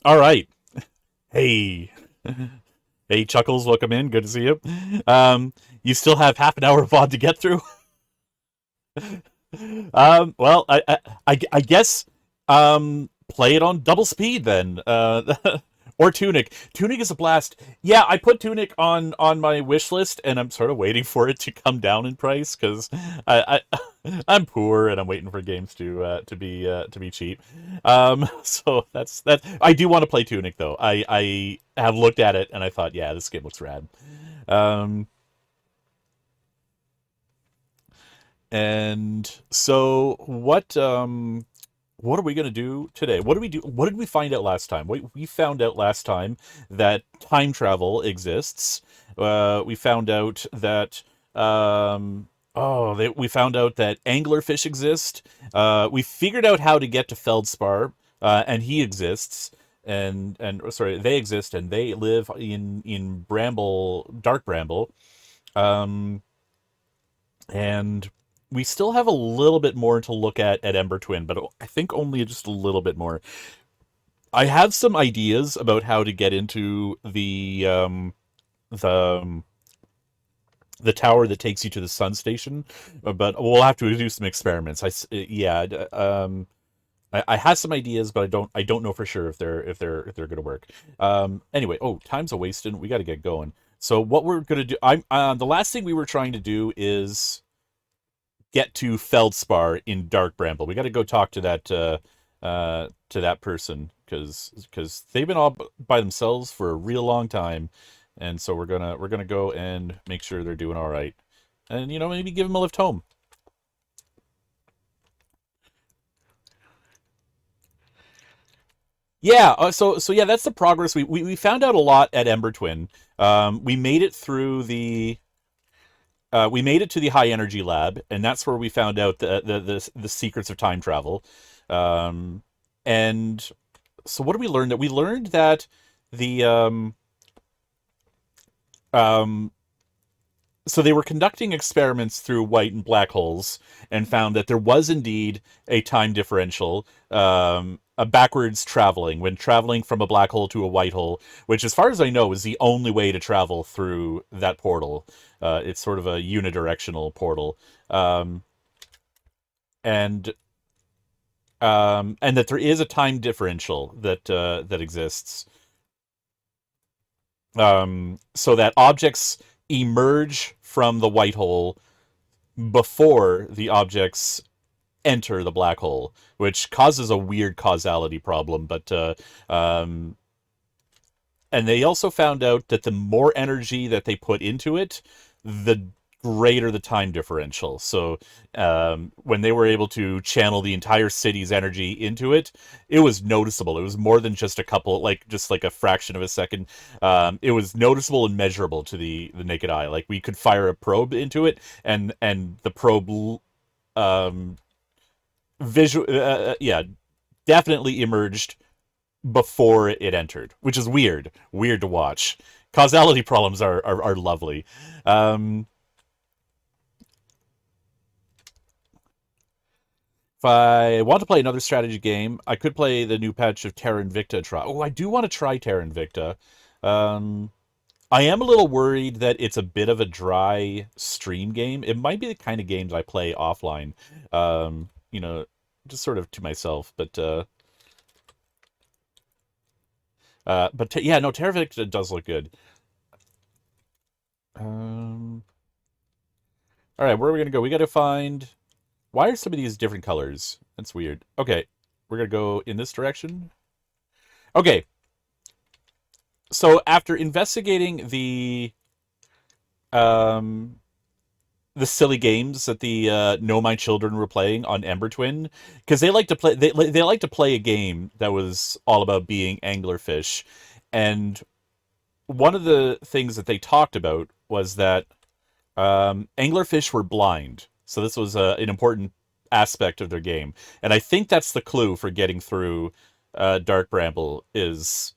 All right. Hey. Hey, Chuckles, welcome in. Good to see you. You still have half an hour of VOD to get through. Well, I guess play it on double speed then. Or Tunic. Tunic is a blast. Yeah, I put Tunic on my wish list, and I'm sort of waiting for it to come down in price because I'm poor and I'm waiting for games to be cheap. So that's that. I do want to play Tunic though. I have looked at it and I thought, yeah, this game looks rad. Um, and so what are we going to do today? What did we do? What did we find out last time? We found out last time that time travel exists. We found out that we found out that anglerfish exist. We figured out how to get to Feldspar, and he exists. And sorry, they exist, and they live in Bramble, Dark Bramble. Um, and we still have a little bit more to look at Ember Twin, but I think only just a little bit more. I have some ideas about how to get into the the tower that takes you to the sun station, but we'll have to do some experiments. Yeah, I have some ideas, but I don't know for sure if they're gonna work. Anyway, oh, time's a wasting. We got to get going. So what we're gonna do, I'm the last thing we were trying to do is get to Feldspar in Dark Bramble. We got to go talk to that person because they've been all by themselves for a real long time, and so we're gonna go and make sure they're doing all right, and maybe give them a lift home. Yeah, so yeah, that's the progress we found out a lot at Ember Twin. We made it through we made it to the high energy lab, and that's where we found out the secrets of time travel. Um, and so, what did we learn? That we learned that the um, so they were conducting experiments through white and black holes, and found that there was indeed a time differential, a backwards traveling when traveling from a black hole to a white hole, which, as far as I know, is the only way to travel through that portal. It's sort of a unidirectional portal, um, and and that there is a time differential that exists, so that objects emerge from the white hole before the objects enter the black hole, which causes a weird causality problem. But and they also found out that the more energy that they put into it, the greater the time differential. So when they were able to channel the entire city's energy into it, it was noticeable. It was more than just a couple, like just like a fraction of a second. It was noticeable and measurable to the naked eye. Like we could fire a probe into it, and the probe um, visual, yeah, definitely emerged before it entered, which is weird to watch. Causality problems are lovely. Um, if I want to play another strategy game, I could play the new patch of Terra Invicta. Try. Oh, I do want to try Terra Invicta. Um, I am a little worried that it's a bit of a dry stream game. It might be the kind of games I play offline. Um, you know, just sort of to myself. Yeah, no, Terra Invicta does look good. Um, all right, where are we gonna go? We got to find. Why are some of these different colors? That's weird. Okay, we're gonna go in this direction. Okay, so after investigating um the silly games that the Know My Children were playing on Ember Twin, because they like to play a game that was all about being anglerfish, and one of the things that they talked about was that anglerfish were blind. So this was an important aspect of their game, and I think that's the clue for getting through Dark Bramble. Is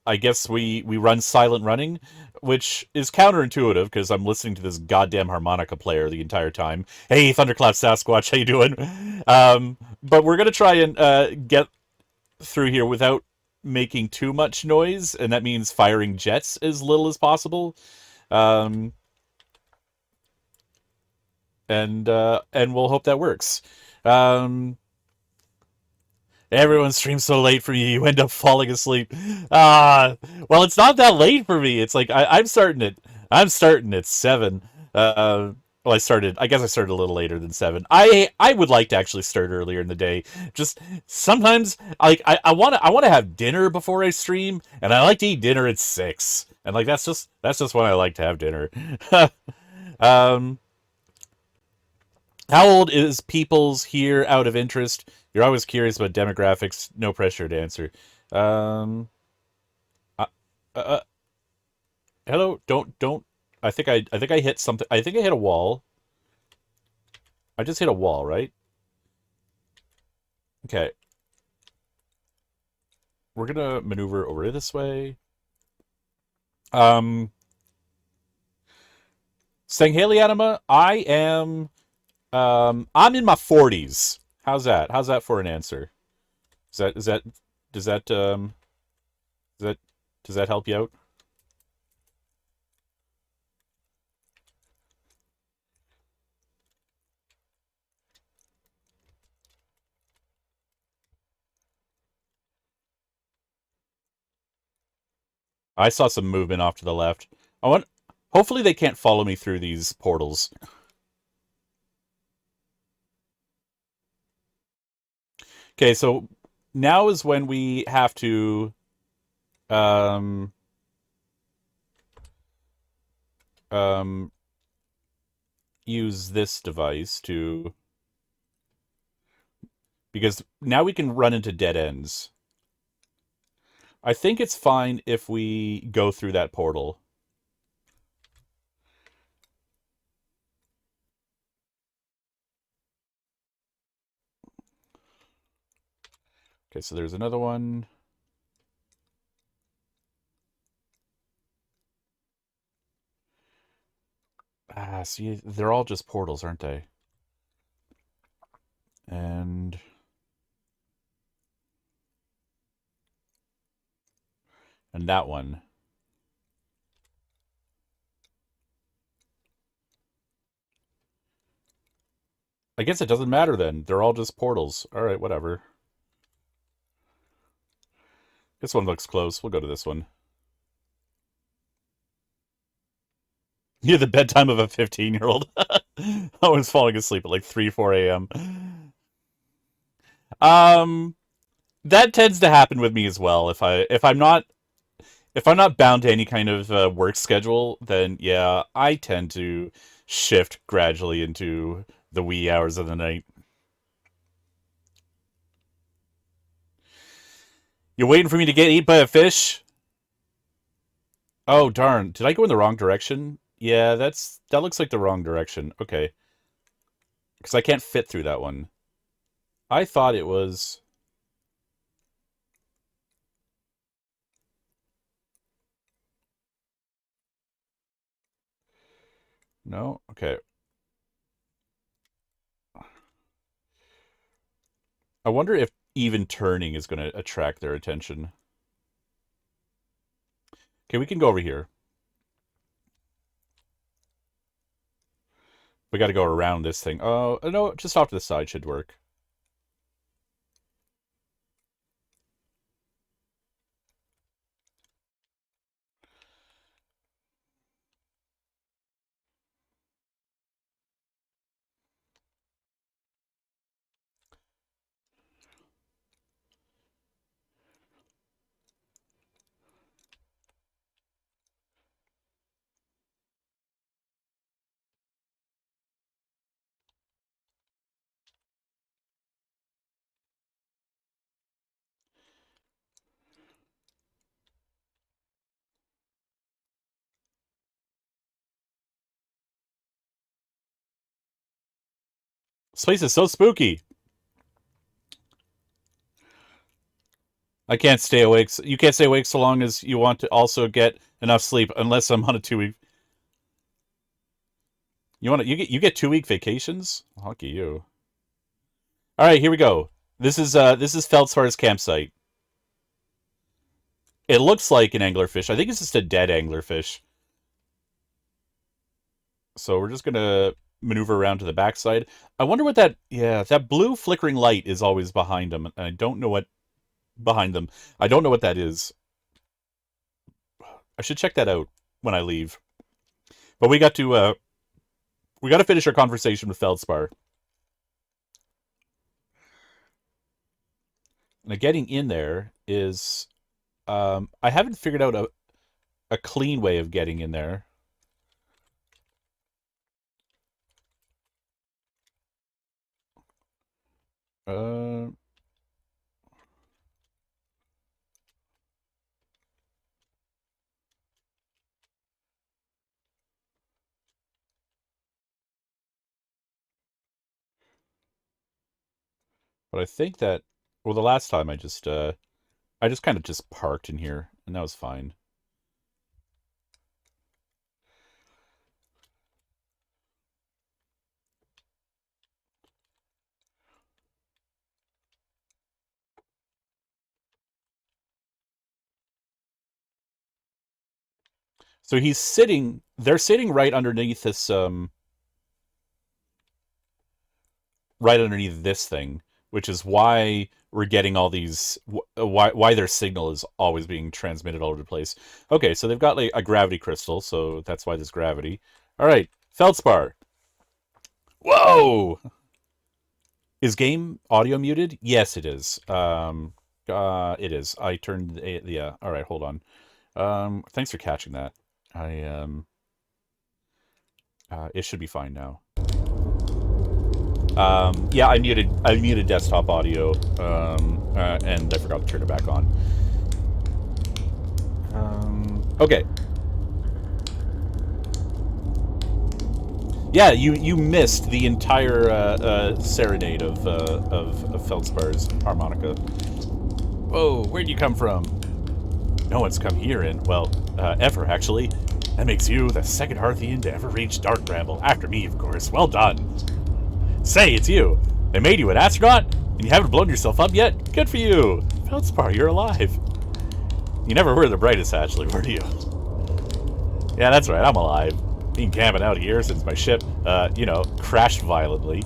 I guess we run silent running, which is counterintuitive because I'm listening to this goddamn harmonica player the entire time. Hey, Thunderclap Sasquatch, how you doing? But we're gonna try and get through here without making too much noise, and that means firing jets as little as possible. Um, and we'll hope that works. Um, Everyone streams so late for you, you end up falling asleep. Ah, well, it's not that late for me. It's like I'm starting at 7. Well, I guess I started a little later than 7. I would like to actually start earlier in the day. Just sometimes, like I want to have dinner before I stream, and I like to eat dinner at 6. And like that's just when I like to have dinner. um, how old is people's here out of interest? You're always curious about demographics. No pressure to answer. Um, uh, uh, hello. Don't. I think I hit something. I think I hit a wall. I just hit a wall, right? Okay. We're gonna maneuver over this way. Um, Sangheli Anima, I'm in my 40s. How's that? How's that for an answer? Is that does that does that does that help you out? I saw some movement off to the left. I want. Hopefully they can't follow me through these portals. Okay, so now is when we have to um um use this device to, because now we can run into dead ends. I think it's fine if we go through that portal. Okay, so there's another one. Ah, see, they're all just portals, aren't they? And that one. I guess it doesn't matter then. They're all just portals. All right, whatever. This one looks close. We'll go to this one. Near the bedtime of a 15-year-old. I was falling asleep at like 3, 4 a.m. Um, that tends to happen with me as well. If I'm not bound to any kind of work schedule, then yeah, I tend to shift gradually into the wee hours of the night. You're waiting for me to get eaten by a fish? Oh darn! Did I go in the wrong direction? Yeah, that looks like the wrong direction. Okay, because I can't fit through that one. I thought it was. No? Okay. I wonder if even turning is going to attract their attention. Okay, we can go over here. We got to go around this thing. Oh, no, just off to the side should work. This place is so spooky. I can't stay awake. You can't stay awake so long as you want to also get enough sleep, unless I'm on a 2 week. You get 2 week vacations. Lucky you. All right, here we go. This is Feldsfar's campsite. It looks like an anglerfish. I think it's just a dead anglerfish. So we're just gonna maneuver around to the backside. I wonder what that... Yeah, that blue flickering light is always behind them. And I don't know what... Behind them. I don't know what that is. I should check that out when I leave. But we got to finish our conversation with Feldspar. Now, getting in there is... I haven't figured out a clean way of getting in there. Uh... But I think that... Well, the last time I just kind of just parked in here, and that was fine. So he's sitting... They're sitting right underneath this, right underneath this thing, which is why we're getting all these... Why their signal is always being transmitted all over the place. Okay, so they've got like a gravity crystal, so that's why there's gravity. All right, Feldspar. Whoa! Is game audio muted? Yes, it is. It is. I turned... Yeah, all right, hold on. Thanks for catching that. It should be fine now. Yeah, I muted desktop audio, and I forgot to turn it back on. Okay. Yeah, you missed the entire serenade of Feldspar's harmonica. Whoa, where'd you come from? No one's come here in, well, ever, actually. That makes you the second Hearthian to ever reach Dark Bramble. After me, of course. Well done. Say, it's you. They made you an astronaut, and you haven't blown yourself up yet? Good for you. Feldspar, you're alive. You never were the brightest, actually, were you? Yeah, that's right, I'm alive. Been camping out here since my ship, crashed violently.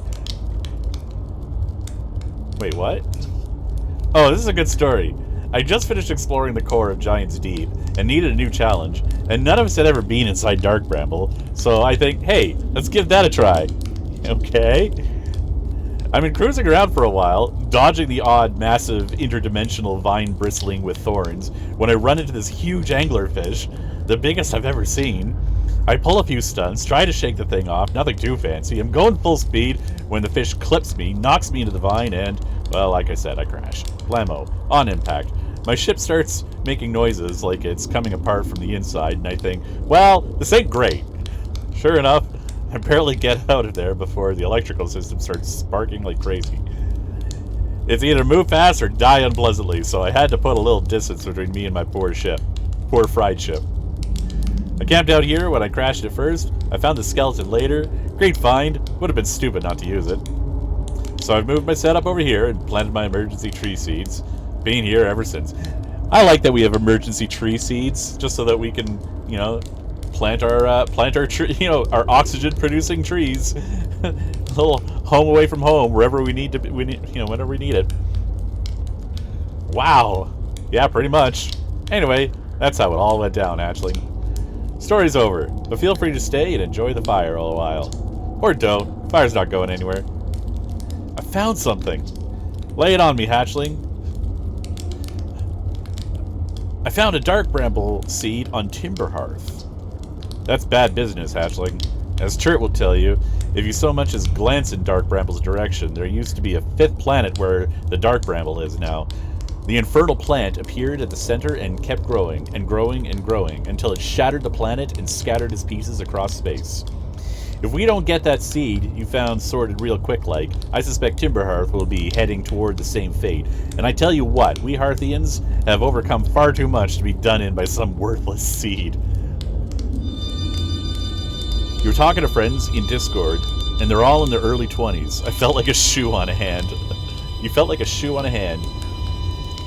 Wait, what? Oh, this is a good story. I just finished exploring the core of Giant's Deep and needed a new challenge, and none of us had ever been inside Dark Bramble, so I think, hey, let's give that a try. Okay. I've been cruising around for a while, dodging the odd, massive, interdimensional vine bristling with thorns, when I run into this huge anglerfish, the biggest I've ever seen. I pull a few stunts, try to shake the thing off, nothing too fancy. I'm going full speed when the fish clips me, knocks me into the vine, and, well, like I said, I crash. Blammo. On impact. My ship starts making noises like it's coming apart from the inside, and I think, well, this ain't great. Sure enough, I barely get out of there before the electrical system starts sparking like crazy. It's either move fast or die unpleasantly, so I had to put a little distance between me and my poor ship. Poor fried ship. I camped out here when I crashed it first. I found the skeleton later. Great find. Would have been stupid not to use it. So I've moved my setup over here and planted my emergency tree seeds. Been here ever since. I like that we have emergency tree seeds, just so that we can, plant our our oxygen producing trees. A little home away from home, wherever we need to be, whenever we need it. Wow. Yeah, pretty much. Anyway, that's how it all went down, actually. Story's over, but feel free to stay and enjoy the fire all a while. Or don't. Fire's not going anywhere. I found something. Lay it on me, hatchling. I found a dark bramble seed on Timber Hearth. That's bad business, hatchling. As Chert will tell you, if you so much as glance in Dark Bramble's direction, there used to be a fifth planet where the Dark Bramble is now. The infernal plant appeared at the center and kept growing and growing and growing until it shattered the planet and scattered its pieces across space. If we don't get that seed you found sorted real quick like, I suspect Timberhearth will be heading toward the same fate. And I tell you what, we Hearthians have overcome far too much to be done in by some worthless seed. You were talking to friends in Discord, and they're all in their early 20s. I felt like a shoe on a hand. You felt like a shoe on a hand.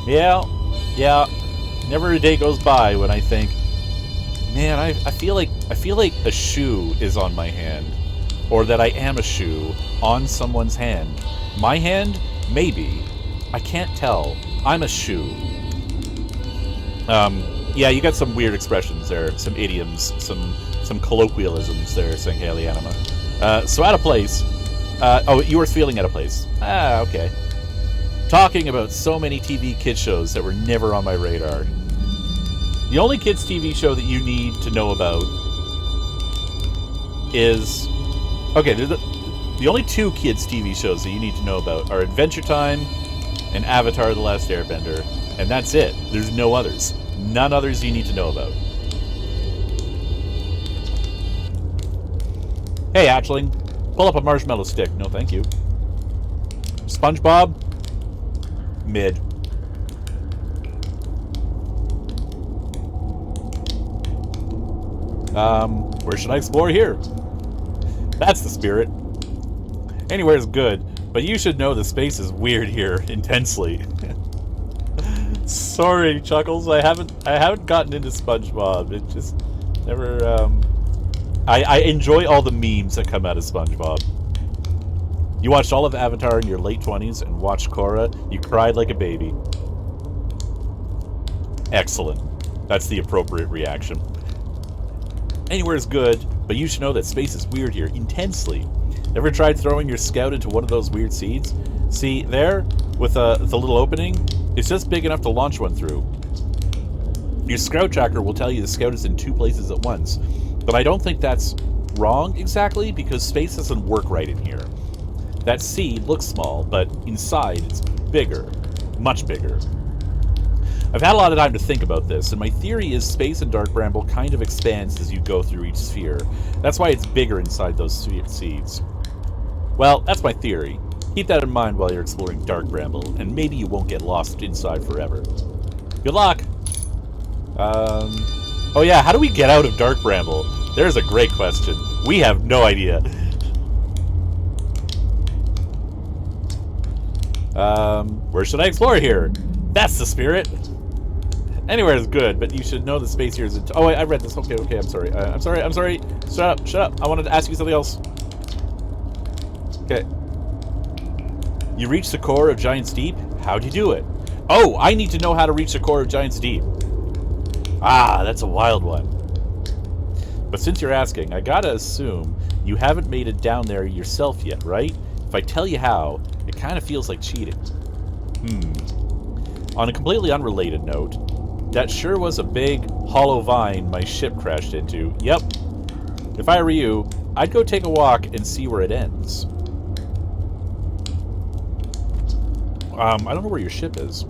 Yeah. Never a day goes by when I think, man, I feel like a shoe is on my hand, or that I am a shoe on someone's hand. My hand, maybe. I can't tell. I'm a shoe. Yeah, you got some weird expressions there, some idioms, some colloquialisms there, saying Haley Anima. So out of place. Oh, you were feeling out of place. Ah, okay. Talking about so many TV kids shows that were never on my radar. The only kids TV show that you need to know about is... Okay, the only two kids TV shows that you need to know about are Adventure Time and Avatar: The Last Airbender. And that's it. There's no others. None others you need to know about. Hey, Hatchling. Pull up a marshmallow stick. No, thank you. SpongeBob? Mid. Where should I explore here? That's the spirit. Anywhere's good, but you should know the space is weird here, intensely. Sorry, Chuckles, I haven't gotten into SpongeBob. It just never, I enjoy all the memes that come out of SpongeBob. You watched all of Avatar in your late 20s and watched Korra. You cried like a baby. Excellent. That's the appropriate reaction. Anywhere's good, but you should know that space is weird here, intensely. Ever tried throwing your scout into one of those weird seeds? See, there, with the little opening, it's just big enough to launch one through. Your scout tracker will tell you the scout is in two places at once, but I don't think that's wrong exactly, because space doesn't work right in here. That seed looks small, but inside it's bigger. Much bigger. I've had a lot of time to think about this, and my theory is space and Dark Bramble kind of expands as you go through each sphere. That's why it's bigger inside those seeds. Well, that's my theory. Keep that in mind while you're exploring Dark Bramble, and maybe you won't get lost inside forever. Good luck! Oh yeah, how do we get out of Dark Bramble? There's a great question. We have no idea. Where should I explore here? That's the spirit! Anywhere is good, but you should know the space here is... Oh, wait, I read this. Okay, I'm sorry. I'm sorry. Shut up. I wanted to ask you something else. Okay. You reached the core of Giant's Deep? How'd you do it? Oh, I need to know how to reach the core of Giant's Deep. Ah, that's a wild one. But since you're asking, I gotta assume you haven't made it down there yourself yet, right? If I tell you how, it kind of feels like cheating. On a completely unrelated note, that sure was a big, hollow vine my ship crashed into. Yep. If I were you, I'd go take a walk and see where it ends. I don't know where your ship is.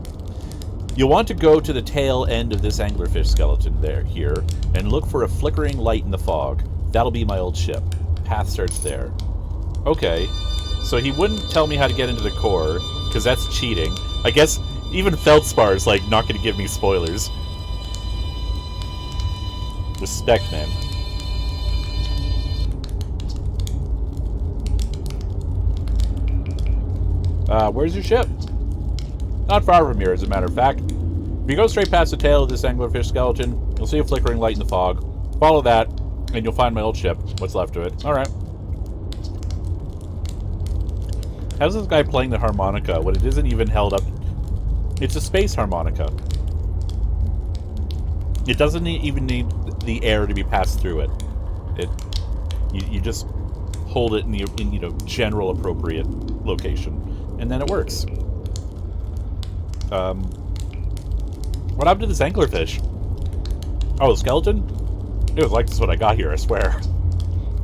You'll want to go to the tail end of this anglerfish skeleton here, and look for a flickering light in the fog. That'll be my old ship. Path starts there. Okay. So he wouldn't tell me how to get into the core, because that's cheating. I guess even Feldspar's, like, not going to give me spoilers. Respect, man. Where's your ship? Not far from here, as a matter of fact. If you go straight past the tail of this anglerfish skeleton, you'll see a flickering light in the fog. Follow that, and you'll find my old ship. What's left of it. Alright. How's this guy playing the harmonica when it isn't even held up? It's a space harmonica. It doesn't even need the air to be passed through it. You just hold it in the general appropriate location, and then it works. What happened to this anglerfish? Oh, the skeleton? It was like this when I got here, I swear.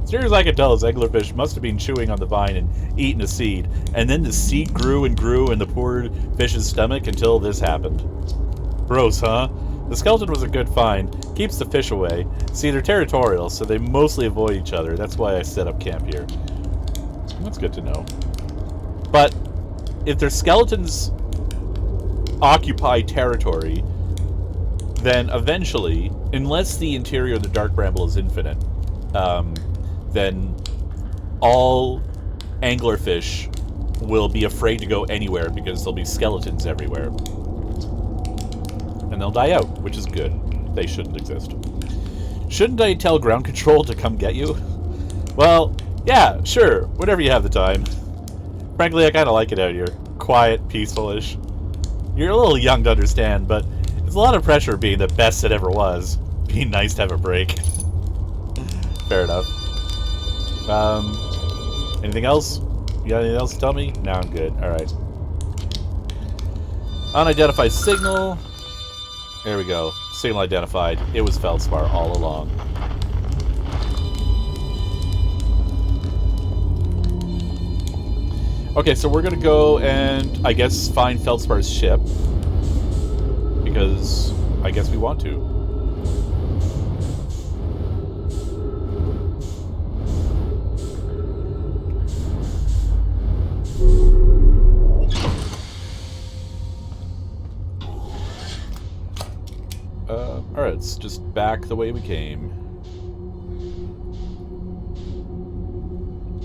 As near as I could tell, this anglerfish must have been chewing on the vine and eating a seed, and then the seed grew and grew in the poor fish's stomach until this happened. Gross, huh? The skeleton was a good find. Keeps the fish away. See, they're territorial, so they mostly avoid each other. That's why I set up camp here. That's good to know. But if their skeletons occupy territory, then eventually, unless the interior of the Dark Bramble is infinite, then all anglerfish will be afraid to go anywhere because there'll be skeletons everywhere. And they'll die out, which is good. They shouldn't exist. Shouldn't I tell ground control to come get you? Well, yeah, sure, whenever you have the time. Frankly, I kind of like it out here. Quiet, peaceful-ish. You're a little young to understand, but it's a lot of pressure being the best it ever was. Be nice to have a break. Fair enough. Anything else? You got anything else to tell me? No, I'm good. Alright. Unidentified signal. There we go. Signal identified. It was Feldspar all along. Okay, so we're gonna go and, I guess, find Feldspar's ship. Because I guess we want to. Alright, it's just back the way we came.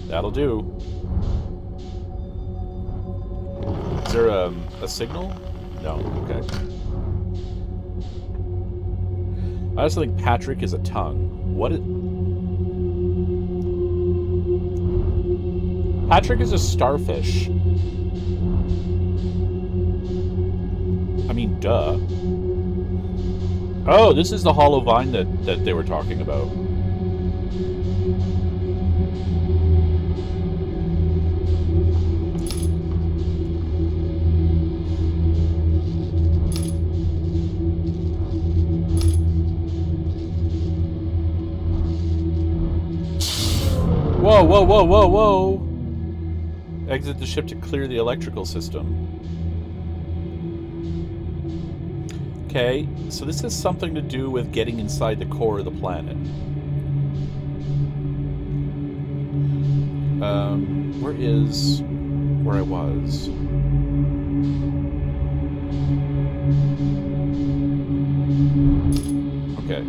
That'll do. Is there a signal? No, okay. I also think Patrick is a tongue. What is... Patrick is a starfish. I mean, duh. Oh, this is the hollow vine that they were talking about. Whoa, whoa, whoa, whoa, whoa! Exit the ship to clear the electrical system. Okay, so this has something to do with getting inside the core of the planet. Where is... where I was? Okay.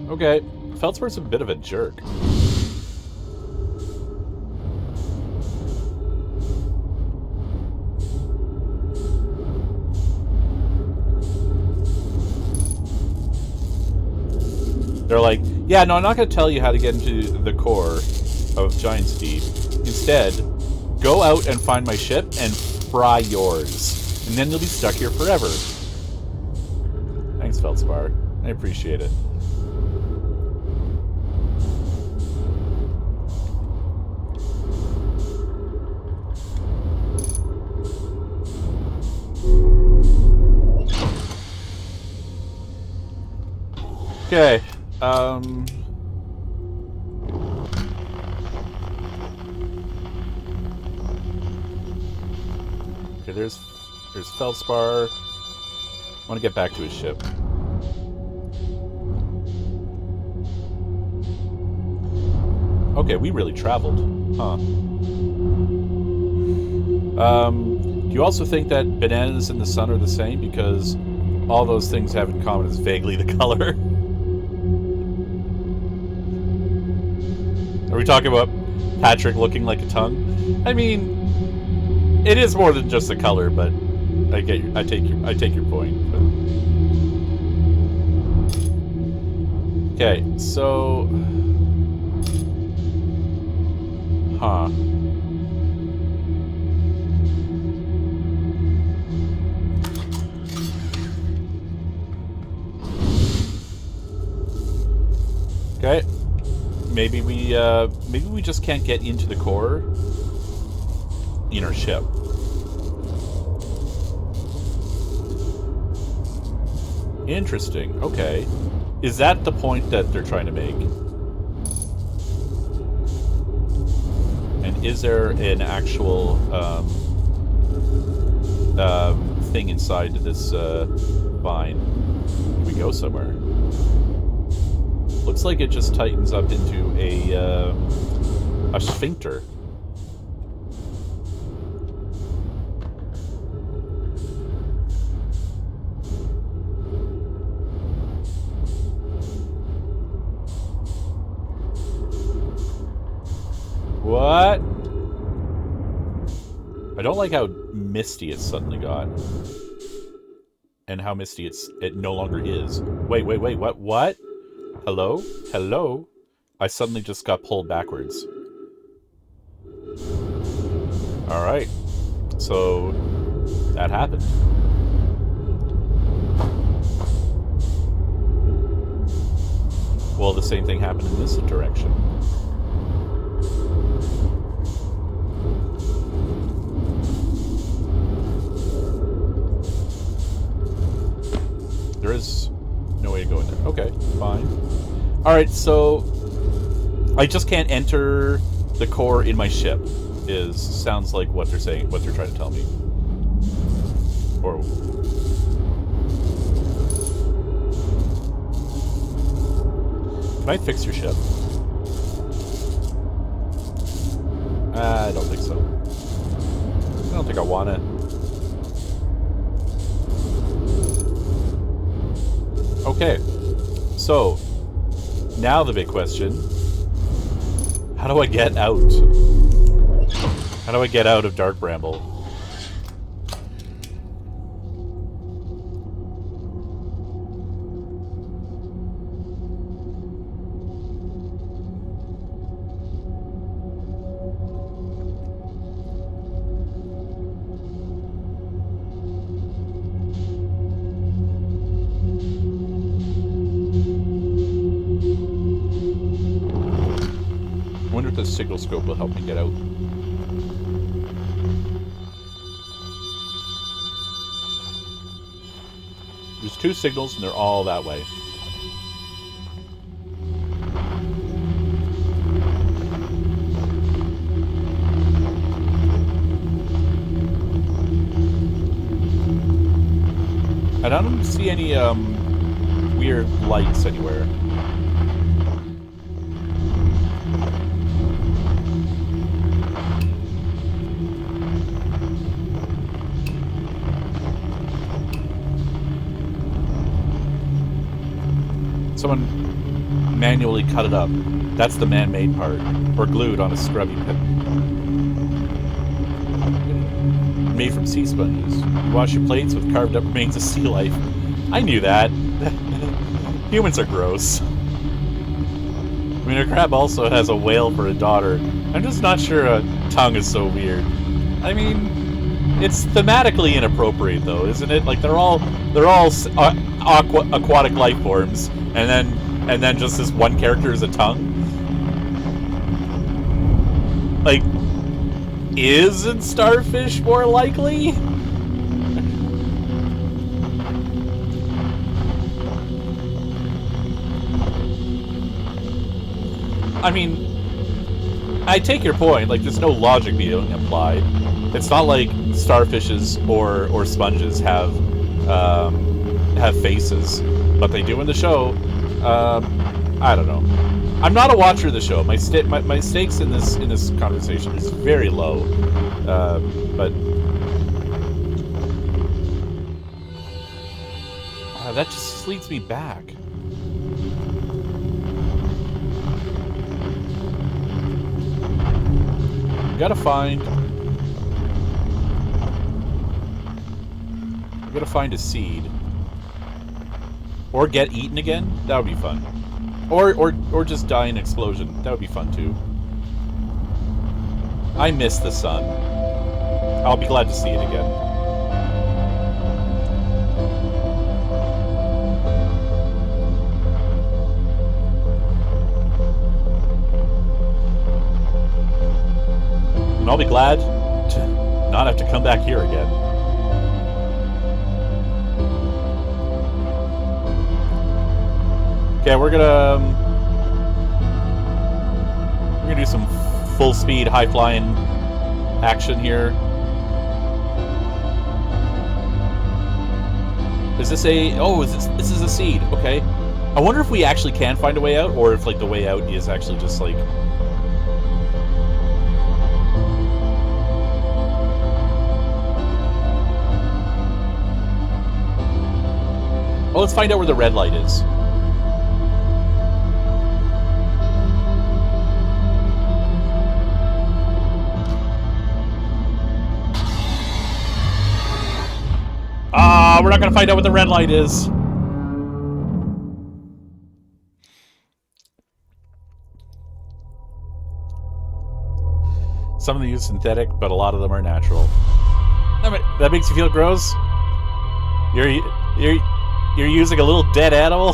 Okay, Feldspar's a bit of a jerk. They're like, yeah, no, I'm not going to tell you how to get into the core of Giant's Deep. Instead, go out and find my ship and fry yours. And then you'll be stuck here forever. Thanks, Feldspar. I appreciate it. Okay. Okay, there's Feldspar. I want to get back to his ship. Okay, we really traveled. Huh. Do you also think that bananas and the sun are the same? Because all those things have in common is vaguely the color. Are we talking about Patrick looking like a tongue? I mean, it is more than just the color, but I take your point. But... Okay, so, huh? Okay. Maybe we just can't get into the core in our ship. Interesting. Okay. Is that the point that they're trying to make? And is there an actual thing inside this vine? Can we go somewhere? Looks like it just tightens up into a sphincter. What? I don't like how misty it suddenly got. And how misty it no longer is. Wait, what? Hello? Hello? I suddenly just got pulled backwards. Alright. So, that happened. Well, the same thing happened in this direction. There is no way to go in there. Okay, fine. Alright, so I just can't enter the core in my ship. Sounds like what they're saying, what they're trying to tell me. Or can I fix your ship? I don't think so. I don't think I want it. Okay, so now the big question: how do I get out? How do I get out of Dark Bramble? I wonder if the signal scope will help me get out. There's 2 signals and they're all that way. And I don't see any weird lights anywhere. Someone manually cut it up. That's the man-made part. Or glued on a scrubby pit. Made from sea sponges. You wash your plates with carved up remains of sea life. I knew that. Humans are gross. I mean, a crab also has a whale for a daughter. I'm just not sure a tongue is so weird. I mean, it's thematically inappropriate, though, isn't it? Like they're all aquatic life forms, and then just this one character is a tongue. Like, isn't starfish more likely? I mean, I take your point. Like, there's no logic being applied. It's not like starfishes or sponges have faces, but they do in the show. I don't know. I'm not a watcher of the show. My stakes in this conversation is very low. But that just leads me back. Gotta find a seed. Or get eaten again? That would be fun. Or just die in an explosion. That would be fun too. I miss the sun. I'll be glad to see it again. And I'll be glad to not have to come back here again. Okay, we're gonna do some full speed, high flying action here. Is this a? Oh, this is a seed? Okay. I wonder if we actually can find a way out, or if like the way out is actually just like. Well, let's find out where the red light is. gonna find out what the red light is. Some of them use synthetic, but a lot of them are natural. That makes you feel gross? You're using a little dead animal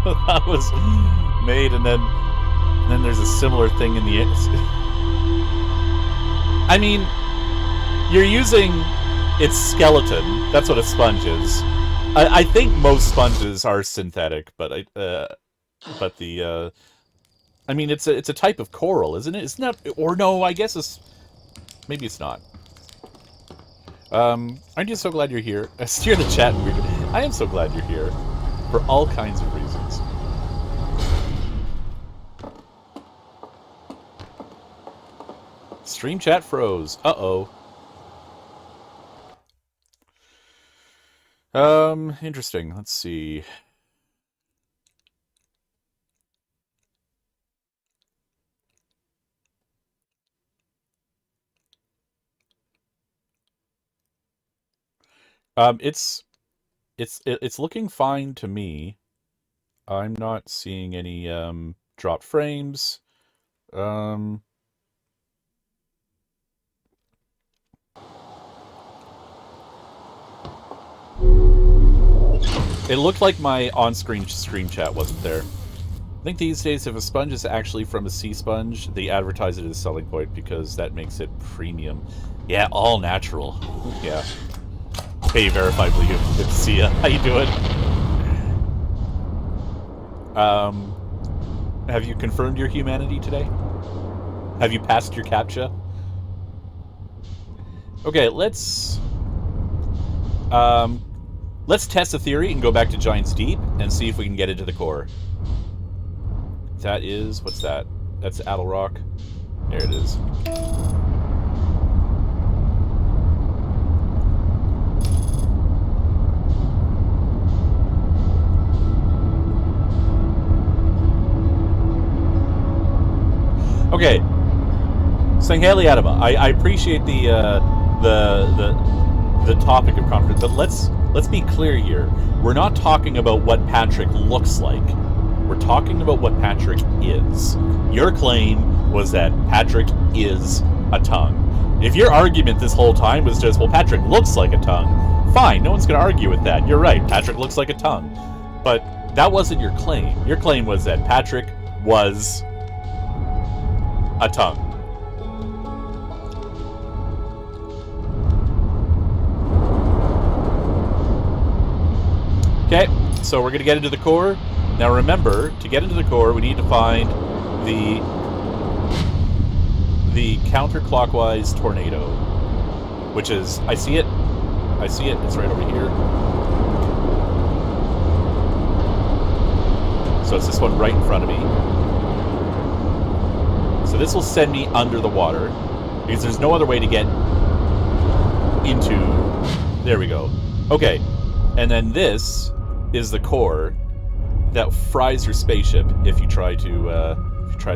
that was made, and then there's a similar thing in the... I mean, you're using its skeleton. That's what a sponge is. I think most sponges are synthetic, but I mean, it's a type of coral, isn't it? It's not, or no, I guess it's... Maybe it's not. Aren't you so glad you're here? I steer the chat weird. I am so glad you're here. For all kinds of reasons. Stream chat froze. Uh-oh. Interesting. Let's see. It's looking fine to me. I'm not seeing any dropped frames. It looked like my on-screen stream chat wasn't there. I think these days, if a sponge is actually from a sea sponge, they advertise it as a selling point because that makes it premium. Yeah, all natural. Yeah. Hey, verified Liam. Good to see ya. How you doing? Have you confirmed your humanity today? Have you passed your CAPTCHA? Okay, let's test a theory and go back to Giant's Deep and see if we can get into the core. That is... what's that? That's Addle Rock. There it is. Okay. Sangheli Adama, I appreciate the topic of conference, but let's be clear here. We're not talking about what Patrick looks like. We're talking about what Patrick is. Your claim was that Patrick is a tongue. If your argument this whole time was just, well, Patrick looks like a tongue, fine, no one's going to argue with that. You're right, Patrick looks like a tongue. But that wasn't your claim. Your claim was that Patrick was a tongue. Okay, so we're going to get into the core. Now remember, to get into the core, we need to find the counterclockwise tornado, which is, I see it, it's right over here. So it's this one right in front of me. So this will send me under the water, because there's no other way to get into... There we go. Okay, and then this is the core that fries your spaceship if you try to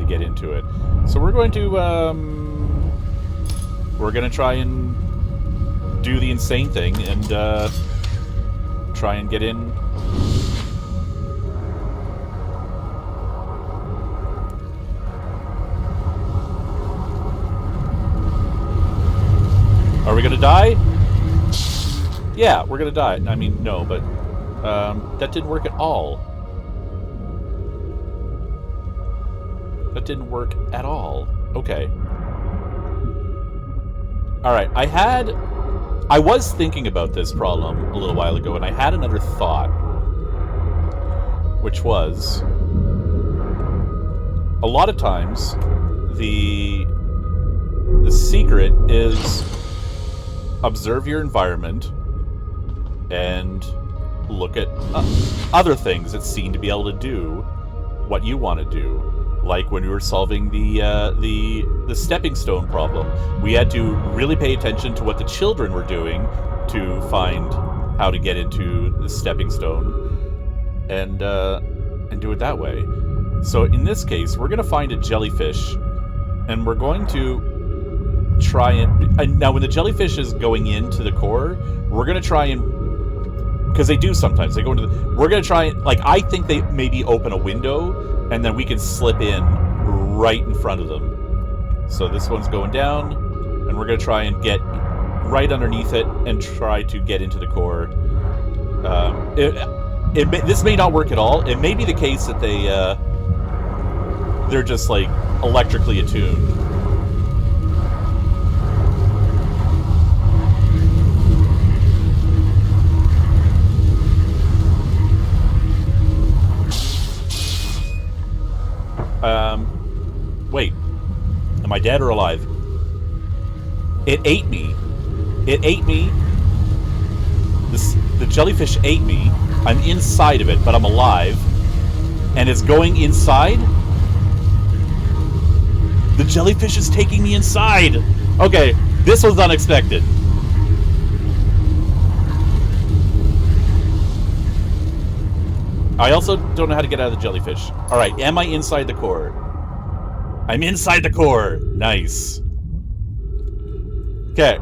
get into it. So we're going to try and do the insane thing and try and get in. Are we gonna die? Yeah, we're gonna die. I mean, no, but that didn't work at all. That didn't work at all. Okay. Alright, I was thinking about this problem a little while ago, and I had another thought. Which was, a lot of times, the secret is observe your environment and look at other things that seem to be able to do what you want to do. Like when we were solving the stepping stone problem, we had to really pay attention to what the children were doing to find how to get into the stepping stone, and do it that way. So in this case, we're going to find a jellyfish, and we're going to try and now when the jellyfish is going into the core, we're going to try and Because they do sometimes. They go into the... We're going to try... Like, I think they maybe open a window, and then we can slip in right in front of them. So this one's going down, and we're going to try and get right underneath it and try to get into the core. This may not work at all. It may be the case that they're just, like, electrically attuned. Wait. Am I dead or alive? It ate me. It ate me. The jellyfish ate me. I'm inside of it, but I'm alive. And it's going inside? The jellyfish is taking me inside! Okay, this was unexpected. I also don't know how to get out of the jellyfish. Alright, am I inside the core? I'm inside the core! Nice. Okay.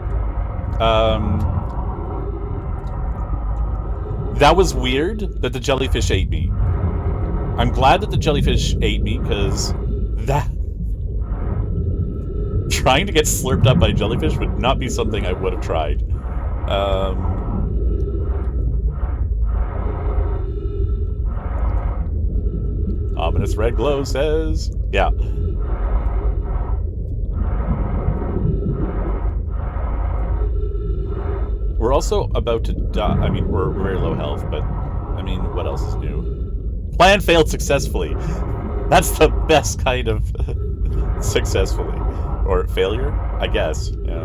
That was weird that the jellyfish ate me. I'm glad that the jellyfish ate me, because that... Trying to get slurped up by a jellyfish would not be something I would have tried. Ominous red glow says... Yeah. We're also about to die. I mean, we're very low health, but... I mean, what else is new? Plan failed successfully. That's the best kind of... successfully. Or failure? I guess, yeah.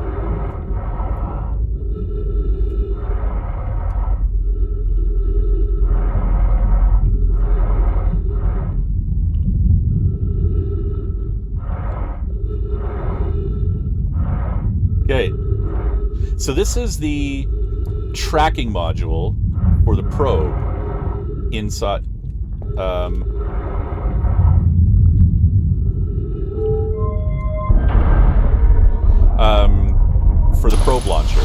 Okay. So this is the tracking module for the probe inside... for the probe launcher.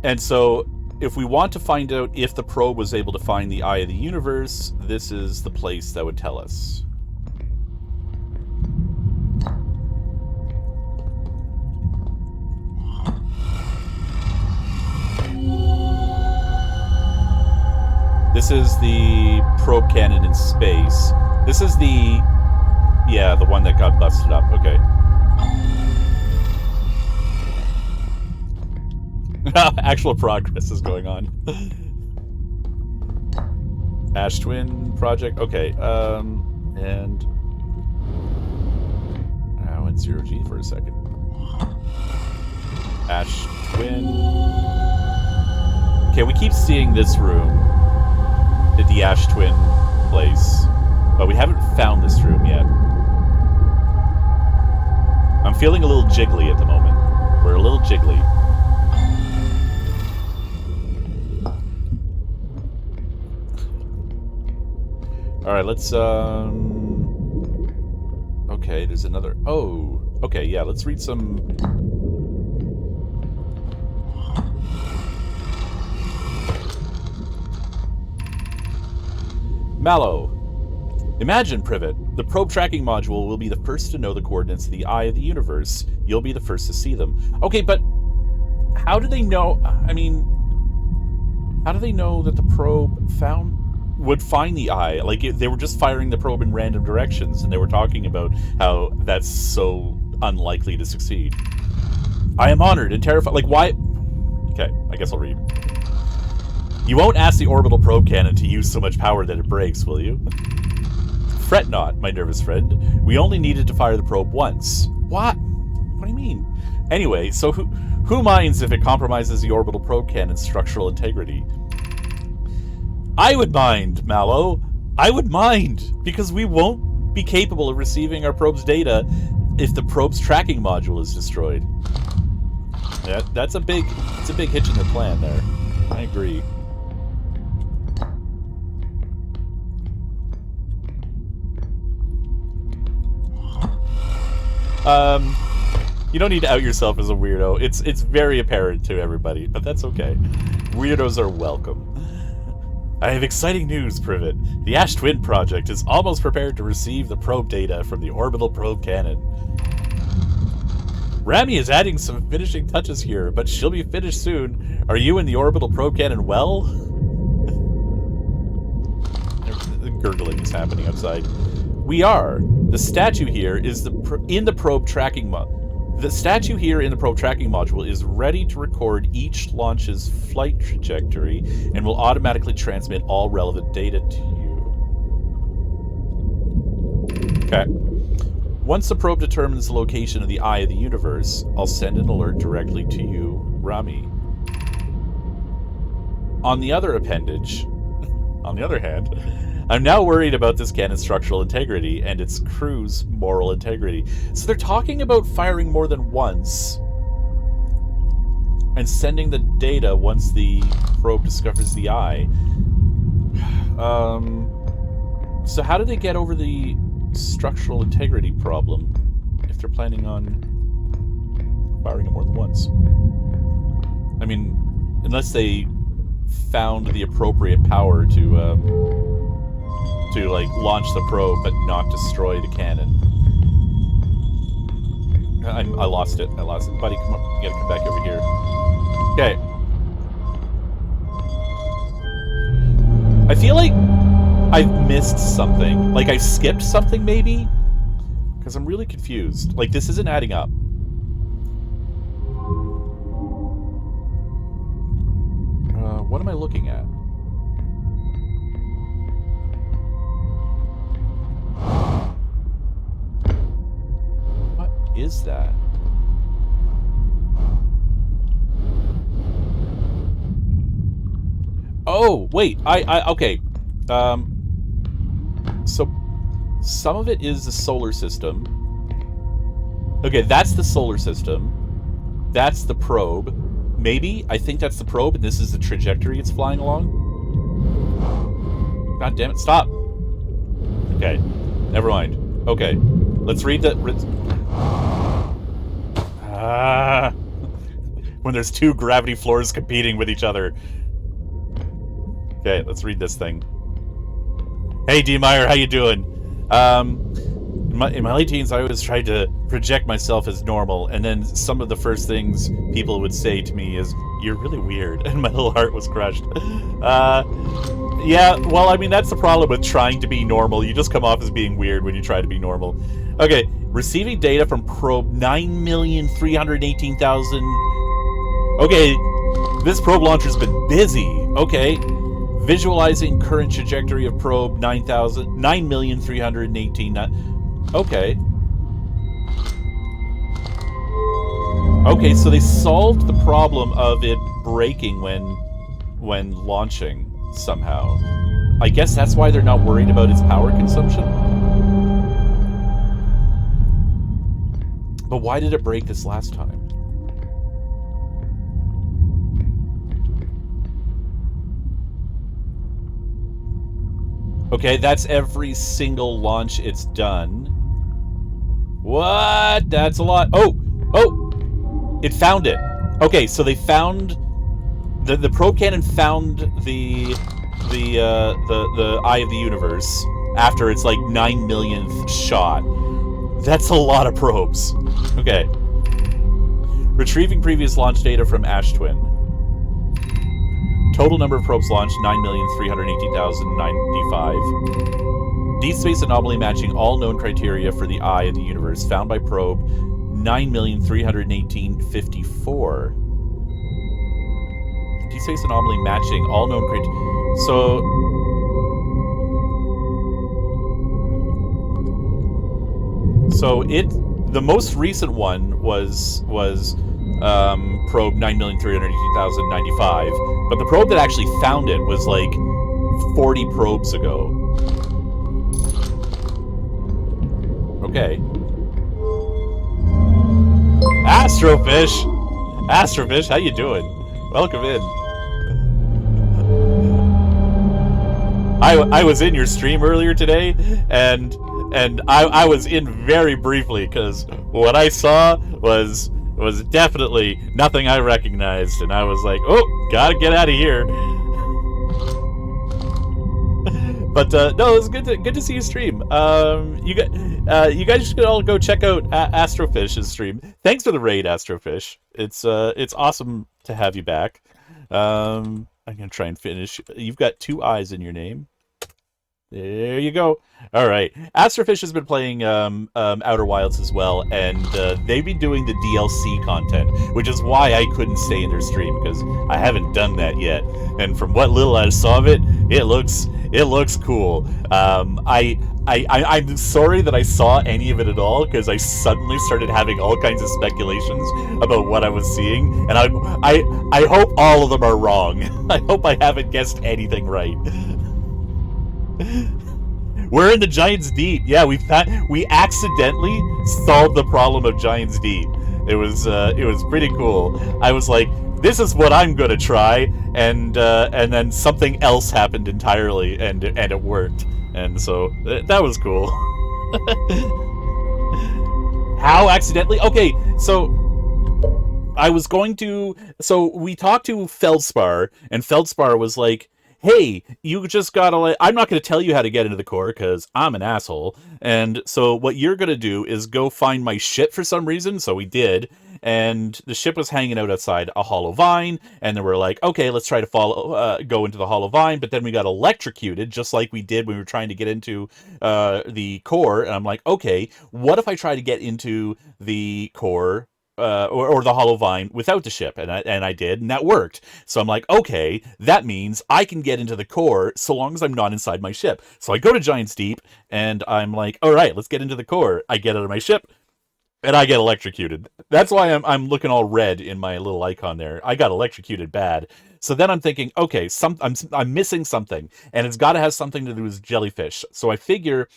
And so, if we want to find out if the probe was able to find the eye of the universe, this is the place that would tell us. This is the probe cannon in space. This is the... Yeah, the one that got busted up. Okay. Actual progress is going on. Ash Twin project. Okay. And... I went 0G for a second. Ash Twin. Okay, we keep seeing this room at the Ash Twin place, but we haven't found this room yet. I'm feeling a little jiggly at the moment. We're a little jiggly. Alright, let's, okay, there's another... Oh, okay, yeah, let's read some... Mallow. Imagine, Privet, the probe tracking module will be the first to know the coordinates of the eye of the universe. You'll be the first to see them. Okay, but how do they know... I mean, how do they know that the probe would find the eye? Like, they were just firing the probe in random directions, and they were talking about how that's so unlikely to succeed. I am honored and terrified. Like, why... Okay, I guess I'll read. You won't ask the orbital probe cannon to use so much power that it breaks, will you? Fret not, my nervous friend. We only needed to fire the probe once. What? What do you mean? Anyway, so who minds if it compromises the orbital probe cannon's structural integrity? I would mind, Mallow. I would mind, because we won't be capable of receiving our probe's data if the probe's tracking module is destroyed. Yeah, that's a big hitch in the plan there. I agree. You don't need to out yourself as a weirdo. It's very apparent to everybody, but that's okay. Weirdos are welcome. I have exciting news, Privet. The Ash Twin project is almost prepared to receive the probe data from the orbital probe cannon. Rami is adding some finishing touches here, but she'll be finished soon. Are you and the orbital probe cannon well? Gurgling is happening outside. We are. The statue here is in the probe tracking The statue here in the probe tracking module is ready to record each launch's flight trajectory and will automatically transmit all relevant data to you. Okay. Once the probe determines the location of the eye of the universe, I'll send an alert directly to you, Rami. On the other hand, I'm now worried about this cannon's structural integrity and its crew's moral integrity. So they're talking about firing more than once and sending the data once the probe discovers the eye. So how do they get over the structural integrity problem if they're planning on firing it more than once? I mean, unless they found the appropriate power to like launch the probe but not destroy the cannon. I lost it. Buddy, come up. You gotta come back over here. Okay. I feel like I've missed something. Like I've skipped something maybe? Because I'm really confused. Like this isn't adding up. What am I looking at? What is that? Oh, wait. Okay. So some of it is the solar system. Okay, that's the solar system. That's the probe. Maybe. I think that's the probe, and this is the trajectory it's flying along. God damn it, stop. Okay, never mind. Okay, let's read the... when there's two gravity floors competing with each other. Okay, let's read this thing. Hey, D. Meyer, how you doing? In my late teens, I always tried to project myself as normal, and then some of the first things people would say to me is, "You're really weird," and my little heart was crushed. Yeah, well, I mean, that's the problem with trying to be normal. You just come off as being weird when you try to be normal. Okay, receiving data from probe 9,318,000... Okay, this probe launcher's been busy. Okay. Visualizing current trajectory of probe 9,318,000... Okay. Okay, so they solved the problem of it breaking when launching somehow. I guess that's why they're not worried about its power consumption. But why did it break this last time? Okay, that's every single launch it's done. What? That's a lot. Oh! It found it. Okay, so they found... The probe cannon found the Eye of the Universe after its, like, 9 millionth shot. That's a lot of probes. Okay. Retrieving previous launch data from Ash Twin. Total number of probes launched, 9,318,095. Deep space anomaly matching all known criteria for the Eye of the Universe, found by probe 9,318,054. Deep space anomaly matching all known criteria. So the most recent one was probe 9,318,095, but the probe that actually found it was like 40 probes ago. Okay. Astrofish, how you doing? Welcome in. I was in your stream earlier today, and And I was in very briefly because what I saw was definitely nothing I recognized, and I was like, oh, gotta get out of here. But no, it was good to see you stream. You guys should all go check out Astrofish's stream. Thanks for the raid, Astrofish. It's awesome to have you back. I'm gonna try and finish. You've got 2 eyes in your name. There you go. All right. Astrofish has been playing Outer Wilds as well, and they've been doing the DLC content, which is why I couldn't stay in their stream, because I haven't done that yet. And from what little I saw of it, it looks cool. I'm sorry that I saw any of it at all, because I suddenly started having all kinds of speculations about what I was seeing, and I hope all of them are wrong. I hope I haven't guessed anything right. We're in the Giant's Deep. Yeah, we accidentally solved the problem of Giant's Deep. It was pretty cool. I was like, this is what I'm gonna try, and then something else happened entirely, and it worked, and so that was cool. How accidentally? Okay, so I was going to. So we talked to Feldspar, and Feldspar was like, hey, you just gotta I'm not gonna tell you how to get into the core because I'm an asshole. And so what you're gonna do is go find my ship for some reason. So we did, and the ship was hanging out outside a hollow vine, and then we're like, okay, let's try to go into the hollow vine. But then we got electrocuted, just like we did when we were trying to get into the core. And I'm like, okay, what if I try to get into the core? Or the hollow vine without the ship, and I did, and that worked. So I'm like, okay, that means I can get into the core so long as I'm not inside my ship. So I go to Giant's Deep, and I'm like, all right, let's get into the core. I get out of my ship, and I get electrocuted. That's why I'm looking all red in my little icon there. I got electrocuted bad. So then I'm thinking, okay, I'm missing something, and it's got to have something to do with jellyfish. So I figure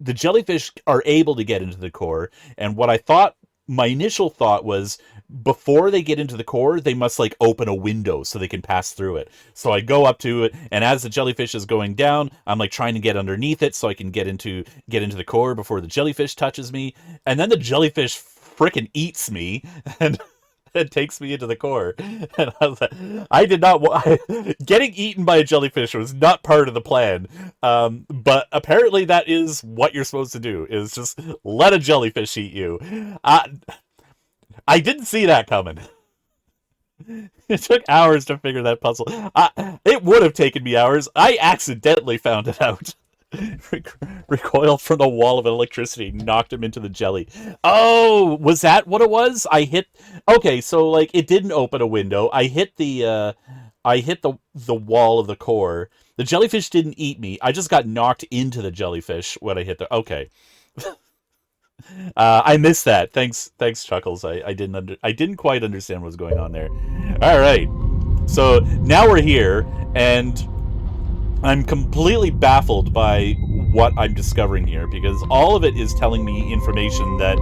the jellyfish are able to get into the core, and what I thought. My initial thought was before they get into the core, they must like open a window so they can pass through it. So I go up to it, and as the jellyfish is going down, I'm like trying to get underneath it so I can get into the core before the jellyfish touches me. And then the jellyfish frickin' eats me and it takes me into the core. And I was like, I did not getting eaten by a jellyfish was not part of the plan. But apparently that is what you're supposed to do, is just let a jellyfish eat you. I didn't see that coming. It took hours to figure that puzzle. It would have taken me hours. I accidentally found it out. Recoiled from the wall of electricity, knocked him into the jelly. Oh, was that what it was? Okay, so like it didn't open a window. I hit the wall of the core. The jellyfish didn't eat me. I just got knocked into the jellyfish when I hit the. Okay. I missed that. Thanks, Chuckles. I didn't quite understand what was going on there. All right. So now we're here, and I'm completely baffled by what I'm discovering here, because all of it is telling me information that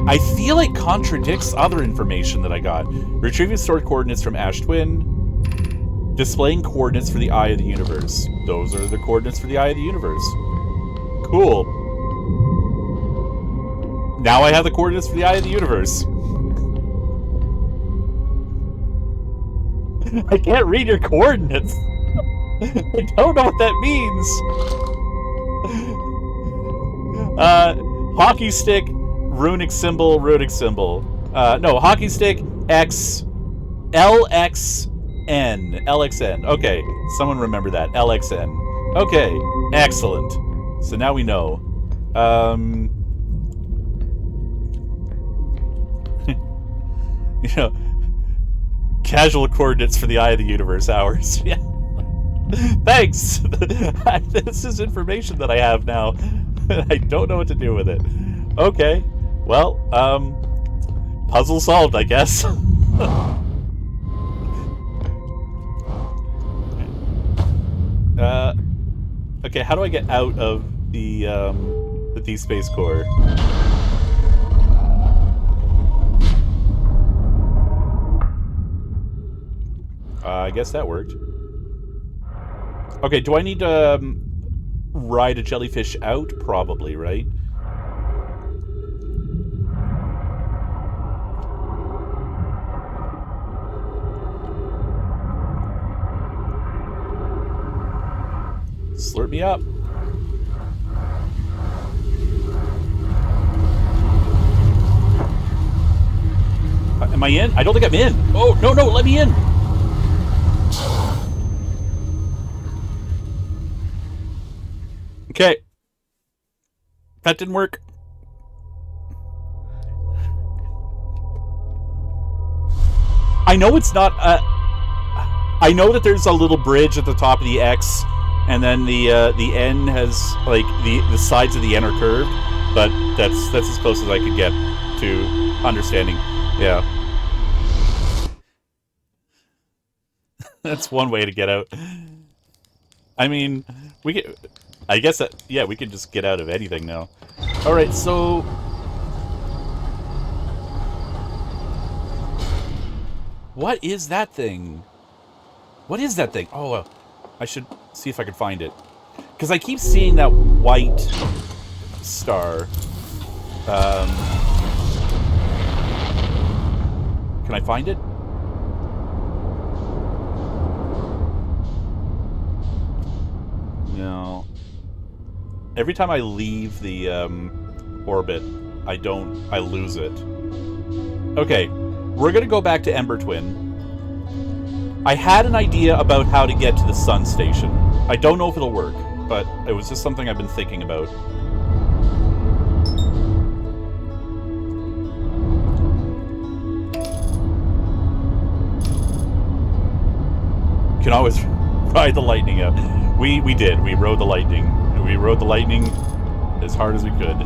I feel like contradicts other information that I got. Retrieving stored coordinates from Ash Twin. Displaying coordinates for the Eye of the Universe. Those are the coordinates for the Eye of the Universe. Cool. Now I have the coordinates for the Eye of the Universe. I can't read your coordinates. I don't know what that means. Hockey stick, runic symbol. No, hockey stick, X, LXN. LXN. Okay, someone remember that. LXN. Okay, excellent. So now we know. You know, casual coordinates for the Eye of the Universe hours. Yeah. Thanks! This is information that I have now. I don't know what to do with it. Okay. Well, puzzle solved, I guess. Okay, how do I get out of the Deep Space Core? I guess that worked. Okay, do I need to ride a jellyfish out? Probably, right? Slurp me up. Am I in? I don't think I'm in. Oh, no, no, let me in. Okay. That didn't work. I know it's not... I know that there's a little bridge at the top of the X, and then the N has, like, the sides of the N are curved, but that's as close as I could get to understanding. Yeah. That's one way to get out. I mean, we could... I guess that... Yeah, we could just get out of anything now. Alright, so... What is that thing? What is that thing? Oh, I should see if I can find it. Because I keep seeing that white star. Can I find it? No. Every time I leave the orbit, I lose it. Okay, we're gonna go back to Ember Twin. I had an idea about how to get to the sun station. I don't know if it'll work, but it was just something I've been thinking about. Can always ride the lightning out. We did. We rode the lightning. We rode the lightning as hard as we could.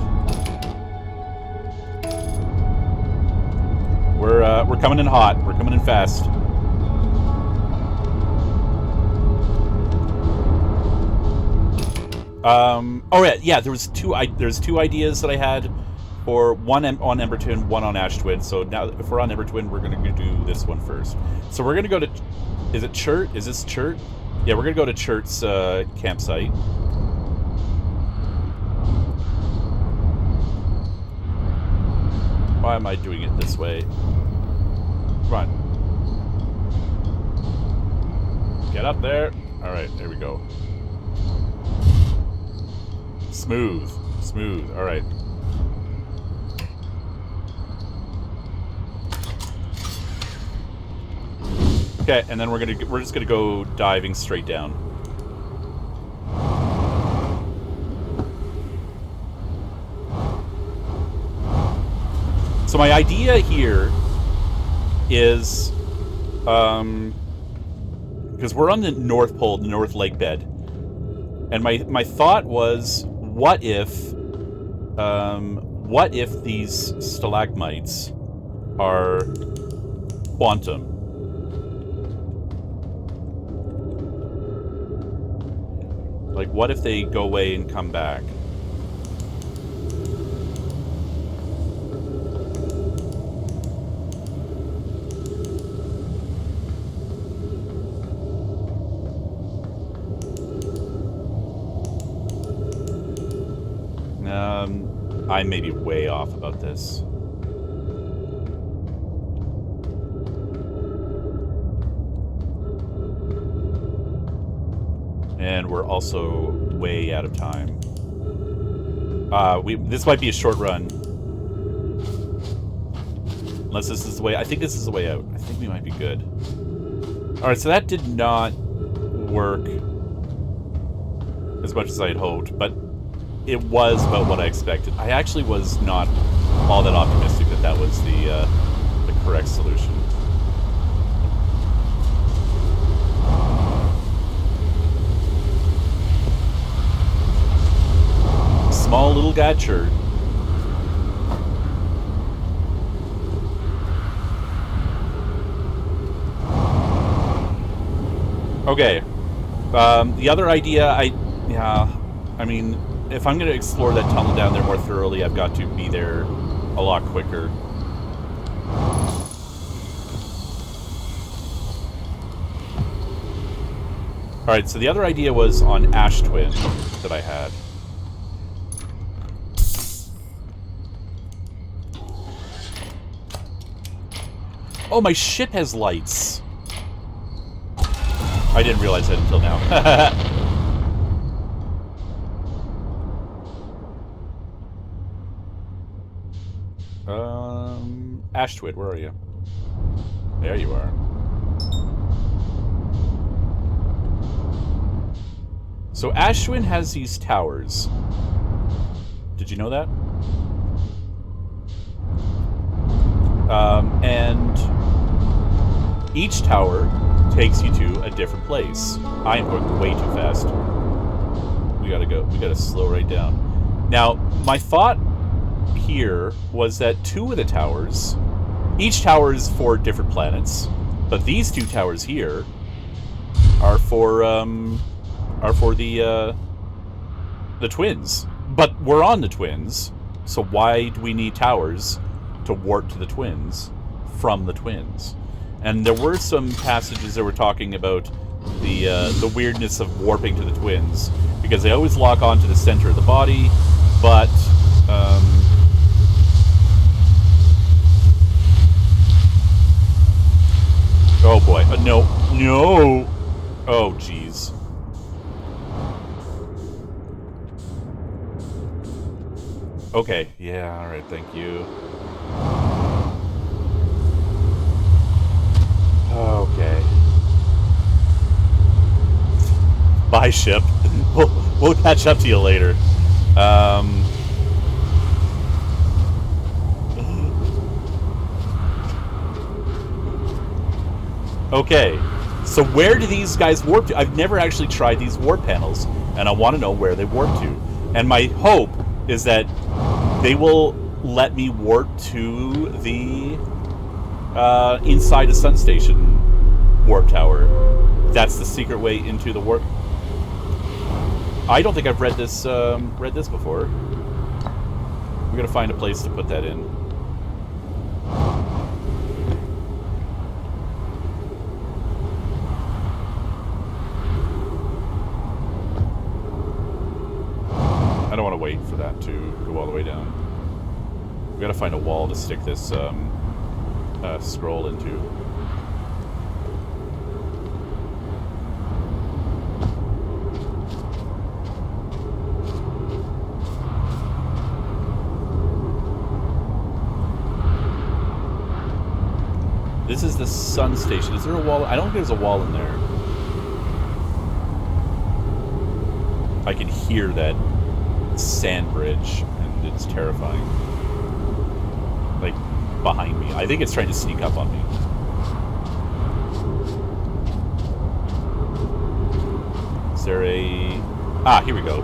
We're coming in hot. We're coming in fast. Oh yeah. There's two ideas that I had, for one on Ember Twin, one on Ash Twin. So now, if we're on Ember Twin, we're gonna do this one first. So we're gonna go to, is it Chert? Is this Chert? Yeah, we're gonna go to Chert's campsite. Why am I doing it this way? Come on. Get up there. Alright, there we go. Smooth. Smooth. Alright. Okay, and then we're just gonna go diving straight down. So my idea here is, because we're on the North Pole, the North Lake bed, and my thought was, what if these stalagmites are quantum? Like, what if they go away and come back? I may be way off about this. And we're also way out of time. This might be a short run. Unless this is the way... I think this is the way out. I think we might be good. Alright, so that did not work as much as I had hoped, but it was about what I expected. I actually was not all that optimistic that that was the correct solution. Small little gadget. Okay. The other idea, I mean, if I'm going to explore that tunnel down there more thoroughly, I've got to be there a lot quicker. Alright, so the other idea was on Ash Twin that I had. Oh, my ship has lights. I didn't realize that until now. Ashtwid, where are you? There you are. So Ashwin has these towers. Did you know that? And each tower takes you to a different place. I am going way too fast. We gotta slow right down. Now, my thought here was that two of the towers, each tower is for different planets, but these two towers here are for the twins. But we're on the twins, so why do we need towers to warp to the twins from the twins? And there were some passages that were talking about the weirdness of warping to the twins, because they always lock onto the center of the body, but oh boy, no, oh jeez. Okay, yeah, alright, thank you. Okay. Bye, ship. We'll catch up to you later. Okay, so where do these guys warp to? I've never actually tried these warp panels, and I want to know where they warp to. And my hope is that they will let me warp to the inside a sun station warp tower. That's the secret way into the warp. I don't think I've read this before. We're gonna find a place to put that in. I don't want to wait for that to go all the way down. We gotta find a wall to stick this scroll into. This is the sun station. Is there a wall? I don't think there's a wall in there. I can hear that sand bridge, and it's terrifying. Like, behind me. I think it's trying to sneak up on me. Is there a... Ah, here we go.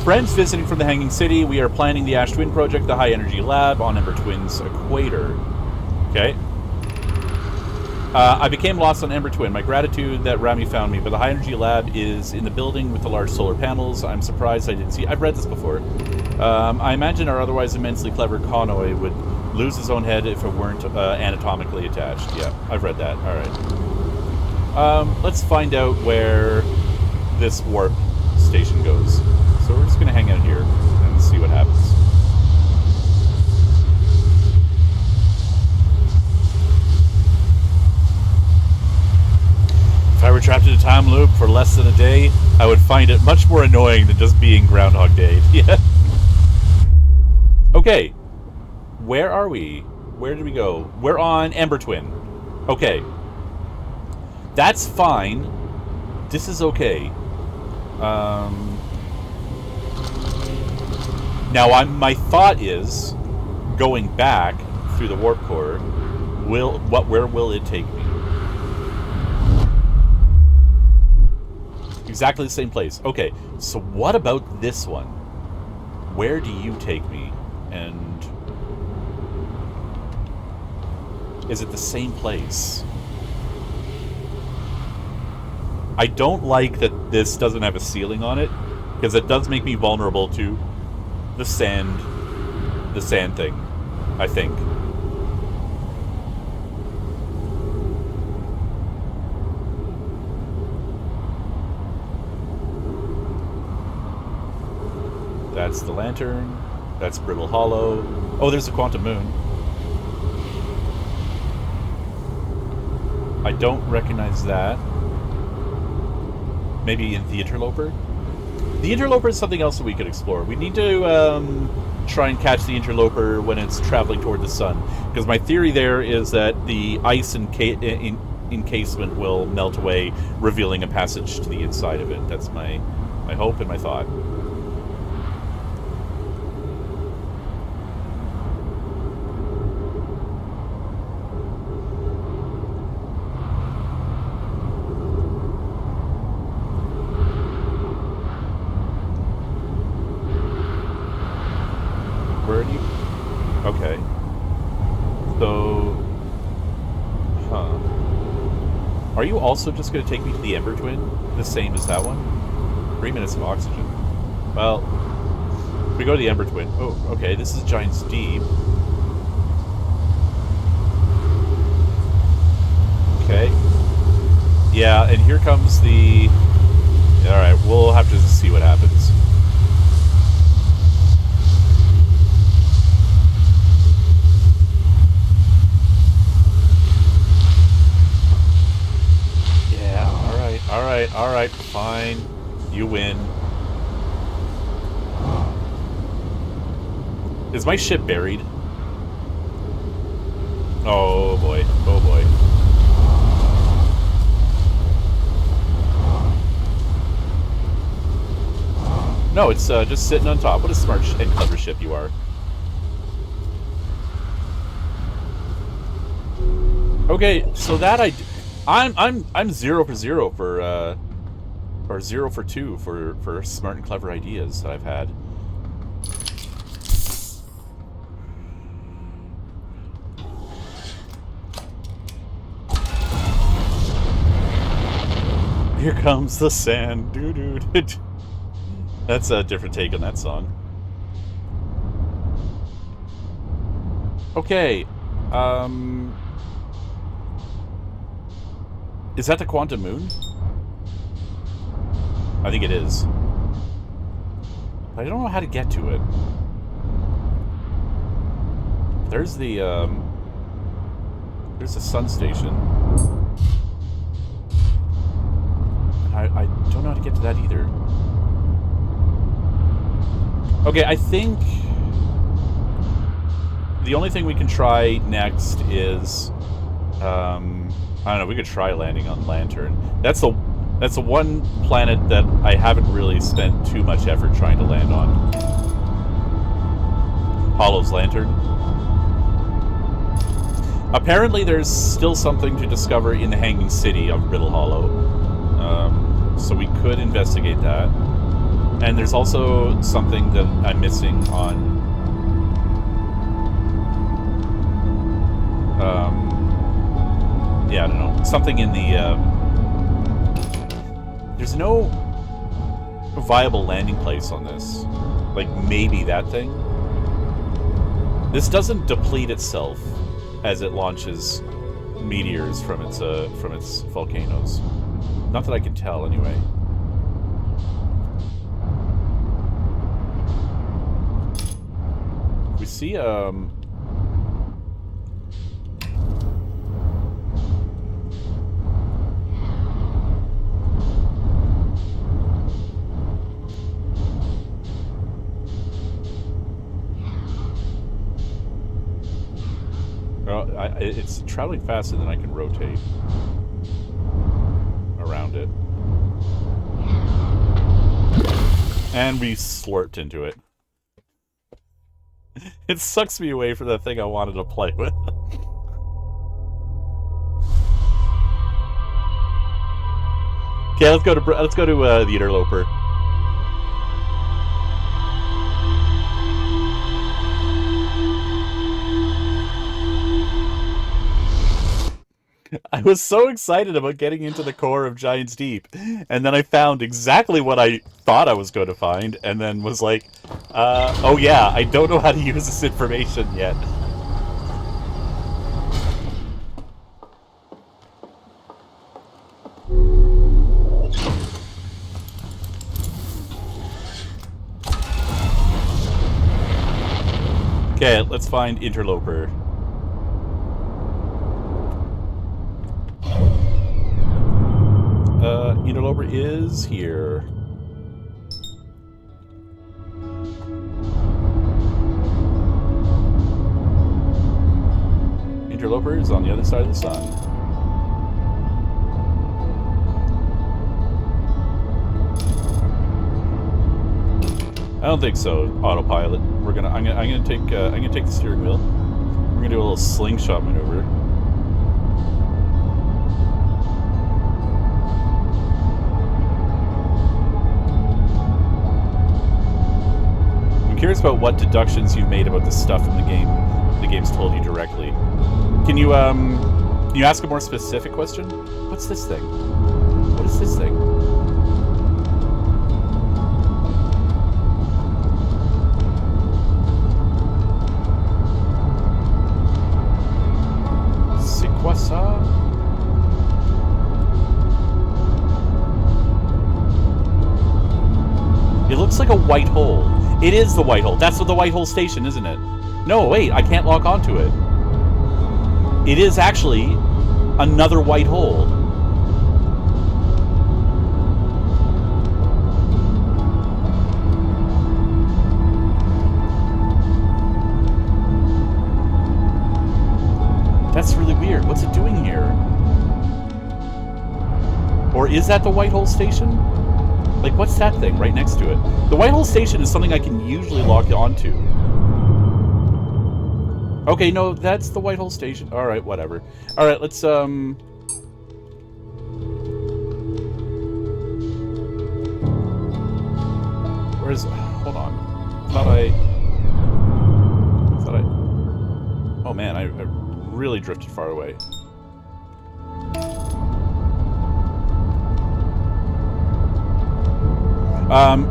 Friends visiting from the Hanging City, we are planning the Ash Twin Project, the High Energy Lab on Ember Twin's equator. Okay. I became lost on Ember Twin. My gratitude that Rami found me, but the High Energy Lab is in the building with the large solar panels. I'm surprised I didn't see... I've read this before. I imagine our otherwise immensely clever Konoi would lose his own head if it weren't anatomically attached. Yeah, I've read that. Alright. Let's find out where this warp station goes. So we're just going to hang out here and see what happens. If I were trapped in a time loop for less than a day, I would find it much more annoying than just being Groundhog Day. Yeah. Okay. Where are we? Where did we go? We're on Ember Twin. Okay. That's fine. This is okay. Now, my thought is, going back through the warp core, where will it take me? Exactly the same place. Okay, so what about this one? Where do you take me? And is it the same place? I don't like that this doesn't have a ceiling on it, because it does make me vulnerable to the sand thing, I think. That's the lantern. That's Brittle Hollow. Oh, there's the Quantum Moon. I don't recognize that. Maybe in the Interloper? The Interloper is something else that we could explore. We need to try and catch the Interloper when it's traveling toward the sun. Because my theory there is that the ice encasement will melt away, revealing a passage to the inside of it. That's my hope and my thought. Where do you... Okay. So... Huh. Are you also just going to take me to the Ember Twin? The same as that one? 3 minutes of oxygen. Well, if we go to the Ember Twin... Oh, okay, this is Giant's Deep. Okay. Yeah, and here comes the... Alright, we'll have to see what happens. Alright, fine. You win. Is my ship buried? Oh boy. Oh boy. No, it's just sitting on top. What a smart and clever ship you are. Okay, so that I'm 0 for 0 for or 0 for 2 for smart and clever ideas that I've had. Here comes the sand, dude. That's a different take on that song. Okay, is that the Quantum Moon? I think it is. I don't know how to get to it. There's the sun station. I don't know how to get to that either. Okay, I think the only thing we can try next is I don't know, we could try landing on Lantern. That's the one planet that I haven't really spent too much effort trying to land on. Hollow's Lantern. Apparently there's still something to discover in the Hanging City of Brittle Hollow. So we could investigate that. And there's also something that I'm missing on... yeah, I don't know. Something in the... there's no viable landing place on this. Like, maybe that thing? This doesn't deplete itself as it launches meteors from its volcanoes. Not that I can tell, anyway. We see, it's traveling faster than I can rotate around it. And we slurped into it. It sucks me away from the thing I wanted to play with. Okay, let's go to the Interloper. I was so excited about getting into the core of Giant's Deep, and then I found exactly what I thought I was going to find, and then was like, oh yeah, I don't know how to use this information yet. Okay, let's find interloper. Interloper is here. Interloper is on the other side of the sun. I don't think so. Autopilot. I'm gonna take the steering wheel. We're gonna do a little slingshot maneuver. I'm curious about what deductions you've made about the stuff in the game. The game's told you directly. Can you ask a more specific question? What's this thing? What is this thing? It looks like a white hole. It is the white hole. That's the white hole station, isn't it? No, wait, I can't lock onto it. It is actually another white hole. That's really weird. What's it doing here? Or is that the white hole station? Like, what's that thing right next to it? The white hole station is something I can usually lock onto. Okay, no, that's the white hole station. Alright, whatever. Alright, let's, Where's... Hold on. Thought I... Oh man, I really drifted far away.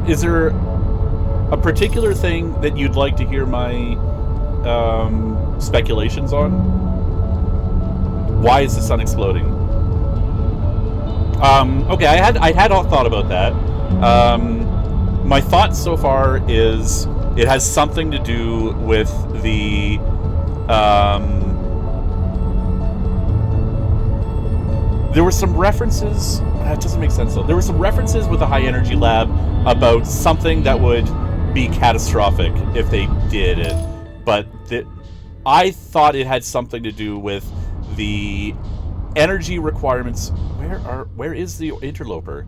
Is there a particular thing that you'd like to hear my speculations on? Why is the sun exploding? Okay, I had thought about that. My thought so far is it has something to do with the there were some references. It doesn't make sense though. There were some references with the high energy lab about something that would be catastrophic if they did it, but I thought it had something to do with the energy requirements. Where is the interloper?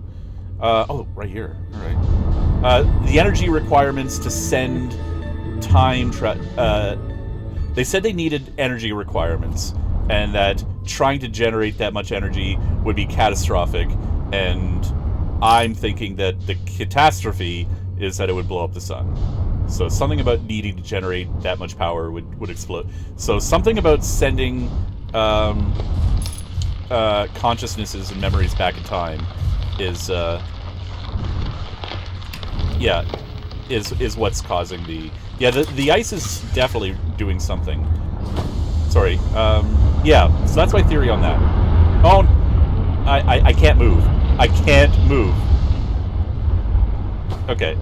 Oh, right here. All right. The energy requirements to send they said they needed energy requirements, and that trying to generate that much energy would be catastrophic, and I'm thinking that the catastrophe is that it would blow up the sun. So something about needing to generate that much power would explode. So something about sending consciousnesses and memories back in time is what's causing the... Yeah, the ice is definitely doing something. Sorry. Yeah, so that's my theory on that. Oh, I can't move. I can't move. Okay.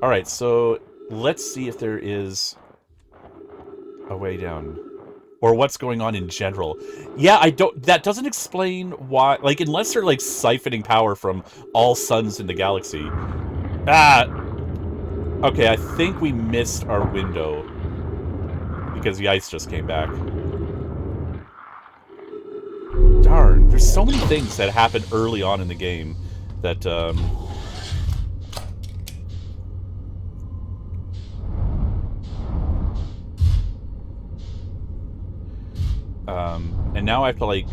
Alright, so let's see if there is a way down. Or what's going on in general. Yeah, that doesn't explain why, like, unless they're, like, siphoning power from all suns in the galaxy. Okay, I think we missed our window. Because the ice just came back. Darn, there's so many things that happen early on in the game that, and now I have to, like,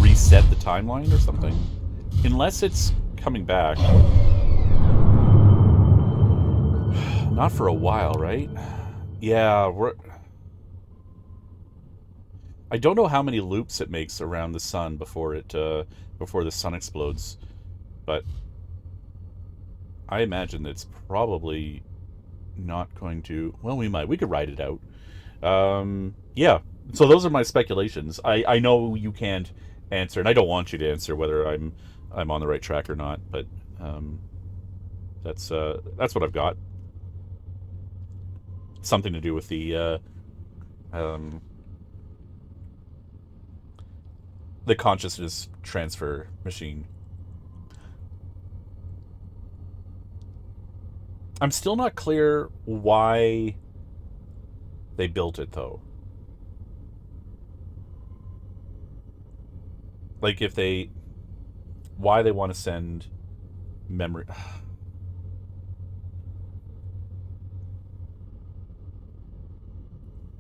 reset the timeline or something? Unless it's coming back. Not for a while, right? Yeah, I don't know how many loops it makes around the sun before the sun explodes, but I imagine that it's probably not going to... Well, we could ride it out. Yeah, so those are my speculations. I know you can't answer, and I don't want you to answer whether I'm on the right track or not, but that's what I've got. something to do with um, the consciousness transfer machine. I'm still not clear why they built it though. Like if they why they want to send memory.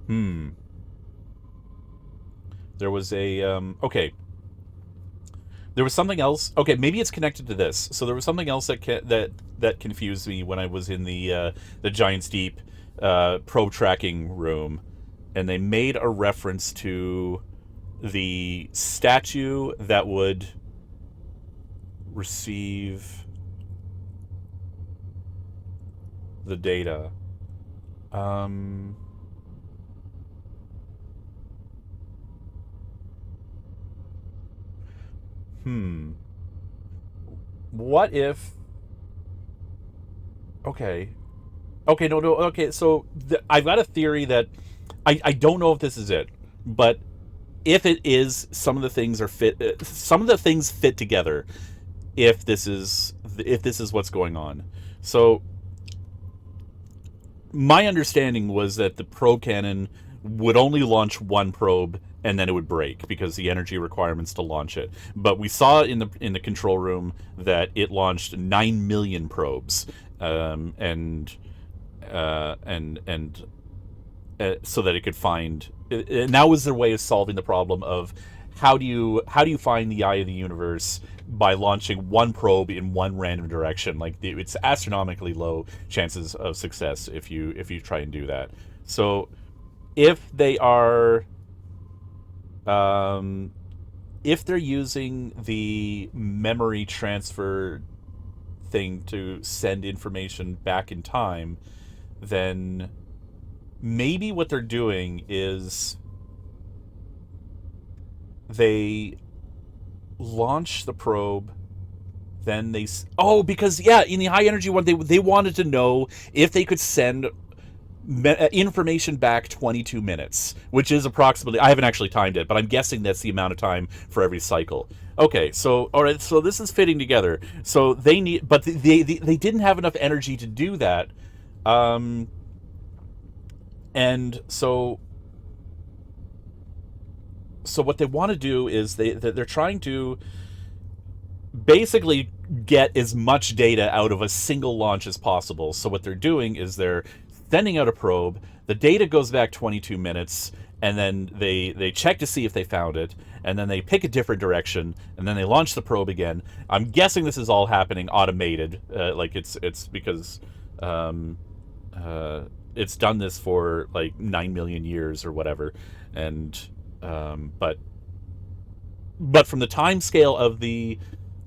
Hmm. There was a okay. There was something else. Okay, maybe it's connected to this. So there was something else that confused me when I was in the Giant's Deep probe tracking room, and they made a reference to the statue that would receive the data. Um, hmm. What if? Okay. Okay. No. No. Okay. So I've got a theory that I don't know if this is it, but if it is, some of the things are fit. Some of the things fit together. If this is what's going on, so my understanding was that the probe cannon would only launch one probe and then it would break because the energy requirements to launch it. But we saw in the control room that it launched 9 million probes, and so that it could find. And that was their way of solving the problem of how do you find the eye of the universe by launching one probe in one random direction. Like it's astronomically low chances of success if you try and do that. So if they are um, if they're using the memory transfer thing to send information back in time, then maybe what they're doing is they launch the probe, then because yeah, in the high energy one they wanted to know if they could send information back 22 minutes, which is approximately, I haven't actually timed it, but I'm guessing that's the amount of time for every cycle. Okay, so all right, so this is fitting together. So they need, but they didn't have enough energy to do that. um and so what they want to do is they're trying to basically get as much data out of a single launch as possible. So what they're doing is they're sending out a probe. The data goes back 22 minutes, and then they check to see if they found it, and then they pick a different direction, and then they launch the probe again. I'm guessing this is all happening automated, like it's because um, uh, it's done this for like 9 million years or whatever, and but from the time scale of the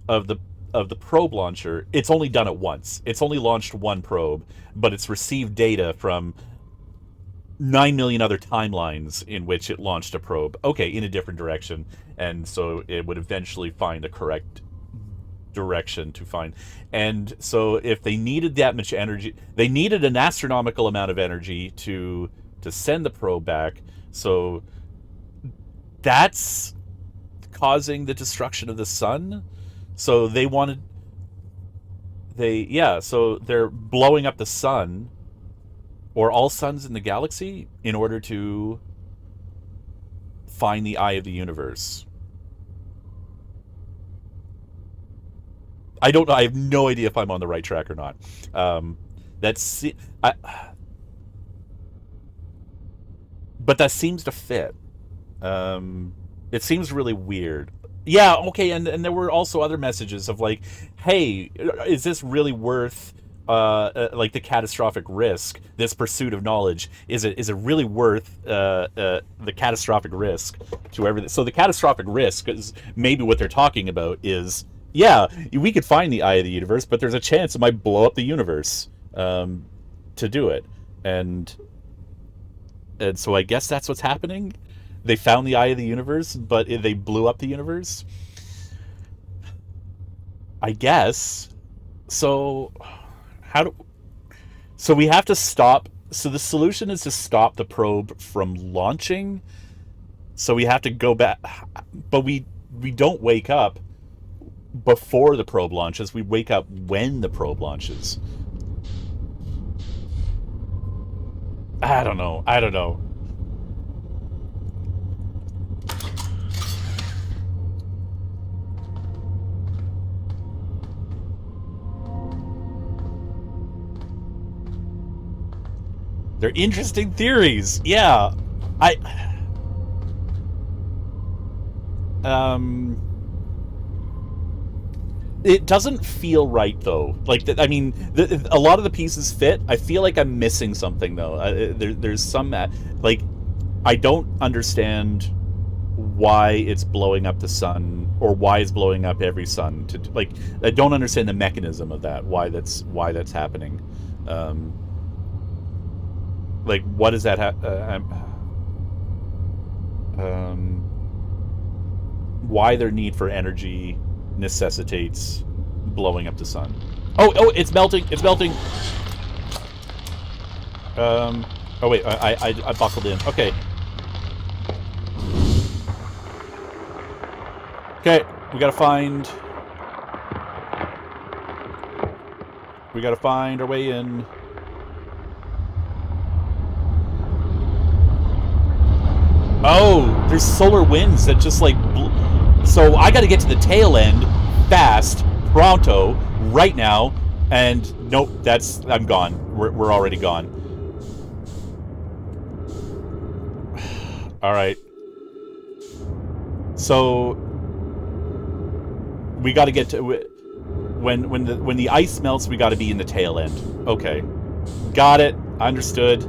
of the probe launcher, it's only done it once. It's only launched one probe, but it's received data from 9 million other timelines in which it launched a probe. Okay, in a different direction, and so it would eventually find the correct direction to find. And so if they needed that much energy, they needed an astronomical amount of energy to send the probe back. So that's causing the destruction of the sun. So they wanted they yeah, so they're blowing up the sun or all suns in the galaxy in order to find the eye of the universe. I don't know. I have no idea if I'm on the right track or not. That's I, but that seems to fit. It seems really weird. Yeah, okay, and there were also other messages of like, hey, is this really worth like the catastrophic risk? This pursuit of knowledge, is it really worth the catastrophic risk to everything? So the catastrophic risk is maybe what they're talking about is, yeah, we could find the eye of the universe, but there's a chance it might blow up the universe to do it, and so I guess that's what's happening. They found the eye of the universe, but they blew up the universe. I guess. So how do? So we have to stop. So the solution is to stop the probe from launching. So we have to go back, but we don't wake up before the probe launches. We wake up when the probe launches. I don't know. I don't know. They're interesting theories. Yeah. I um it doesn't feel right though. Like I mean, a lot of the pieces fit. I feel like I'm missing something though. There's some like I don't understand why it's blowing up the sun or why it's blowing up every sun. To like, I don't understand the mechanism of that. Why that's happening. Um, like, what is that? Why their need for energy necessitates blowing up the sun. Oh, it's melting. It's melting. Oh wait, I buckled in. Okay. Okay, we gotta find our way in. Oh, there's solar winds that just like. So I gotta get to the tail end fast, pronto, right now. And nope, I'm gone. We're already gone. All right. So we got to get to when the ice melts. We got to be in the tail end. Okay, got it. Understood.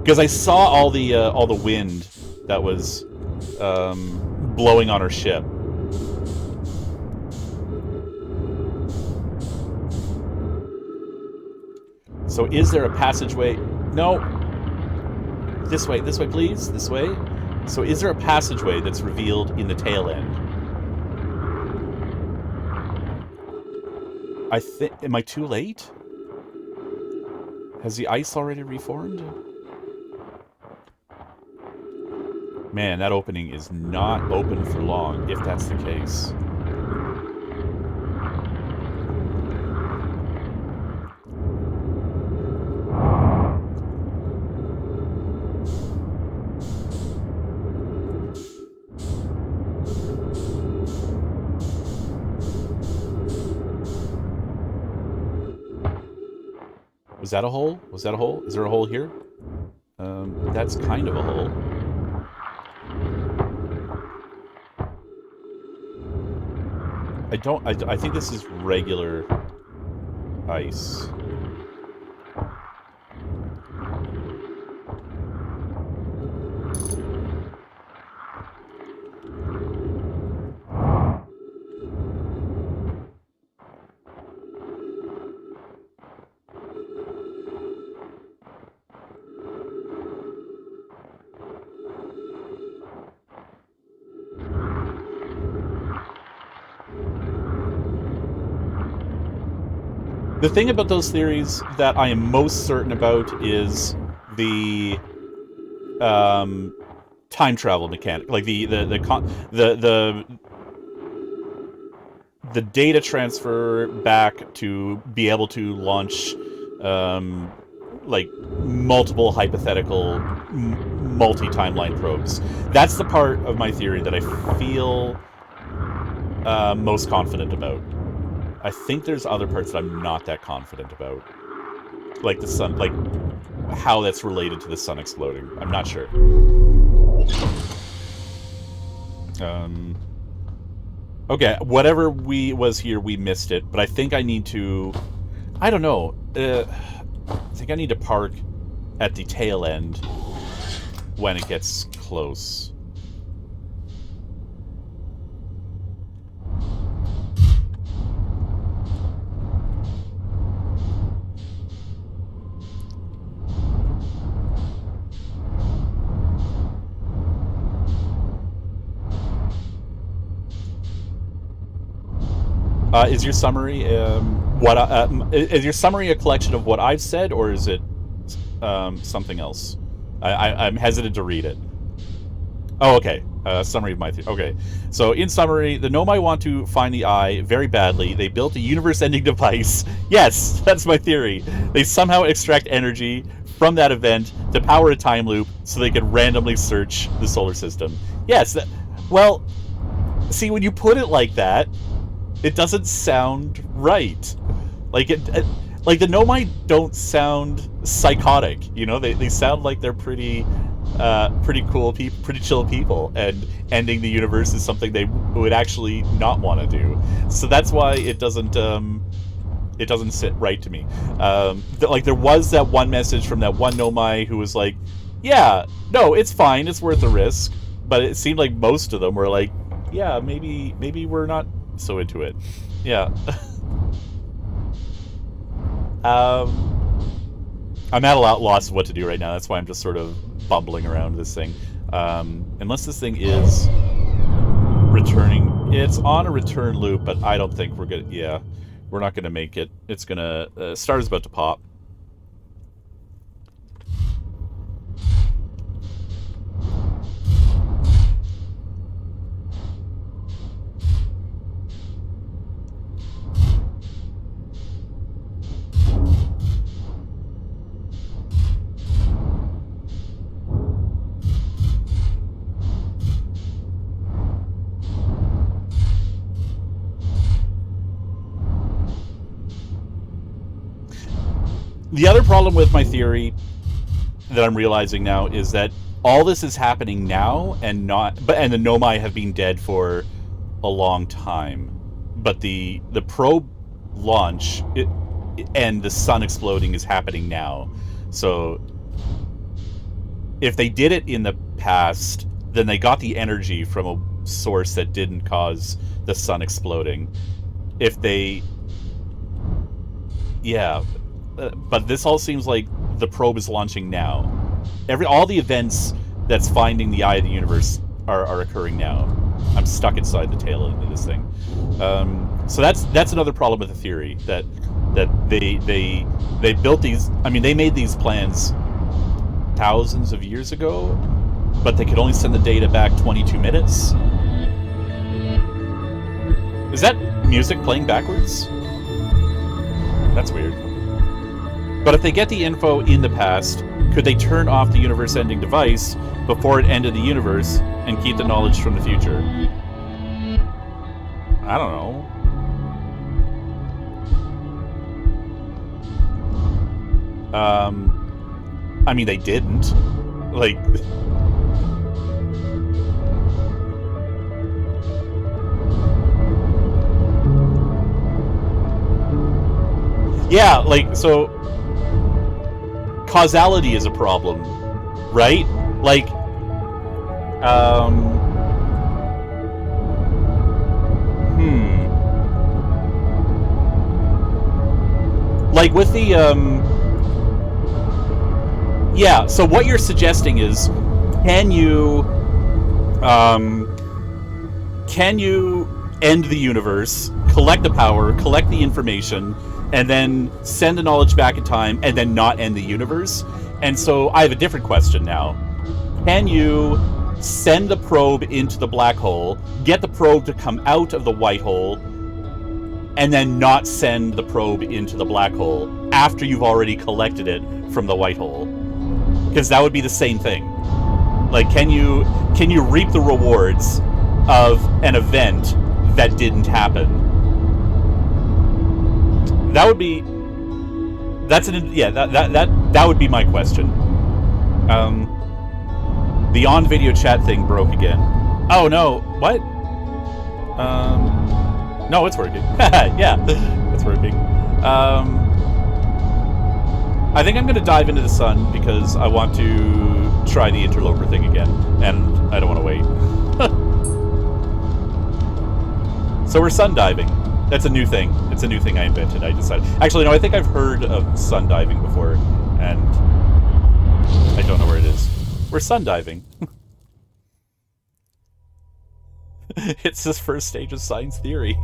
Because I saw all the wind that was blowing on our ship. So is there a passageway? No. This way, please. This way. So is there a passageway that's revealed in the tail end? I think... Am I too late? Has the ice already reformed? Man, that opening is not open for long, if that's the case. Was that a hole? Was that a hole? Is there a hole here? That's kind of a hole. I think this is regular ice. The thing about those theories that I am most certain about is the time travel mechanic, like the data transfer back to be able to launch like multiple hypothetical multi-timeline probes. That's the part of my theory that I feel most confident about. I think there's other parts that I'm not that confident about. Like the sun, like how that's related to the sun exploding. I'm not sure. Okay, whatever was here, we missed it. But I think I need to... I don't know. I think I need to park at the tail end when it gets close. Is your summary... what is your summary a collection of what I've said, or is it something else? I'm hesitant to read it. Oh, okay. Summary of my theory. Okay. So, in summary, the Nomai want to find the eye very badly. They built a universe-ending device. Yes, that's my theory. They somehow extract energy from that event to power a time loop so they can randomly search the solar system. Yes. Well, see, when you put it like that, it doesn't sound right. Like like the Nomai don't sound psychotic. You know, they sound like they're pretty cool people, pretty chill people, and ending the universe is something they would actually not want to do. So that's why it doesn't sit right to me. Like there was that one message from that one Nomai who was like, "Yeah, no, it's fine, it's worth the risk." But it seemed like most of them were like, "Yeah, maybe we're not so into it." Yeah. I'm at a loss of what to do right now. That's why I'm just sort of bumbling around this thing. Unless this thing is returning. It's on a return loop, but I don't think we're gonna... Yeah, we're not gonna make it. It's gonna... Star is about to pop. The other problem with my theory that I'm realizing now is that all this is happening now and the Nomai have been dead for a long time. But the probe launch and the sun exploding is happening now. So if they did it in the past, then they got the energy from a source that didn't cause the sun exploding. If they... Yeah... but this all seems like the probe is launching now. All the events that's finding the eye of the universe are occurring now. I'm stuck inside the tail end of this thing. So that's another problem with the theory that they built these. I mean, they made these plans thousands of years ago, but they could only send the data back 22 minutes. Is that music playing backwards? That's weird. But if they get the info in the past, could they turn off the universe-ending device before it ended the universe and keep the knowledge from the future? I don't know. I mean, they didn't. Like... Yeah, like, so... Causality is a problem, right? Like, like with the, yeah, so what you're suggesting is, can you end the universe, collect the power, collect the information, and then send the knowledge back in time, and then not end the universe? And so I have a different question now. Can you send the probe into the black hole, get the probe to come out of the white hole, and then not send the probe into the black hole after you've already collected it from the white hole? Because that would be the same thing. Like, can you reap the rewards of an event that didn't happen? That would be... that would be my question. The on-video chat thing broke again. Oh, no. What? No, it's working. Yeah, it's working. I think I'm going to dive into the sun because I want to try the interloper thing again, and I don't want to wait. So we're sun diving. That's a new thing. It's a new thing I invented. I decided. Actually, no, I think I've heard of sun diving before, and I don't know where it is. We're sun diving. It's this first stage of science theory.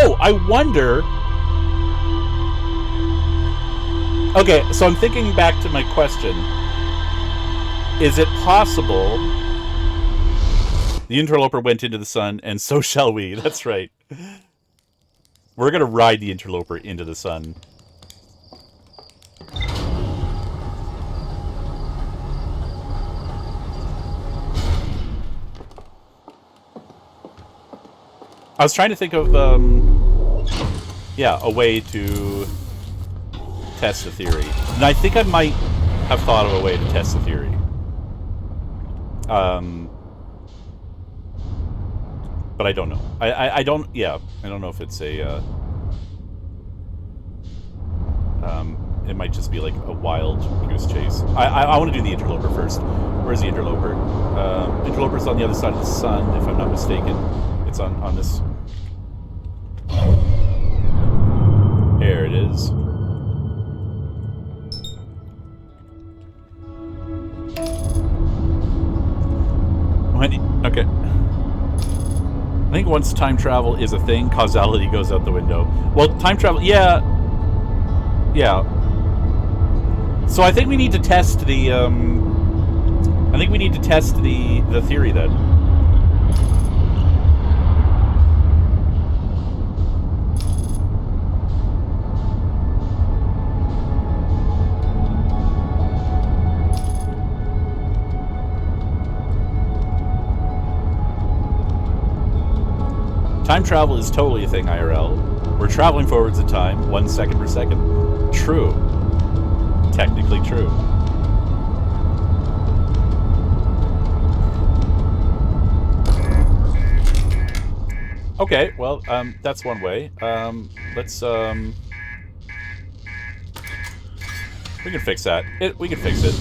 Oh, I wonder... Okay, so I'm thinking back to my question. Is it possible the interloper went into the sun, and so shall we? That's right. We're gonna ride the interloper into the sun. I was trying to think of, yeah, a way to test the theory. And I think I might have thought of a way to test the theory. But I don't know. I don't, yeah, I don't know if it's a, it might just be like a wild goose chase. I want to do the interloper first. Where's the interloper? Interloper's on the other side of the sun, if I'm not mistaken. It's on this... There it is. Okay. I think once time travel is a thing, causality goes out the window. Well, time travel... Yeah. Yeah. So I think we need to test the... I think we need to test the theory then. Time travel is totally a thing, IRL. We're traveling forwards in time, 1 second per second. True. Technically true. Okay, well, that's one way. Let's, we can fix that. We can fix it.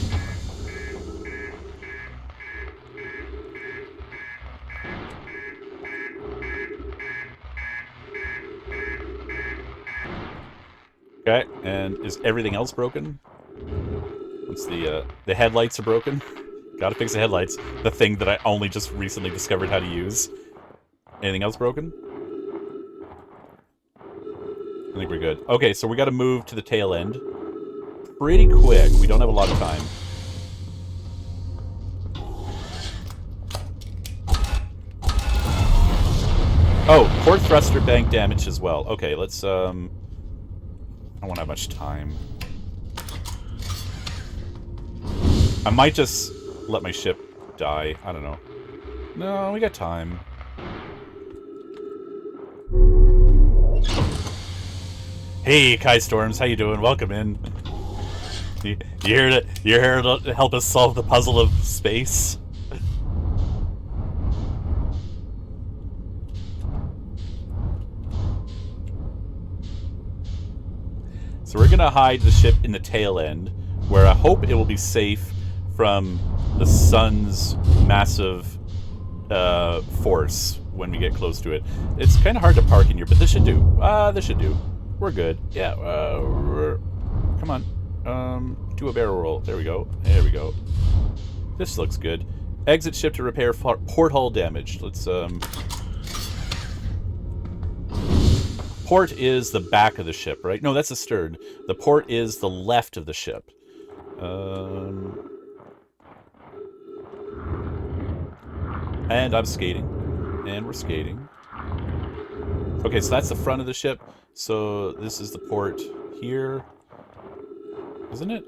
Okay, and is everything else broken? What's the headlights are broken? Gotta fix the headlights. The thing that I only just recently discovered how to use. Anything else broken? I think we're good. Okay, so we gotta move to the tail end. Pretty quick. We don't have a lot of time. Oh, port thruster bank damage as well. Okay, let's, I don't have much time. I might just let my ship die. I don't know. No, we got time. Hey, Kai Storms, how you doing? Welcome in. You're here to help us solve the puzzle of space. So we're gonna hide the ship in the tail end, where I hope it will be safe from the sun's massive force when we get close to it. It's kind of hard to park in here, but this should do. This should do. We're good. Yeah. Come on. Do a barrel roll. There we go. There we go. This looks good. Exit ship to repair porthole damage. Let's Port is the back of the ship, right? No, that's the stern. The port is the left of the ship. And I'm skating. And we're skating. Okay, so that's the front of the ship. So this is the port here. Isn't it?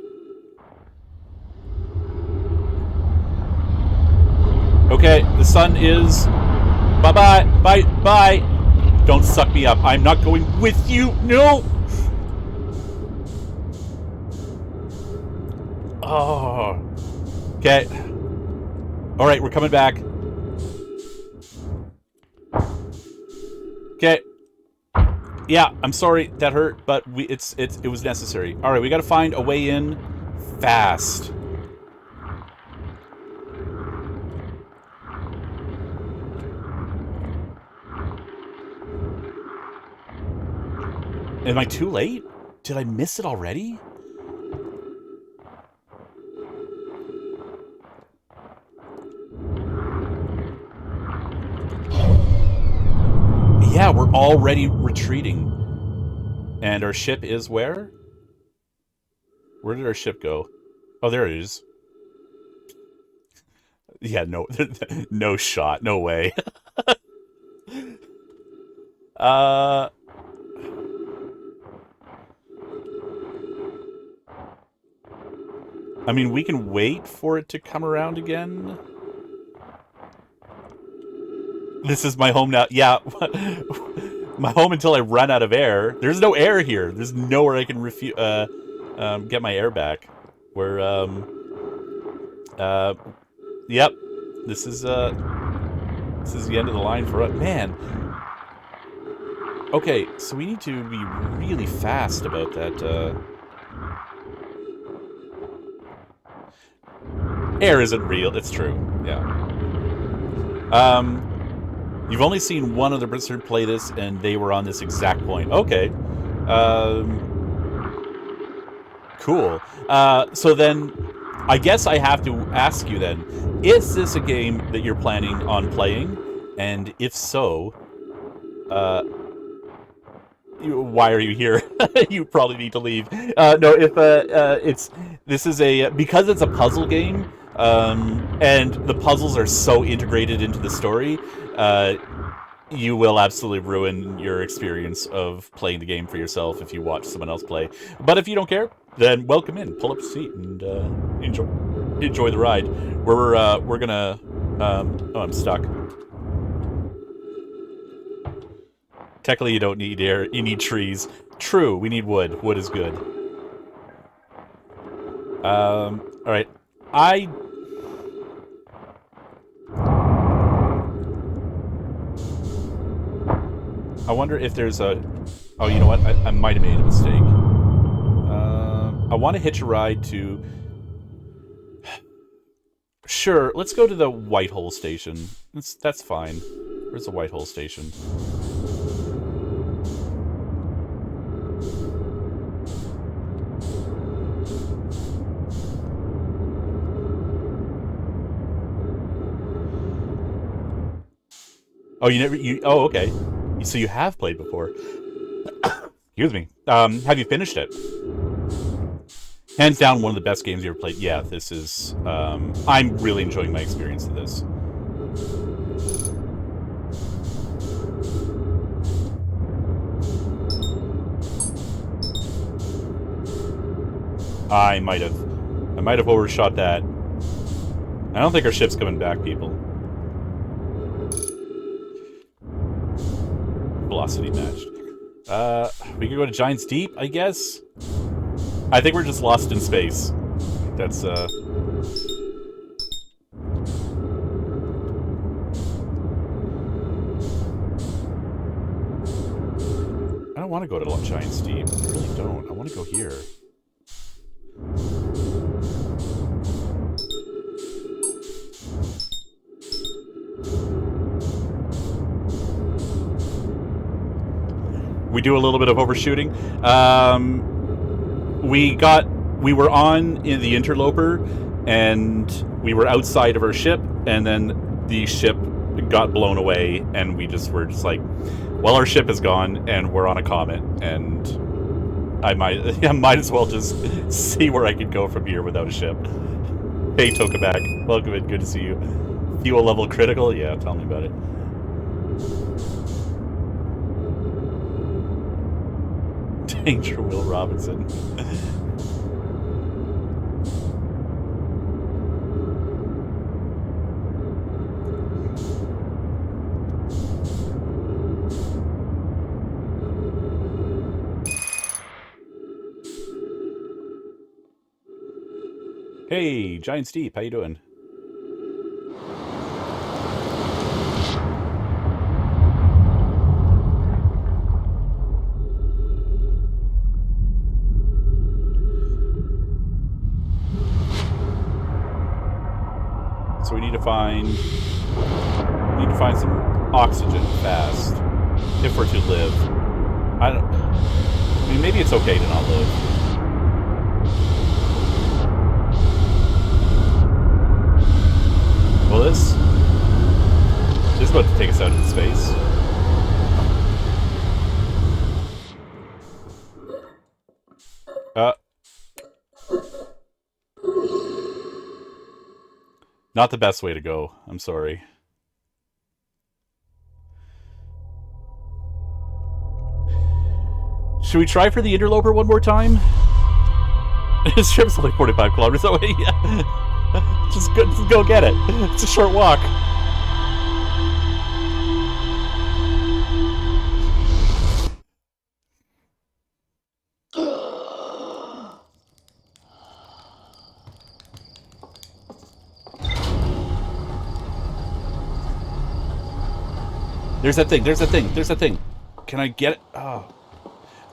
Okay, the sun is... Bye-bye! Bye-bye! Don't suck me up. I'm not going with you. No! Oh. Okay. Alright, we're coming back. Okay. Yeah, I'm sorry that hurt, but it was necessary. Alright, we gotta find a way in fast. Am I too late? Did I miss it already? Yeah, yeah, we're already retreating. And our ship is where? Where did our ship go? Oh, there it is. Yeah, no, no shot, no way. uh, I mean, we can wait for it to come around again. This is my home now. Yeah, my home until I run out of air. There's no air here. There's nowhere I can get my air back. We're yep. This is the end of the line for us. Man. Okay, so we need to be really fast about that. Air isn't real. It's true. Yeah. You've only seen one other person play this, and they were on this exact point. Okay. Cool. So then, I guess I have to ask you then, is this a game that you're planning on playing? And if so, why are you here? You probably need to leave. No, if this is because it's a puzzle game, and the puzzles are so integrated into the story, you will absolutely ruin your experience of playing the game for yourself if you watch someone else play. But if you don't care, then welcome in, pull up a seat, and enjoy the ride. We're gonna. Oh, I'm stuck. Technically, you don't need air. You need trees. True, we need wood. Wood is good. All right. I wonder if there's a... Oh, you know what? I might have made a mistake. I want to hitch a ride to... Sure, let's go to the Whitehole station. That's fine. Where's the Whitehole station? Oh, oh, okay. So you have played before. Excuse me. Have you finished it? Hands down, one of the best games you ever played. Yeah, this is... I'm really enjoying my experience of this. I might have overshot that. I don't think our ship's coming back, people. Velocity matched. We can go to Giant's Deep, I guess? I think we're just lost in space. That's, I don't want to go to Giant's Deep. I really don't. I want to go here. We do a little bit of overshooting. We were on in the interloper, and we were outside of our ship, and then the ship got blown away, and we were just like, well, our ship is gone, and we're on a comet, and I might as well just see where I could go from here without a ship. Hey, Tokaback, welcome in, good to see you. Fuel level critical? Yeah, tell me about it. Danger Will Robinson. Hey, Giant's Deep, how you doing? So we need to find some oxygen fast if we're to live. I mean, maybe it's okay to not live. Well, this is about to take us out into space. Uh, not the best way to go. I'm sorry. Should we try for the interloper one more time? His trip's only 45 kilometers away. Yeah. Just go get it. It's a short walk. There's that thing. There's that thing. There's that thing. Can I get it? Oh.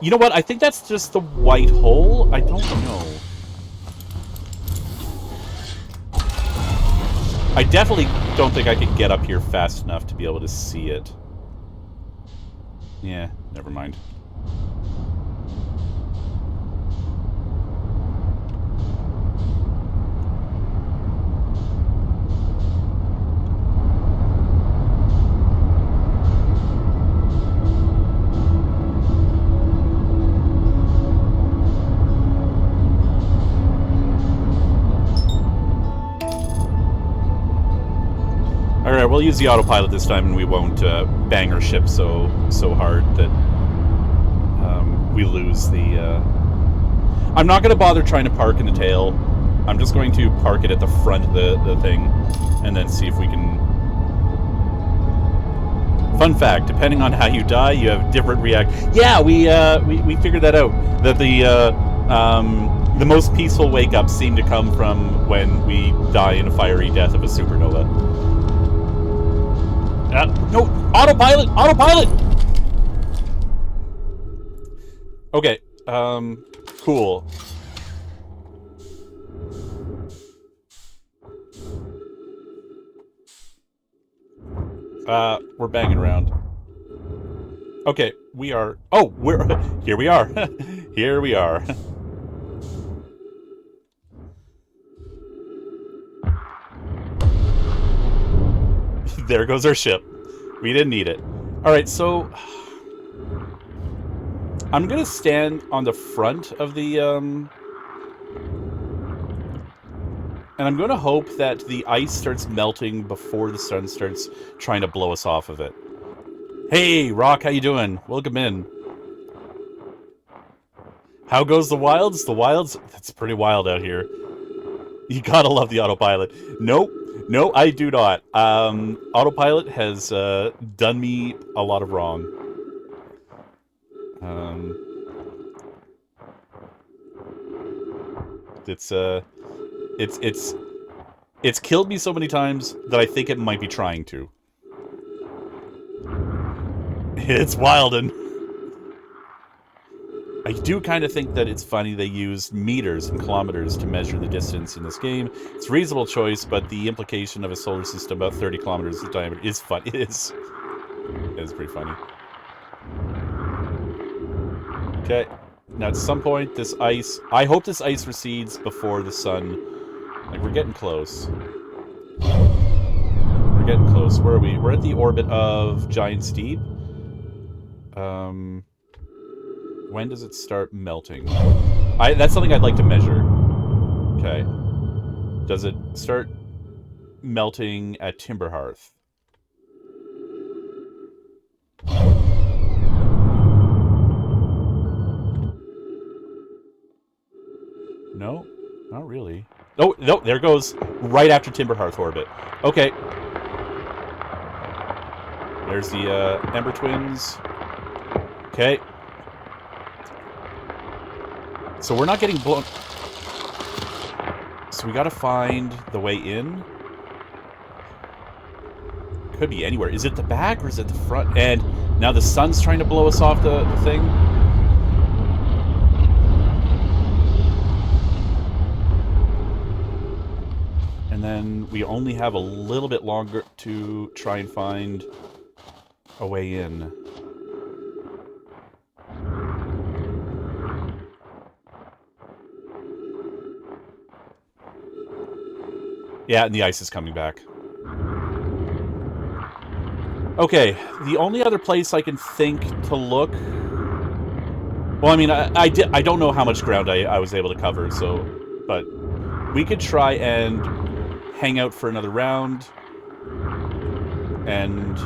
You know what? I think that's just the white hole. I don't know. I definitely don't think I could get up here fast enough to be able to see it. Yeah, never mind. Alright, we'll use the autopilot this time and we won't bang our ship so hard that we lose the... I'm not going to bother trying to park in the tail. I'm just going to park it at the front of the thing and then see if we can... Fun fact, depending on how you die, you have different react... Yeah, we figured that out. That the most peaceful wake-ups seem to come from when we die in a fiery death of a supernova. No! Autopilot! Autopilot! Okay, cool. We're banging around. Okay, we are... Oh, we're... Here we are. Here we are. There goes our ship. We didn't need it. Alright, so... I'm gonna stand on the front of the, And I'm gonna hope that the ice starts melting before the sun starts trying to blow us off of it. Hey, Rock, how you doing? Welcome in. How goes the wilds? The wilds? That's pretty wild out here. You gotta love the autopilot. Nope. No, I do not. Autopilot has done me a lot of wrong. It's killed me so many times that I think it might be trying to. It's wildin'. I do kind of think that it's funny they used meters and kilometers to measure the distance in this game. It's a reasonable choice, but the implication of a solar system about 30 kilometers in diameter is fun. It is pretty funny. Okay. Now, at some point, this ice... I hope this ice recedes before the sun... Like, we're getting close. We're getting close. Where are we? We're at the orbit of Giant's Deep. When does it start melting? That's something I'd like to measure. Okay. Does it start melting at Timberhearth? No, not really. Oh, no, there goes right after Timberhearth orbit. Okay. There's the Ember Twins. Okay. So we're not getting blown... So we gotta find the way in. Could be anywhere. Is it the back or is it the front? And now the sun's trying to blow us off the thing. And then we only have a little bit longer to try and find a way in. Yeah, and the ice is coming back. Okay, the only other place I can think to look Well, I mean, I don't know how much ground I was able to cover, so, but we could try and hang out for another round, and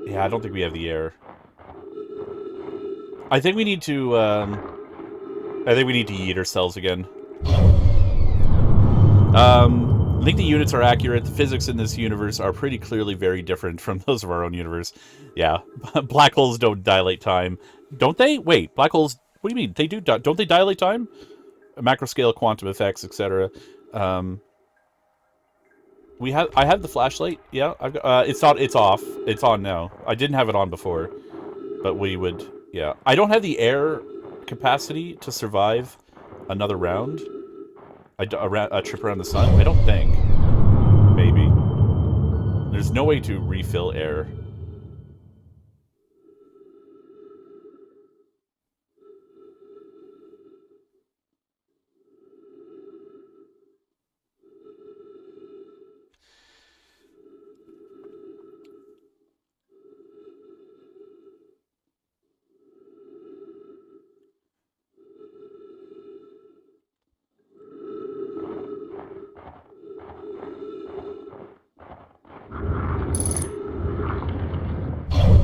yeah, I don't think we have the air. I think we need to. I think we need to yeet ourselves again. I think the units are accurate. The physics in this universe are pretty clearly very different from those of our own universe. Yeah, black holes don't dilate time, don't they? Wait, black holes. What do you mean? They do. Don't they dilate time? Macro scale quantum effects, etc. Um, I have the flashlight. Yeah, I've got, it's not. It's off. It's on now. I didn't have it on before, but we would. Yeah, I don't have the air capacity to survive another round. A trip around the sun. I don't think. Maybe. There's no way to refill air.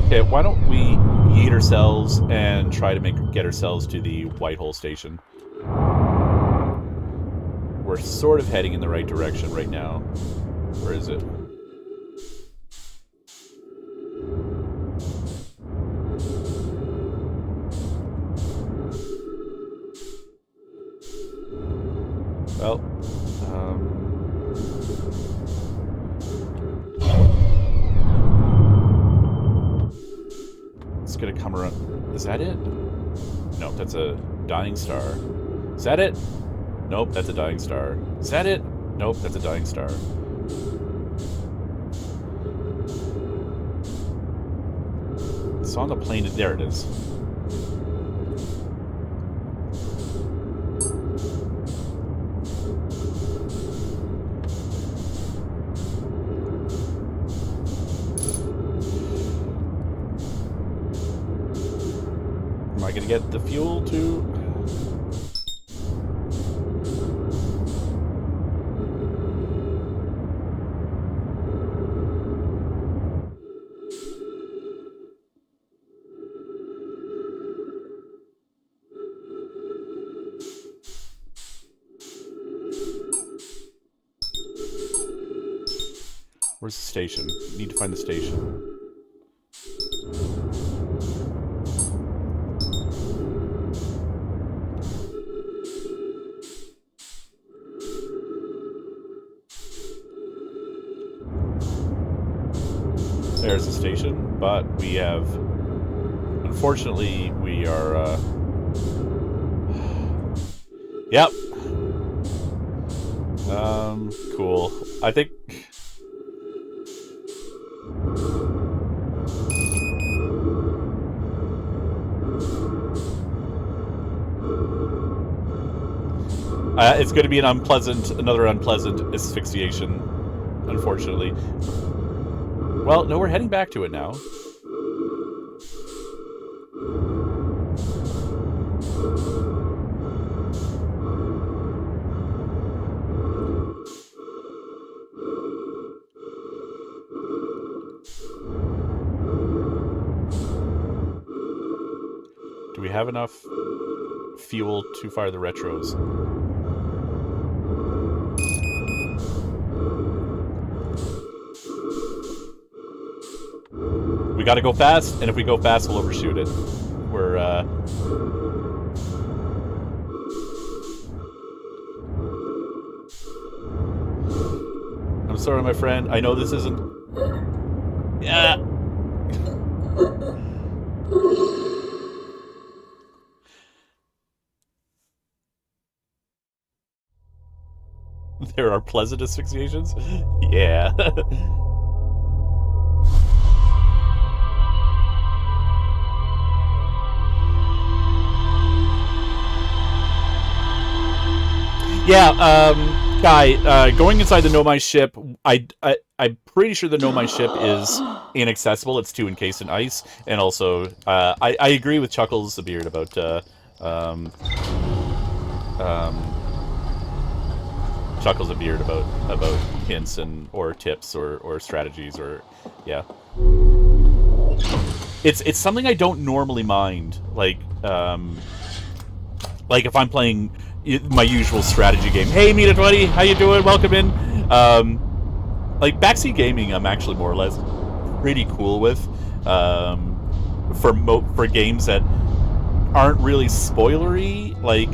Okay, why don't we yeet ourselves and try to get ourselves to the Whitehole station? We're sort of heading in the right direction right now. Where is it? Well, it's gonna come around. Is that it? No, that's a dying star. Is that it? Nope, that's a dying star. Is that it? Nope, that's a dying star. It's on the plane. There it is. Am I gonna get the fuel to... Where's the station? Need to find the station. There's the station, but we have... Unfortunately, we are... Yep. Cool. I think... it's going to be another unpleasant asphyxiation, unfortunately. Well, no, we're heading back to it now. Do we have enough fuel to fire the retros? We gotta go fast, and if we go fast, we'll overshoot it. We're, I'm sorry, my friend. I know this isn't... Yeah! There are pleasant asphyxiations? Yeah. Yeah, Guy, going inside the Nomai ship, I'm pretty sure the Nomai ship is inaccessible. It's too encased in ice, and also I agree with Chuckles the Beard about um, um, Chuckles the Beard about hints and or tips or strategies or yeah. It's something I don't normally mind. Like if I'm playing my usual strategy game. Hey, Meet 20, how you doing? Welcome in. Like backseat gaming, I'm actually more or less pretty cool with. For games that aren't really spoilery, like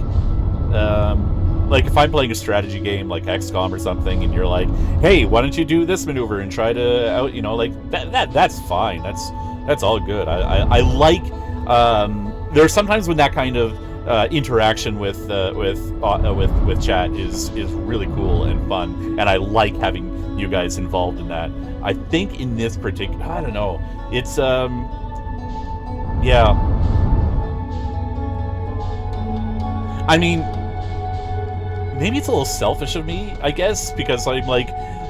if I'm playing a strategy game like XCOM or something, and you're like, "Hey, why don't you do this maneuver and try to out?" You know, like that's fine. That's all good. I like. There are sometimes when that kind of interaction with chat is really cool and fun, and I like having you guys involved in that. I think in this particular, I don't know, it's yeah. I mean, maybe it's a little selfish of me, I guess, because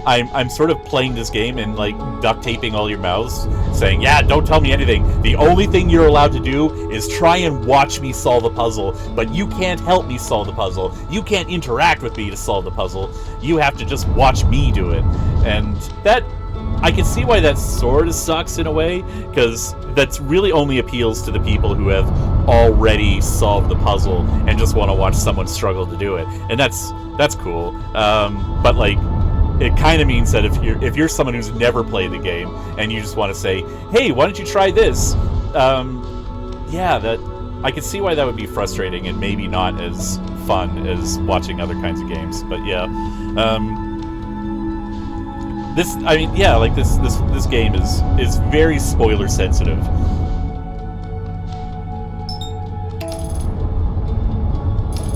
I'm sort of playing this game and like duct taping all your mouths, saying, "Yeah, don't tell me anything. The only thing you're allowed to do is try and watch me solve a puzzle, but you can't help me solve the puzzle. You can't interact with me to solve the puzzle. You have to just watch me do it." And that, I can see why that sort of sucks in a way, because that's really only appeals to the people who have already solved the puzzle and just want to watch someone struggle to do it, and that's cool. But like, it kind of means that if you're someone who's never played the game and you just want to say, "Hey, why don't you try this?" Yeah, that I can see why that would be frustrating and maybe not as fun as watching other kinds of games. But yeah. I mean, yeah, like this game is very spoiler sensitive.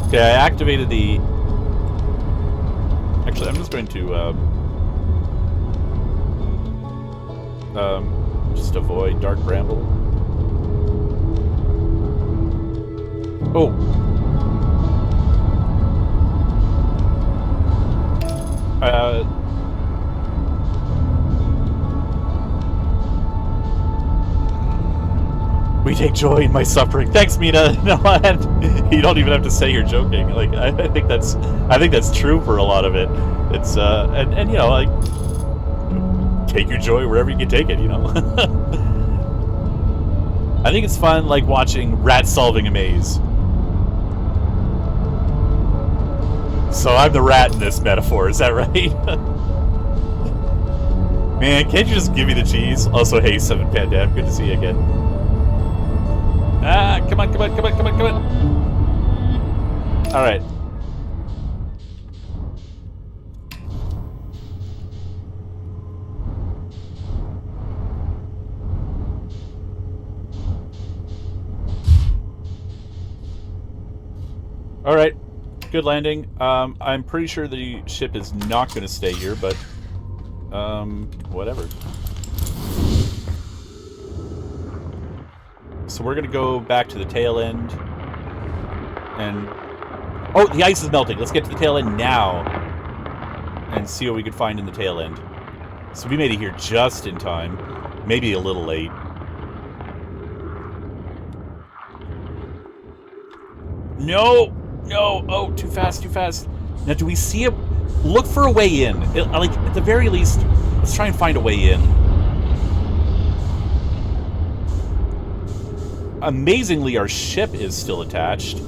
Okay, I activated the. Actually, I'm just going to just avoid dark bramble. Oh. We take joy in my suffering. Thanks, Mina. No, you don't even have to say you're joking. Like, I think that's true for a lot of it. It's and you know, like, take your joy wherever you can take it. You know. I think it's fun, like watching rats solving a maze. So I'm the rat in this metaphor. Is that right? Man, can't you just give me the cheese? Also, hey, 7 Pandam, good to see you again. Ah, come on. Alright. Alright. Good landing. I'm pretty sure the ship is not going to stay here, but... whatever. So we're gonna go back to the tail end, and oh, the ice is melting. Let's get to the tail end now and see what we can find in the tail end. So we made it here just in time, maybe a little late. No, oh, too fast. Now, do we see it? Look for a way in. Like, at the very least, let's try and find a way in. Amazingly, our ship is still attached.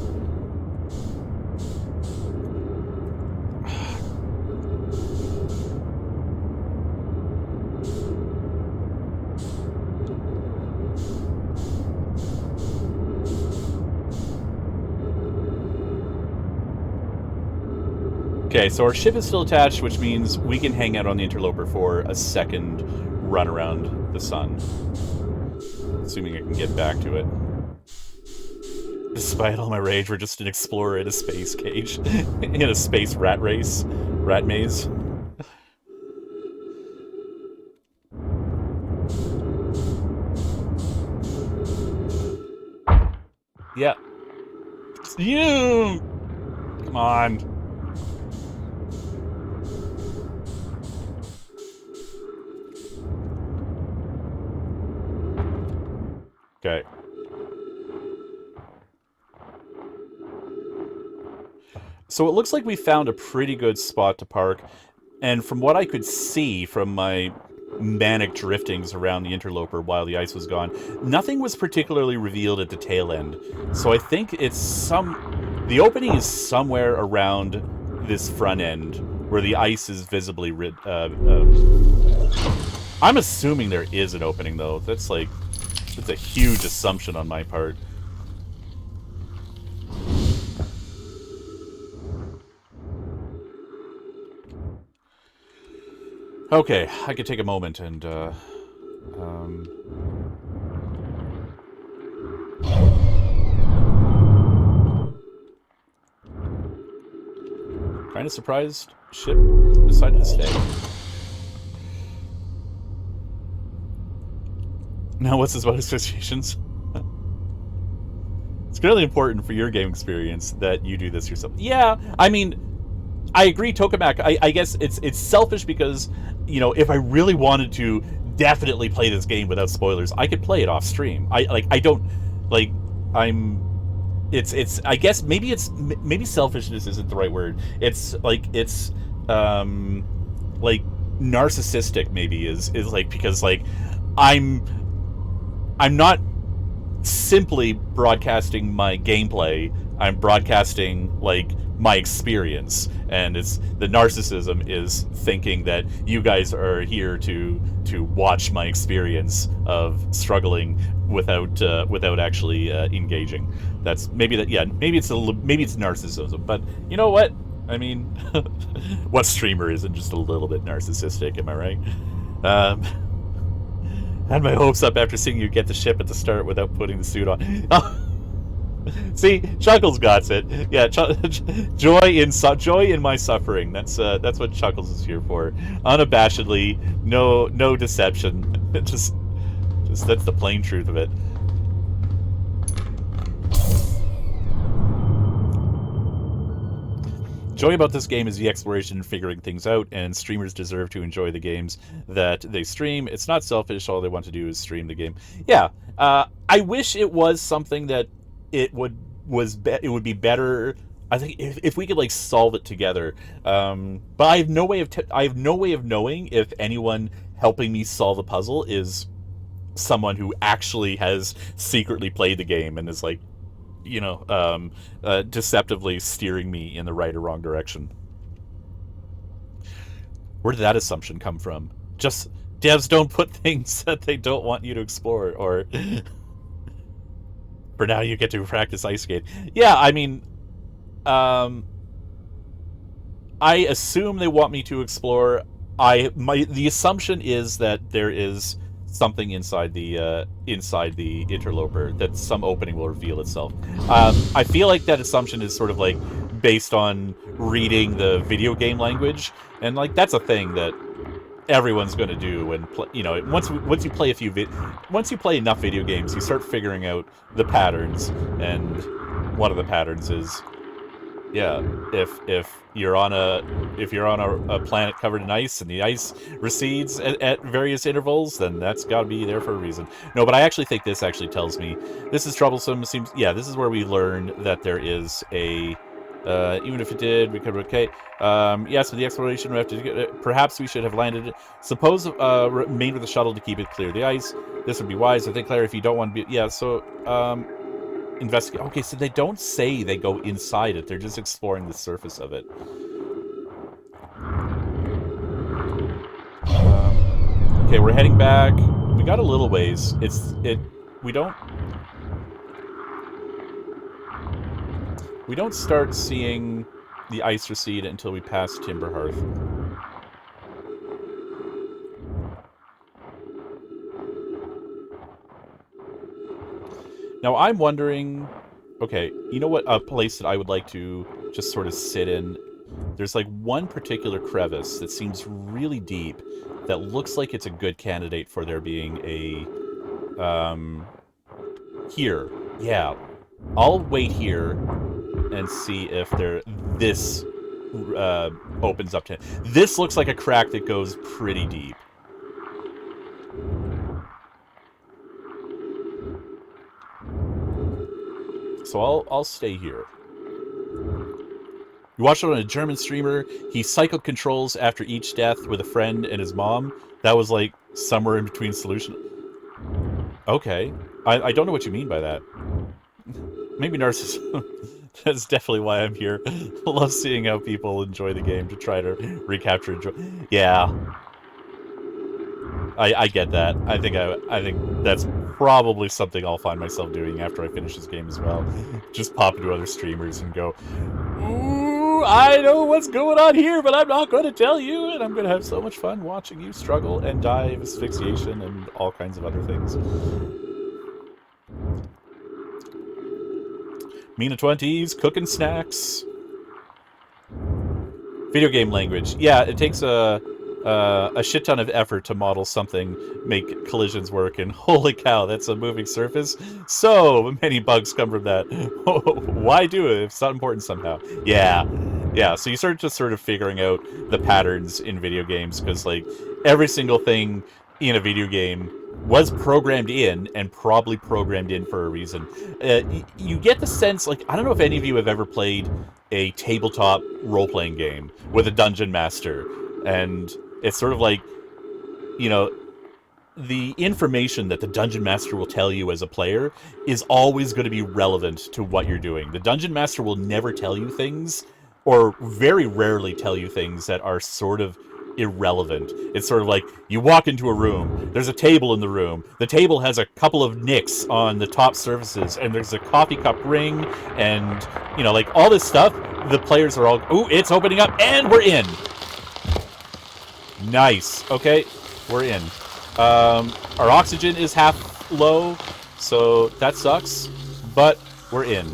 Okay, so our ship is still attached, which means we can hang out on the interloper for a second run around the sun. Assuming I can get back to it. Despite all my rage, we're just an explorer in a space cage. In a space rat maze. Yeah. You! Come on. So it looks like we found a pretty good spot to park, and from what I could see from my manic driftings around the interloper while the ice was gone, nothing was particularly revealed at the tail end. So I think the opening is somewhere around this front end where the ice is visibly I'm assuming there is an opening though. That's a huge assumption on my part. Okay, I could take a moment and um, kind of surprised ship decided to stay. Now, what's this about associations? It's really important for your game experience that you do this yourself. Yeah, I mean, I agree, Tokamak. I guess it's selfish because, if I really wanted to definitely play this game without spoilers, I could play it off stream. I don't like I'm it's I guess maybe selfishness isn't the right word. It's like narcissistic maybe is like because like I'm I'm not simply broadcasting my gameplay. I'm broadcasting like my experience, and it's the narcissism is thinking that you guys are here to watch my experience of struggling without actually engaging. That's maybe that yeah maybe it's narcissism, but you know what? I mean, what streamer isn't just a little bit narcissistic? Am I right? Um, Had my hopes up after seeing you get the ship at the start without putting the suit on. See, Chuckles got it. Yeah, joy in my suffering. That's what Chuckles is here for. Unabashedly, no deception. just that's the plain truth of it. Joy about this game is the exploration and figuring things out, and streamers deserve to enjoy the games that they stream. It's not selfish. All they want to do is stream the game. Yeah, I wish it was something that it would be better. I think if we could like solve it together. But I have no way of knowing if anyone helping me solve the puzzle is someone who actually has secretly played the game and is like deceptively steering me in the right or wrong direction. Where did that assumption come from? Just devs don't put things that they don't want you to explore, or for now you get to practice ice skate. Yeah, I mean, I assume they want me to explore. The assumption is that there is something inside the interloper, that some opening will reveal itself. I feel like that assumption is sort of like based on reading the video game language, and like that's a thing that everyone's going to do when once you play once you play enough video games, you start figuring out the patterns, and one of the patterns is yeah, if you're on a planet covered in ice and the ice recedes at various intervals, then that's got to be there for a reason. No, but I actually think this actually tells me this is troublesome. Seems this is where we learn that there is a even if it did, we could okay. Yes, with the exploration, we have to perhaps we should have landed. Suppose remain with the shuttle to keep it clear of the ice. This would be wise. I think, Claire, if you don't want to be so. Investigate. Okay, so they don't say they go inside it. They're just exploring the surface of it. Okay, we're heading back. We got a little ways. We don't start seeing the ice recede until we pass Timberhearth. Now, I'm wondering... Okay, you know what? A place that I would like to just sort of sit in... There's, like, one particular crevice that seems really deep that looks like it's a good candidate for there being a... Here. Yeah. I'll wait here and see if this opens up to... This looks like a crack that goes pretty deep. So I'll stay here. You watched it on a German streamer. He cycled controls after each death with a friend and his mom. That was like somewhere in between solution. Okay. I don't know what you mean by that. Maybe narcissism. That's definitely why I'm here. Love seeing how people enjoy the game to try to recapture enjoy. Yeah. I get that. I think that's probably something I'll find myself doing after I finish this game as well. Just pop into other streamers and go, ooh, I know what's going on here, but I'm not going to tell you, and I'm going to have so much fun watching you struggle and die of asphyxiation and all kinds of other things. Mina 20s, cooking snacks. Video game language. Yeah, it takes a shit ton of effort to model something, make collisions work, and holy cow, that's a moving surface. So many bugs come from that. Why do it if it's not important somehow? Yeah. So you start just sort of figuring out the patterns in video games, because like every single thing in a video game was programmed in, and probably programmed in for a reason. You get the sense, like, I don't know if any of you have ever played a tabletop role-playing game with a dungeon master, and it's sort of like, you know, the information that the dungeon master will tell you as a player is always going to be relevant to what you're doing. The dungeon master will never tell you things, or very rarely tell you things that are sort of irrelevant. It's sort of like, you walk into a room, there's a table in the room, the table has a couple of nicks on the top surfaces, and there's a coffee cup ring, and, you know, like, all this stuff, the players are all, ooh, it's opening up, and we're in! Nice. Okay, we're in. Our oxygen is half low, so that sucks, but we're in.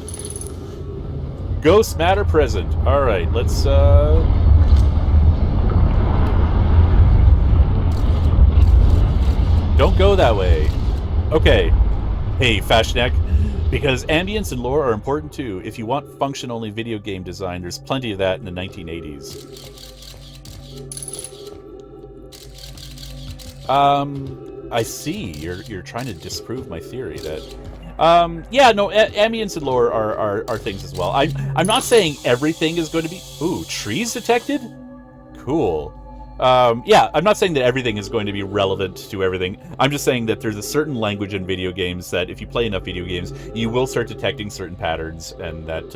Ghost matter present. Alright, let's, don't go that way. Okay. Hey, Fashneck. Because ambience and lore are important too. If you want function-only video game design, there's plenty of that in the 1980s. I see. You're trying to disprove my theory that... yeah, no, ambience and lore are things as well. I'm not saying everything is going to be... Ooh, trees detected? Cool. Yeah, I'm not saying that everything is going to be relevant to everything. I'm just saying that there's a certain language in video games that if you play enough video games, you will start detecting certain patterns, and that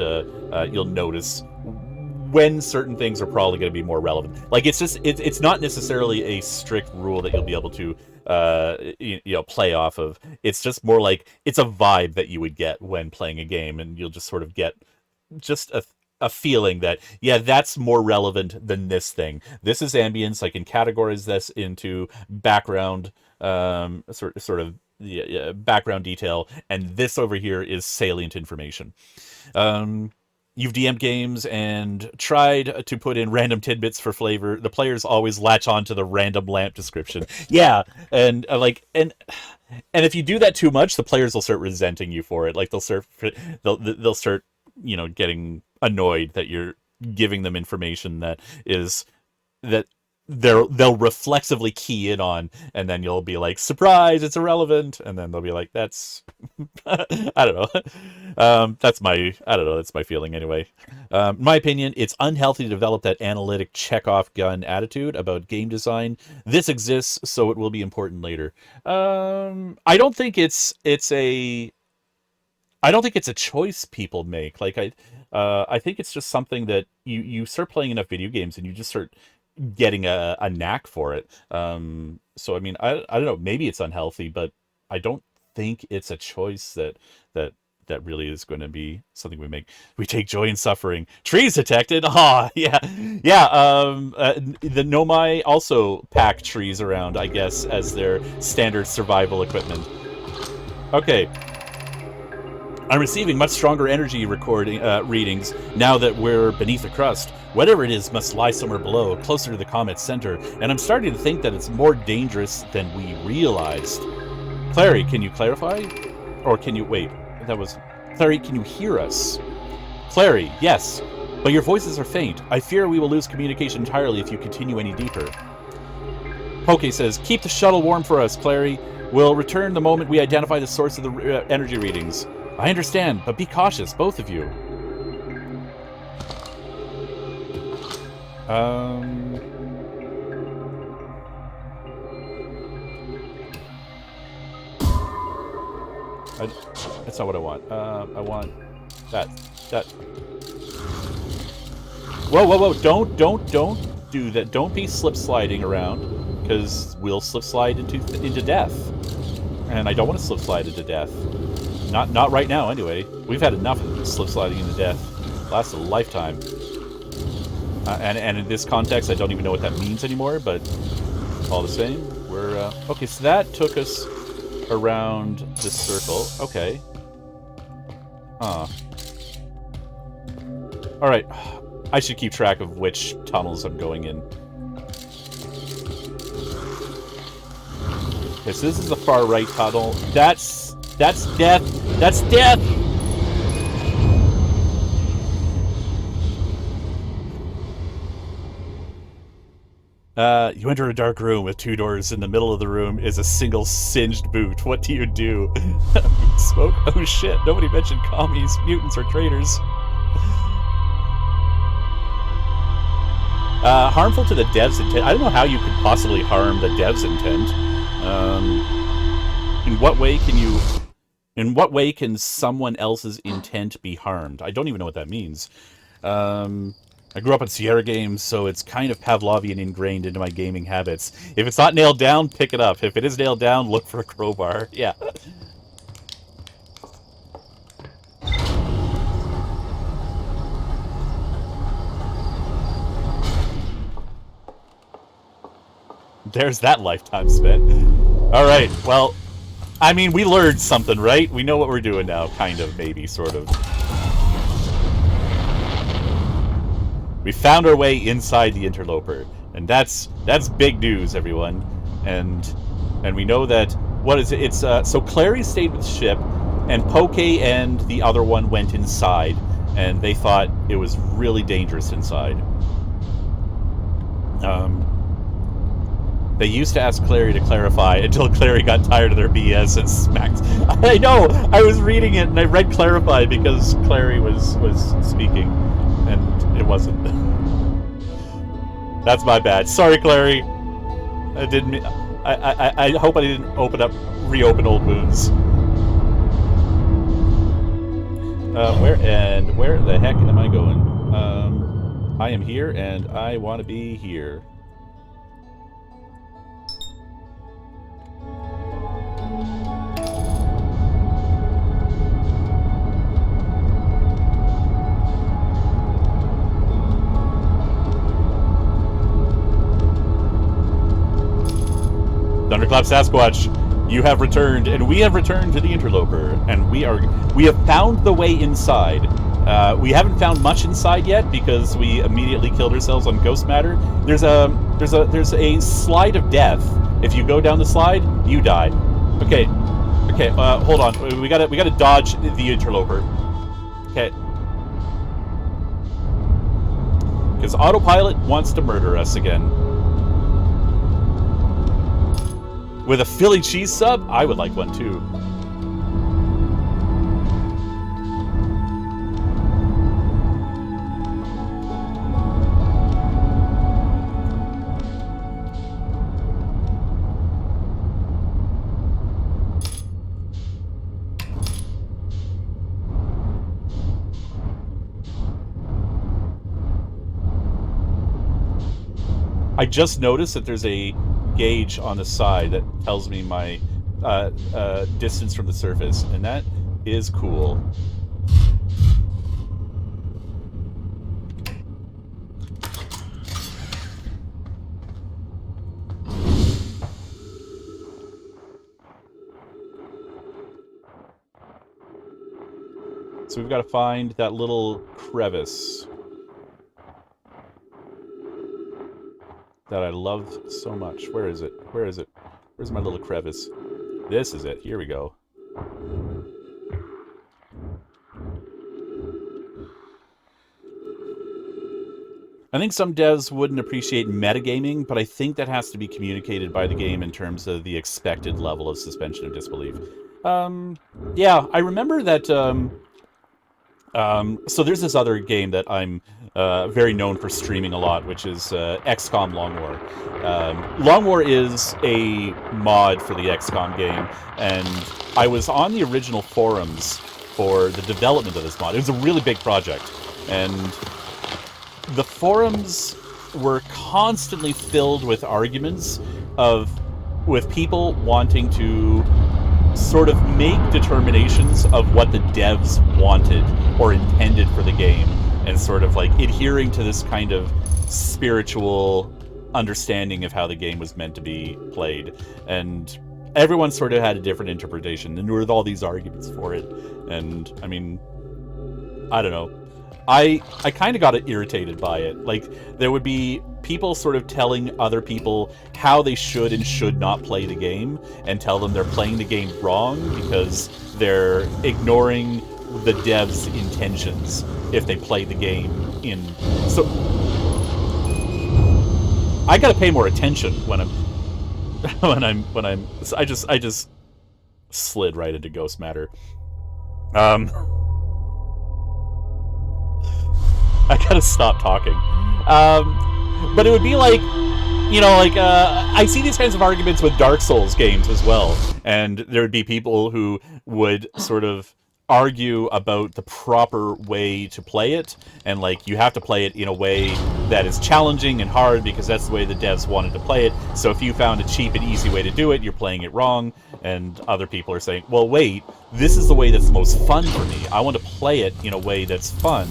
you'll notice when certain things are probably going to be more relevant. Like, it's not necessarily a strict rule that you'll be able to play off of. It's just more like, it's a vibe that you would get when playing a game, and you'll just sort of get just a feeling that, yeah, that's more relevant than this thing. This is ambience. I can categorize this into background, sort of background detail, and this over here is salient information. You've DM'd games and tried to put in random tidbits for flavor. The players always latch on to the random lamp description. Yeah, and and if you do that too much, the players will start resenting you for it. Like, they'll start, you know, getting annoyed that you're giving them information that they'll reflexively key in on, and then you'll be like, surprise, it's irrelevant, and then they'll be like, that's I don't know. That's my feeling anyway. In my opinion, it's unhealthy to develop that analytic check-off gun attitude about game design. This exists, so it will be important later. I don't think it's a choice people make. Like, I think it's just something that you start playing enough video games and you just start getting a knack for it. So I mean, I don't know, maybe it's unhealthy, but I don't think it's a choice that really is going to be something we make. We take joy in suffering. Trees detected. Ah, yeah. The Nomai also pack trees around, I guess, as their standard survival equipment. Okay. I'm receiving much stronger energy readings now that we're beneath the crust. Whatever it is must lie somewhere below, closer to the comet's center, and I'm starting to think that it's more dangerous than we realized. Clary, can you clarify? Or can you... Wait, that was... Clary, can you hear us? Clary, yes, but your voices are faint. I fear we will lose communication entirely if you continue any deeper. Poke says, keep the shuttle warm for us, Clary. We'll return the moment we identify the source of the energy readings. I understand, but be cautious, both of you. Um, that's not what I want. I want that. That. Whoa, whoa, whoa! Don't do that. Don't be slip sliding around, because we'll slip slide into death, and I don't want to slip slide into death. Not right now, anyway. We've had enough of slip sliding into death. Lasts a lifetime. And in this context, I don't even know what that means anymore, but all the same, we're... okay, so that took us around this circle. Okay. Huh. Alright. I should keep track of which tunnels I'm going in. Okay, so this is the far right tunnel. That's death! That's death! You enter a dark room with 2 doors. In the middle of the room is a single singed boot. What do you do? Smoke? Oh shit, nobody mentioned commies, mutants, or traitors. Harmful to the dev's intent. I don't know how you could possibly harm the dev's intent. In what way can you... In what way can someone else's intent be harmed? I don't even know what that means. I grew up on Sierra games, so it's kind of Pavlovian ingrained into my gaming habits. If it's not nailed down, pick it up. If it is nailed down, look for a crowbar. Yeah. There's that lifetime spent. Alright, well, I mean, we learned something, right? We know what we're doing now, kind of, maybe, sort of. We found our way inside the interloper, and that's big news, everyone. And we know that, what is it? It's so Clary stayed with the ship, and Poke and the other one went inside, and they thought it was really dangerous inside. They used to ask Clary to clarify until Clary got tired of their BS and smacked. I know! I was reading it and I read clarify because Clary was speaking, and it wasn't. That's my bad. Sorry, Clary. I didn't. I hope I didn't reopen old wounds. Where the heck am I going? I am here, and I want to be here. Thunderclap Sasquatch, you have returned, and we have returned to the interloper, and we have found the way inside. We haven't found much inside yet because we immediately killed ourselves on ghost matter. There's a slide of death. If you go down the slide, you die. Okay, hold on. We gotta dodge the interloper. Okay. Because autopilot wants to murder us again. With a Philly cheese sub? I would like one too. I just noticed that there's a gauge on the side that tells me my distance from the surface, and that is cool. So we've got to find that little crevice that I love so much. Where is it? Where is it? Where's my little crevice? This is it. Here we go. I think some devs wouldn't appreciate metagaming, but I think that has to be communicated by the game in terms of the expected level of suspension of disbelief. Yeah, I remember that... so there's this other game that I'm very known for streaming a lot, which is XCOM Long War. Long War is a mod for the XCOM game, and I was on the original forums for the development of this mod. It was a really big project, and the forums were constantly filled with arguments with people wanting to sort of make determinations of what the devs wanted or intended for the game, and sort of like adhering to this kind of spiritual understanding of how the game was meant to be played. And everyone sort of had a different interpretation, and there were all these arguments for it. And I mean, I don't know. I kind of got irritated by it. Like, there would be people sort of telling other people how they should and should not play the game, and tell them they're playing the game wrong because they're ignoring the devs' intentions if they play the game in... So, I gotta pay more attention when I'm... I just slid right into Ghost Matter. I gotta stop talking. But it would be like, I see these kinds of arguments with Dark Souls games as well. And there would be people who would sort of argue about the proper way to play it. And, like, you have to play it in a way that is challenging and hard because that's the way the devs wanted to play it. So if you found a cheap and easy way to do it, you're playing it wrong. And other people are saying, well, wait, this is the way that's most fun for me. I want to play it in a way that's fun.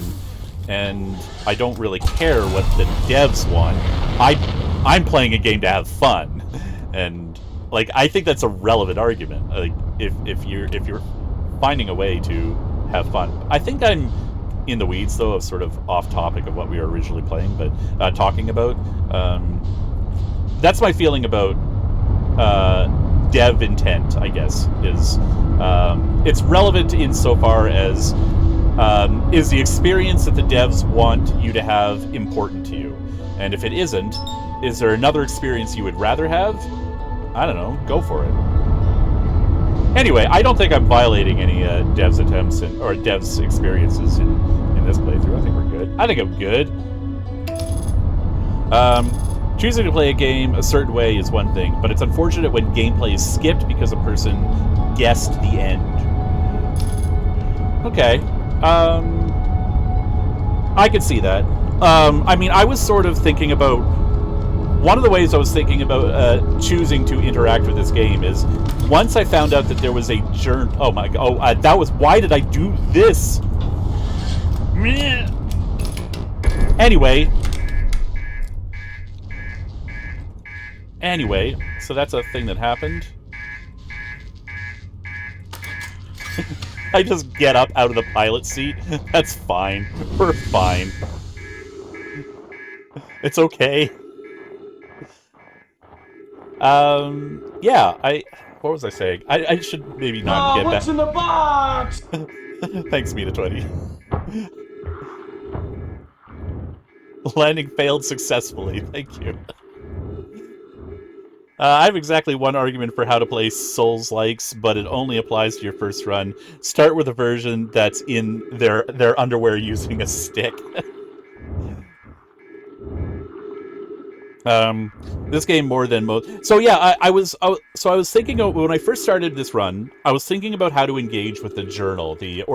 And I don't really care what the devs want. I'm playing a game to have fun, and like I think that's a relevant argument. Like if you're finding a way to have fun, I think I'm in the weeds though of sort of off topic of what we were originally playing, but talking about. That's my feeling about dev intent. I guess is it's relevant insofar as. Is the experience that the devs want you to have important to you? And if it isn't, is there another experience you would rather have? I don't know, go for it. Anyway, I don't think I'm violating any devs' attempts or devs' experiences in this playthrough. I think we're good. I think I'm good. Choosing to play a game a certain way is one thing, but it's unfortunate when gameplay is skipped because a person guessed the end. Okay. I could see that. I mean, I was sort of thinking about... One of the ways I was thinking about choosing to interact with this game is once I found out that there was a journal... Oh my god. Oh, that was... Why did I do this? Anyway, so that's a thing that happened. I just get up out of the pilot seat. That's fine. We're fine. It's okay. Yeah, what was I saying? I should maybe not get what's back. in the box? Thanks, Meta20. Landing failed successfully. Thank you. I have exactly one argument for how to play Souls-likes, but it only applies to your first run. Start with a version that's in their underwear using a stick. This game more than most. So yeah, I was thinking of, when I first started this run, I was thinking about how to engage with the journal, the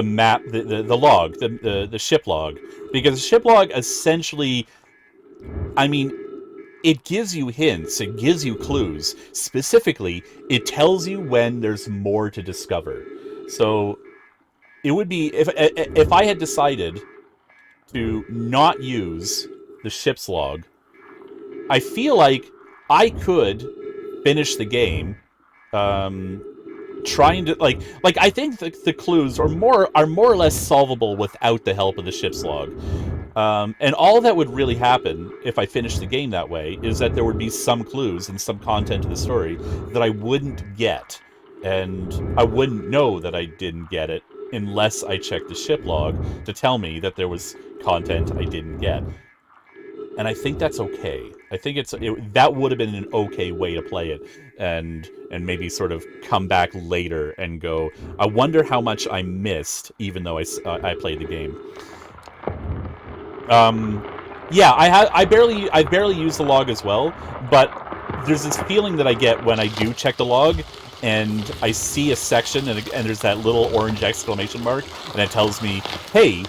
map, the log, the ship log, because the ship log essentially, I mean, it gives you hints, it gives you clues. Specifically, it tells you when there's more to discover. So it would be if I had decided to not use the ship's log, I feel like I could finish the game trying to like I think the clues are more or less solvable without the help of the ship's log. And all that would really happen if I finished the game that way is that there would be some clues and some content to the story that I wouldn't get, and I wouldn't know that I didn't get it unless I checked the ship log to tell me that there was content I didn't get. And I think that's okay. I think that would have been an okay way to play it, and maybe sort of come back later and go, I wonder how much I missed, even though I played the game. Yeah, I barely use the log as well, but there's this feeling that I get when I do check the log, and I see a section, and there's that little orange exclamation mark, and it tells me, "Hey,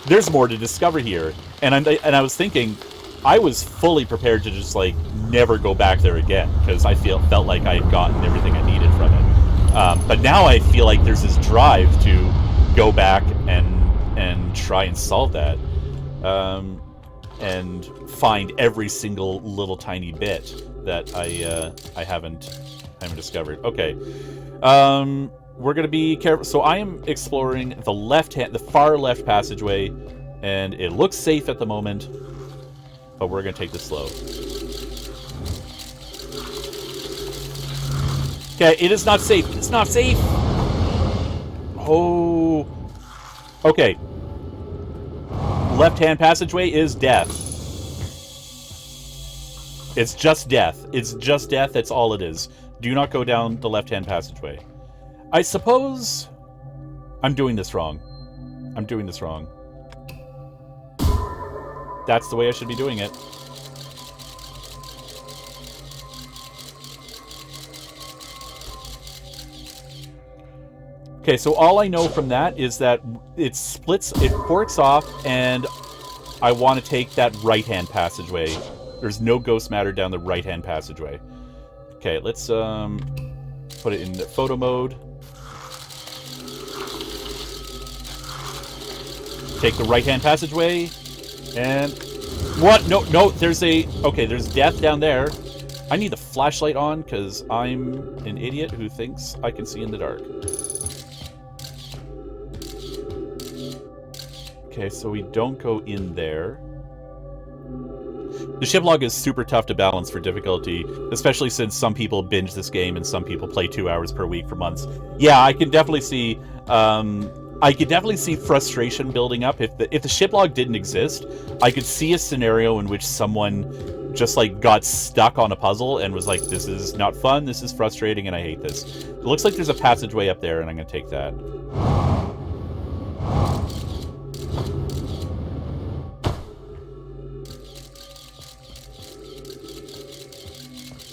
there's more to discover here." And I was thinking, I was fully prepared to just like never go back there again because I felt like I had gotten everything I needed from it. But now I feel like there's this drive to go back and try and solve that. And find every single little tiny bit that I haven't discovered. Okay, we're gonna be careful. So I am exploring the far left passageway, and it looks safe at the moment, but we're gonna take this slow. Okay, it is not safe. It's not safe. Oh, okay. Left-hand passageway is death. It's just death. It's just death. That's all it is. Do not go down the left-hand passageway. I suppose I'm doing this wrong. I'm doing this wrong. That's the way I should be doing it. Okay, so all I know from that is that it forks off, and I want to take that right-hand passageway. There's no ghost matter down the right-hand passageway. Okay, let's put it in photo mode. Take the right-hand passageway, and... What? No, there's there's death down there. I need the flashlight on, because I'm an idiot who thinks I can see in the dark. Okay, so we don't go in there. The ship log is super tough to balance for difficulty, especially since some people binge this game and some people play 2 hours per week for months. Yeah, I can definitely see frustration building up. If the ship log didn't exist, I could see a scenario in which someone just like got stuck on a puzzle and was like, "This is not fun. This is frustrating, and I hate this." It looks like there's a passageway up there, and I'm gonna take that.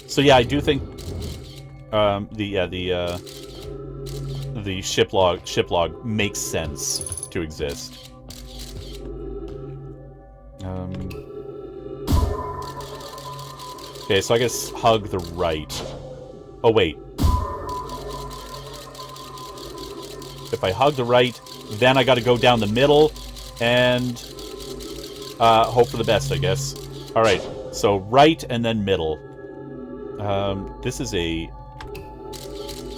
So yeah, I do think the ship log makes sense to exist. Okay, so I guess hug the right. Oh wait. If I hug the right, then I got to go down the middle and hope for the best, I guess. All right, so right and then middle. This is a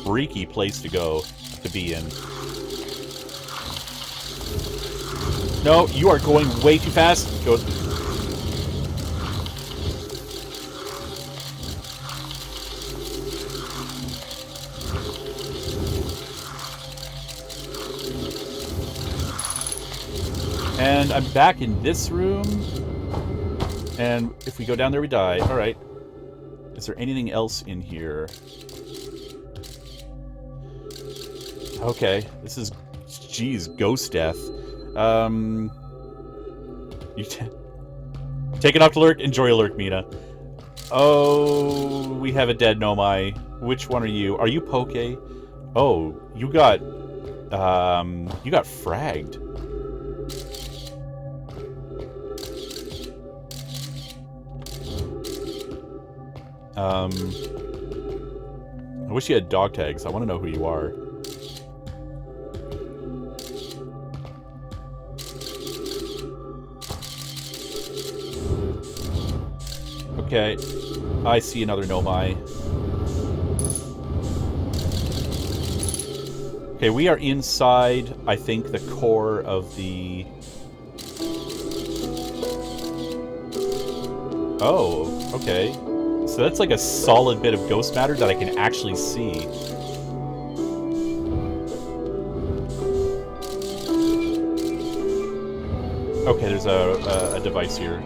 freaky place to be in. No, you are going way too fast. Go. And I'm back in this room. And if we go down there, we die. All right. Is there anything else in here? Okay, this is, geez, ghost death. You take it off to lurk. Enjoy a lurk, Mina. Oh, we have a dead Nomai. Which one are you? Are you Poke? Oh, you got fragged. I wish you had dog tags. I want to know who you are. Okay, I see another Nomai. Okay, we are inside, I think, the core of the... Oh, okay. So that's like a solid bit of ghost matter that I can actually see. Okay, there's a device here.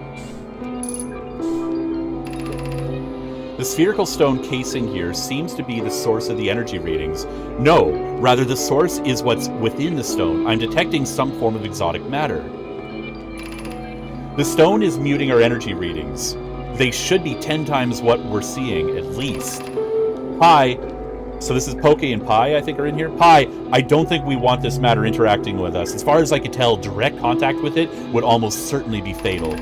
The spherical stone casing here seems to be the source of the energy readings. No, rather the source is what's within the stone. I'm detecting some form of exotic matter. The stone is muting our energy readings. They should be 10 times what we're seeing, at least. Pi, so this is Poke and Pi, I think, are in here. Pi, I don't think we want this matter interacting with us. As far as I could tell, direct contact with it would almost certainly be fatal.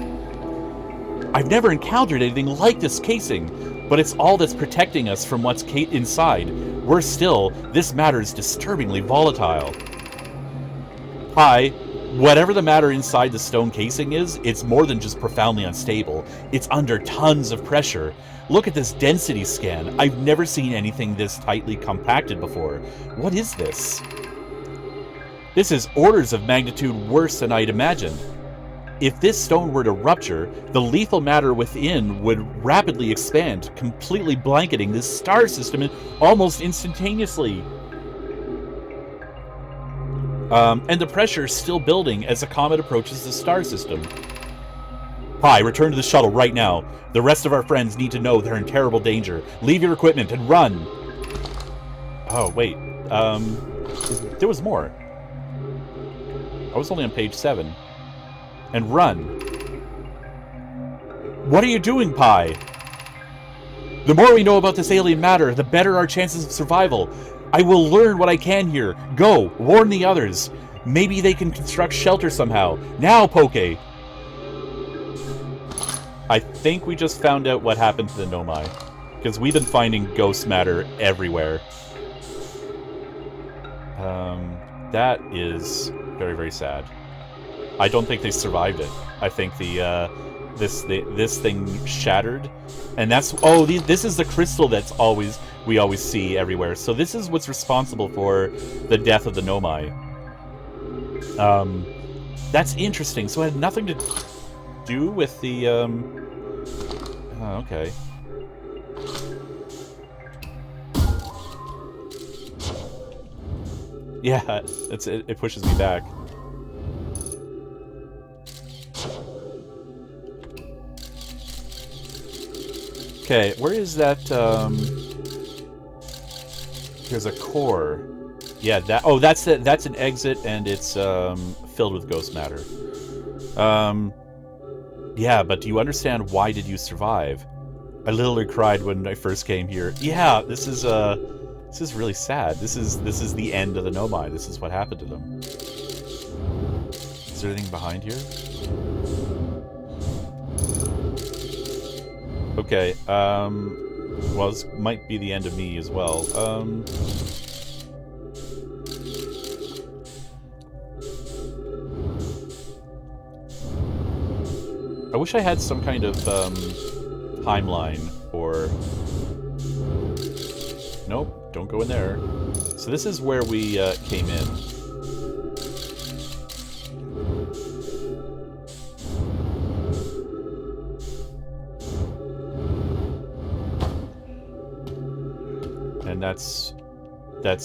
I've never encountered anything like this casing, but it's all that's protecting us from what's inside. Worse still, this matter is disturbingly volatile. Pi, whatever the matter inside the stone casing is, it's more than just profoundly unstable. It's under tons of pressure. Look at this density scan. I've never seen anything this tightly compacted before. What is this? This is orders of magnitude worse than I'd imagined. If this stone were to rupture, the lethal matter within would rapidly expand, completely blanketing this star system almost instantaneously. And the pressure is still building as the comet approaches the star system. Pi, return to the shuttle right now. The rest of our friends need to know they're in terrible danger. Leave your equipment and run! Oh, wait. There was more. I was only on page 7. And run. What are you doing, Pi? The more we know about this alien matter, the better our chances of survival. I will learn what I can here. Go, warn the others. Maybe they can construct shelter somehow. Now, Poke! I think we just found out what happened to the Nomai. Because we've been finding ghost matter everywhere. That is very, very sad. I don't think they survived it. I think this thing shattered. And that's... Oh, this is the crystal that's we always see everywhere. So this is what's responsible for the death of the Nomai. That's interesting. So it had nothing to do with the... Oh, okay. Yeah, it pushes me back. Okay, where is that, There's a core. Yeah, that's an exit, and it's, filled with ghost matter. Yeah, but do you understand why did you survive? I literally cried when I first came here. Yeah, this is really sad. This is the end of the Nomai. This is what happened to them. Is there anything behind here? Okay, well, this might be the end of me as well. I wish I had some kind of, timeline, or... Nope, don't go in there. So this is where we, came in. And that's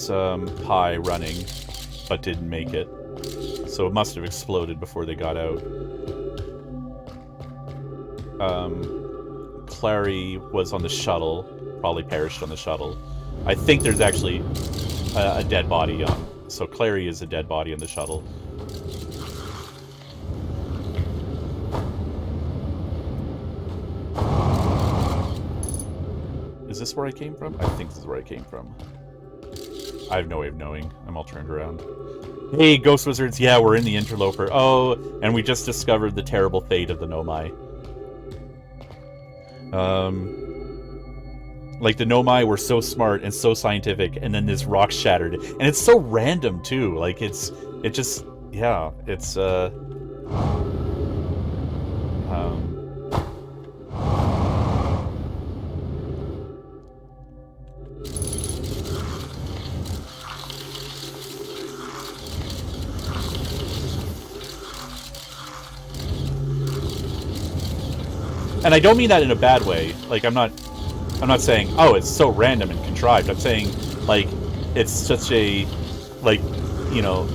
Pi running, but didn't make it. So it must have exploded before they got out. Clary was on the shuttle, probably perished on the shuttle. I think there's actually a dead body on. So Clary is a dead body on the shuttle. Is this where I came from? I think this is where I came from. I have no way of knowing. I'm all turned around. Hey, Ghost Wizards. Yeah, we're in the Interloper. Oh, and we just discovered the terrible fate of the Nomai. Like, the Nomai were so smart and so scientific, and then this rock shattered. And it's so random, too. Like, it just, yeah, it's, and I don't mean that in a bad way. Like, I'm not saying, oh, it's so random and contrived. I'm saying, like, it's such a, like, you know,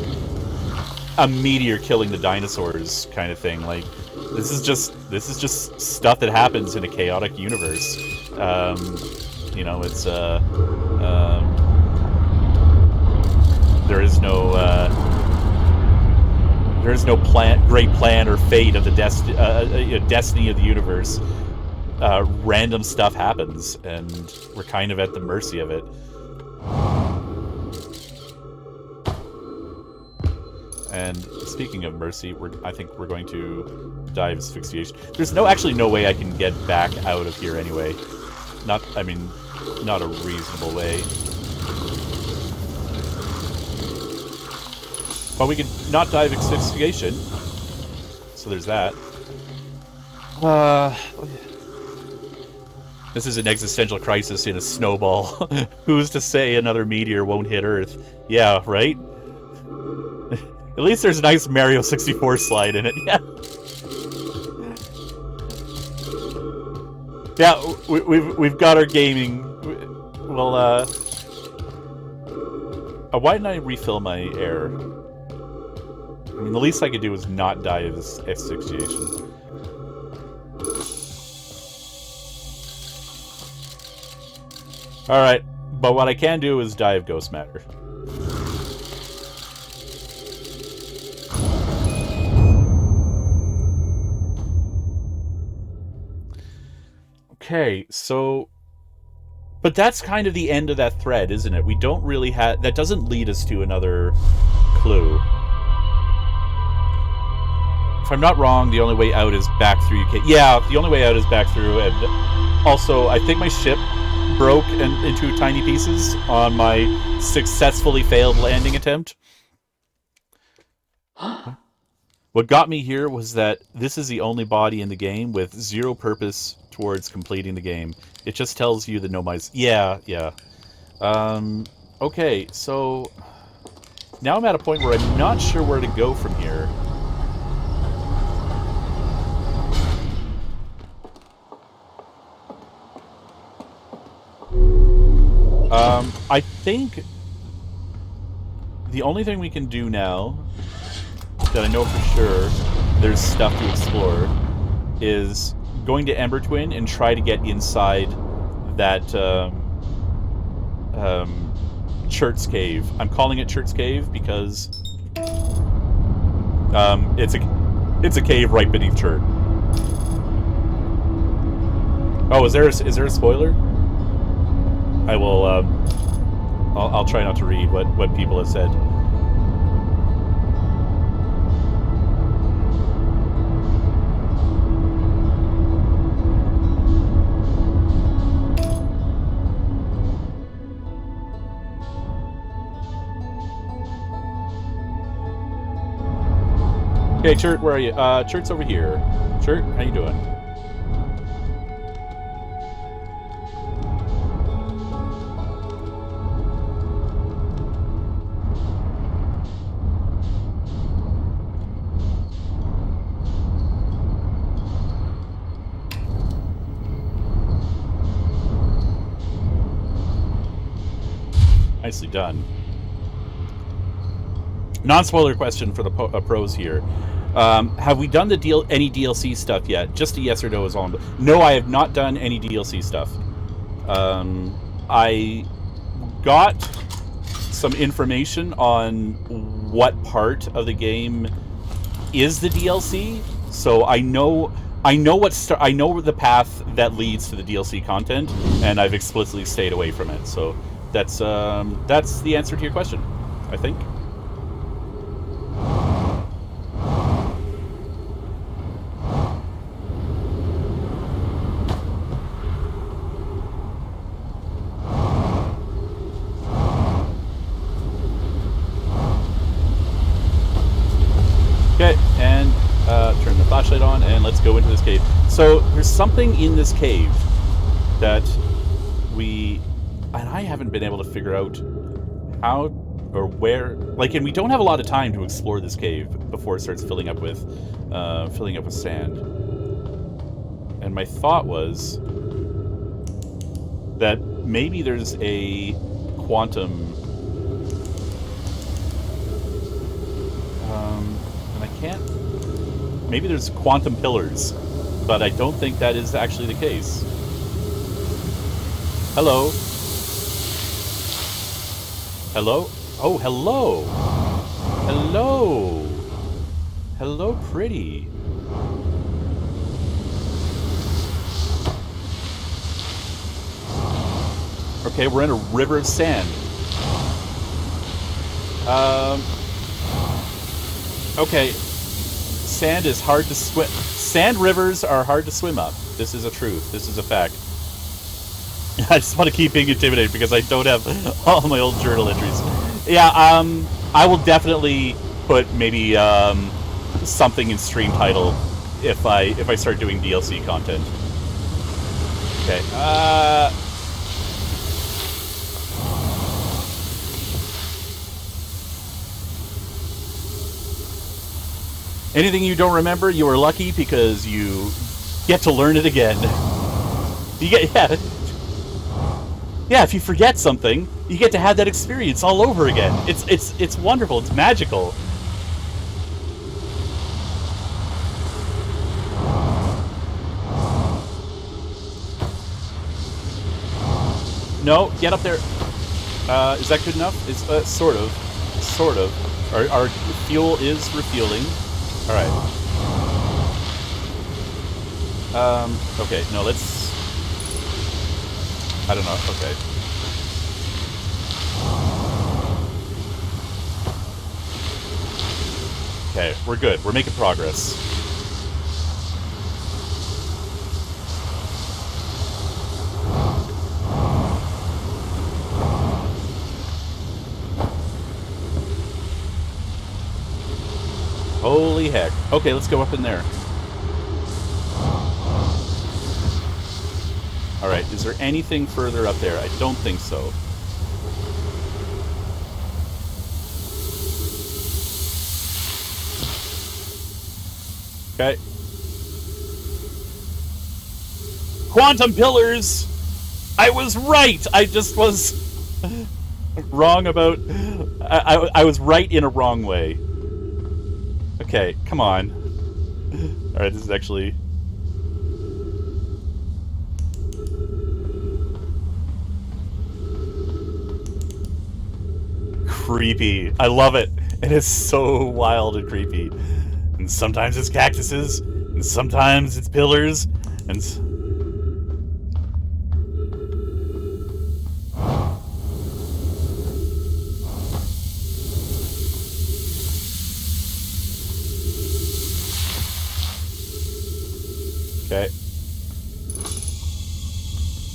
a meteor killing the dinosaurs kind of thing. Like, this is just stuff that happens in a chaotic universe. You know, it's, there is no, There's no great plan or fate of the destiny of the universe. Random stuff happens, and we're kind of at the mercy of it. And speaking of mercy, I think we're going to die of asphyxiation. There's actually no way I can get back out of here anyway. Not a reasonable way. But we can not die of asphyxiation. So there's that. This is an existential crisis in a snowball. Who's to say another meteor won't hit Earth? Yeah, right? At least there's a nice Mario 64 slide in it. Yeah. Yeah, we've got our gaming. Well, why didn't I refill my air? I mean, the least I could do is not die of this asphyxiation. Alright, but what I can do is die of ghost matter. Okay, so... But that's kind of the end of that thread, isn't it? We don't really have... That doesn't lead us to another clue. If I'm not wrong, the only way out is back through UK. Yeah, the only way out is back through, and also, I think my ship broke into tiny pieces on my successfully failed landing attempt. What got me here was that this is the only body in the game with zero purpose towards completing the game. It just tells you that nobody's... Yeah. Okay, so... Now I'm at a point where I'm not sure where to go from here. I think... The only thing we can do now, that I know for sure there's stuff to explore, is going to Ember Twin and try to get inside that Chert's Cave. I'm calling it Chert's Cave because it's a cave right beneath Chert. Oh, is there a spoiler? I will. I'll try not to read what people have said. Okay, Chert, where are you? Chert's over here. Chert, how you doing? Nicely done. Non-spoiler question for the pros here. Have we done any DLC stuff yet? Just a yes or no is all. No, I have not done any DLC stuff. I got some information on what part of the game is the DLC, so I know the path that leads to the DLC content, and I've explicitly stayed away from it. So that's the answer to your question, I think. Okay, and turn the flashlight on, and let's go into this cave. So there's something in this cave that I haven't been able to figure out how or where. And we don't have a lot of time to explore this cave before it starts filling up with sand. And my thought was that maybe there's a quantum. And I can't. Maybe there's quantum pillars, but I don't think that is actually the case. Hello. Hello? Oh, hello. Hello. Hello, pretty. Okay, we're in a river of sand. Okay. Sand is hard to swim. Sand rivers are hard to swim up. This is a truth. This is a fact. I just want to keep being intimidated because I don't have all my old journal entries. Yeah, I will definitely put maybe something in stream title if I start doing DLC content. Okay. Anything you don't remember, you are lucky because you get to learn it again. You get yeah. If you forget something, you get to have that experience all over again. It's wonderful. It's magical. No, get up there. Is that good enough? It's sort of. Our fuel is refueling. All right. Okay. No, let's. I don't know. Okay. Okay, we're good. We're making progress. Holy heck. Okay, let's go up in there. Alright, is there anything further up there? I don't think so. Okay. Quantum pillars! I was right! I just was wrong about... I was right in a wrong way. Okay, come on. Alright, this is actually... creepy. I love it. It is so wild and creepy. And sometimes it's cactuses, and sometimes it's pillars, and... Okay.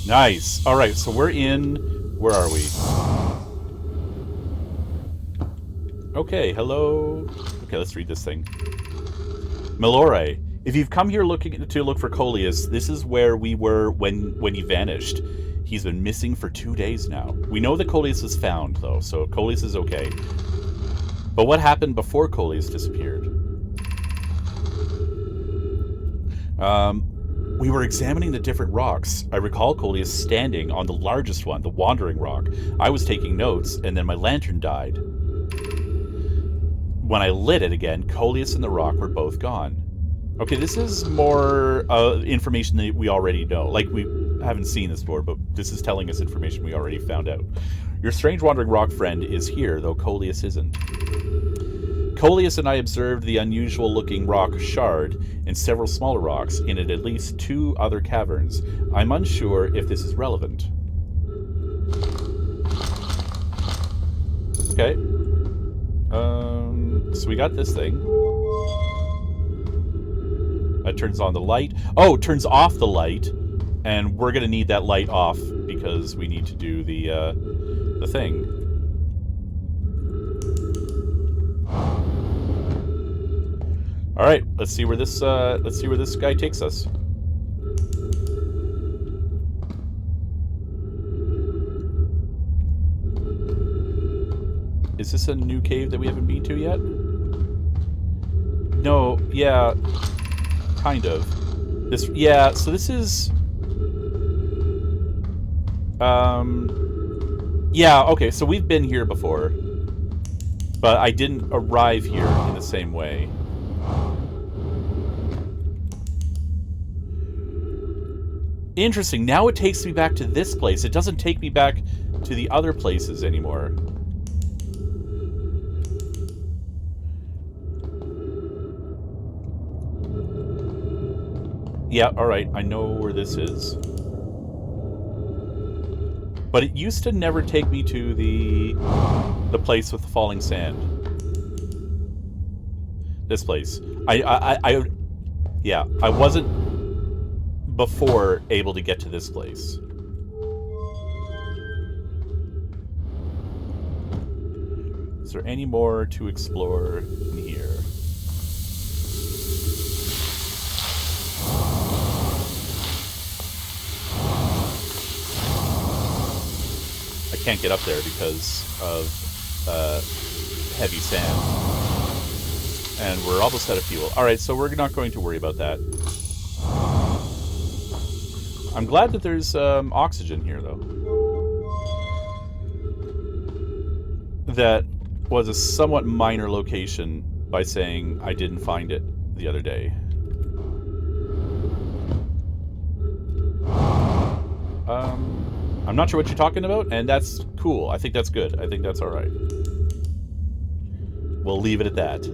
Nice. Alright, so we're in... Where are we? Okay, hello. Okay, let's read this thing. Melore, if you've come here looking to look for Coleus, this is where we were when he vanished. He's been missing for 2 days now. We know that Coleus was found, though, so Coleus is okay. But what happened before Coleus disappeared? We were examining the different rocks. I recall Coleus standing on the largest one, the Wandering Rock. I was taking notes, and then my lantern died. When I lit it again, Coleus and the rock were both gone. Okay, this is more information that we already know. Like, we haven't seen this before, but this is telling us information we already found out. Your strange Wandering Rock friend is here, though Coleus isn't. Coleus and I observed the unusual-looking rock shard and several smaller rocks in at least 2 other caverns. I'm unsure if this is relevant. Okay. So we got this thing. That turns on the light. Oh, it turns off the light. And we're gonna need that light off because we need to do the thing. All right, let's see where this guy takes us. Is this a new cave that we haven't been to yet? No, yeah, kind of. This, yeah. So this is, yeah. Okay, so we've been here before, but I didn't arrive here in the same way. Interesting. Now it takes me back to this place. It doesn't take me back to the other places anymore. Yeah, alright, I know where this is. But it used to never take me to the place with the falling sand. This place. Yeah, I wasn't before able to get to this place. Is there any more to explore in here? I can't get up there because of heavy sand. And we're almost out of fuel. Alright, so we're not going to worry about that. I'm glad that there's oxygen here, though. That was a somewhat minor location by saying I didn't find it the other day. I'm not sure what you're talking about, and that's cool. I think that's good. I think that's alright. We'll leave it at that.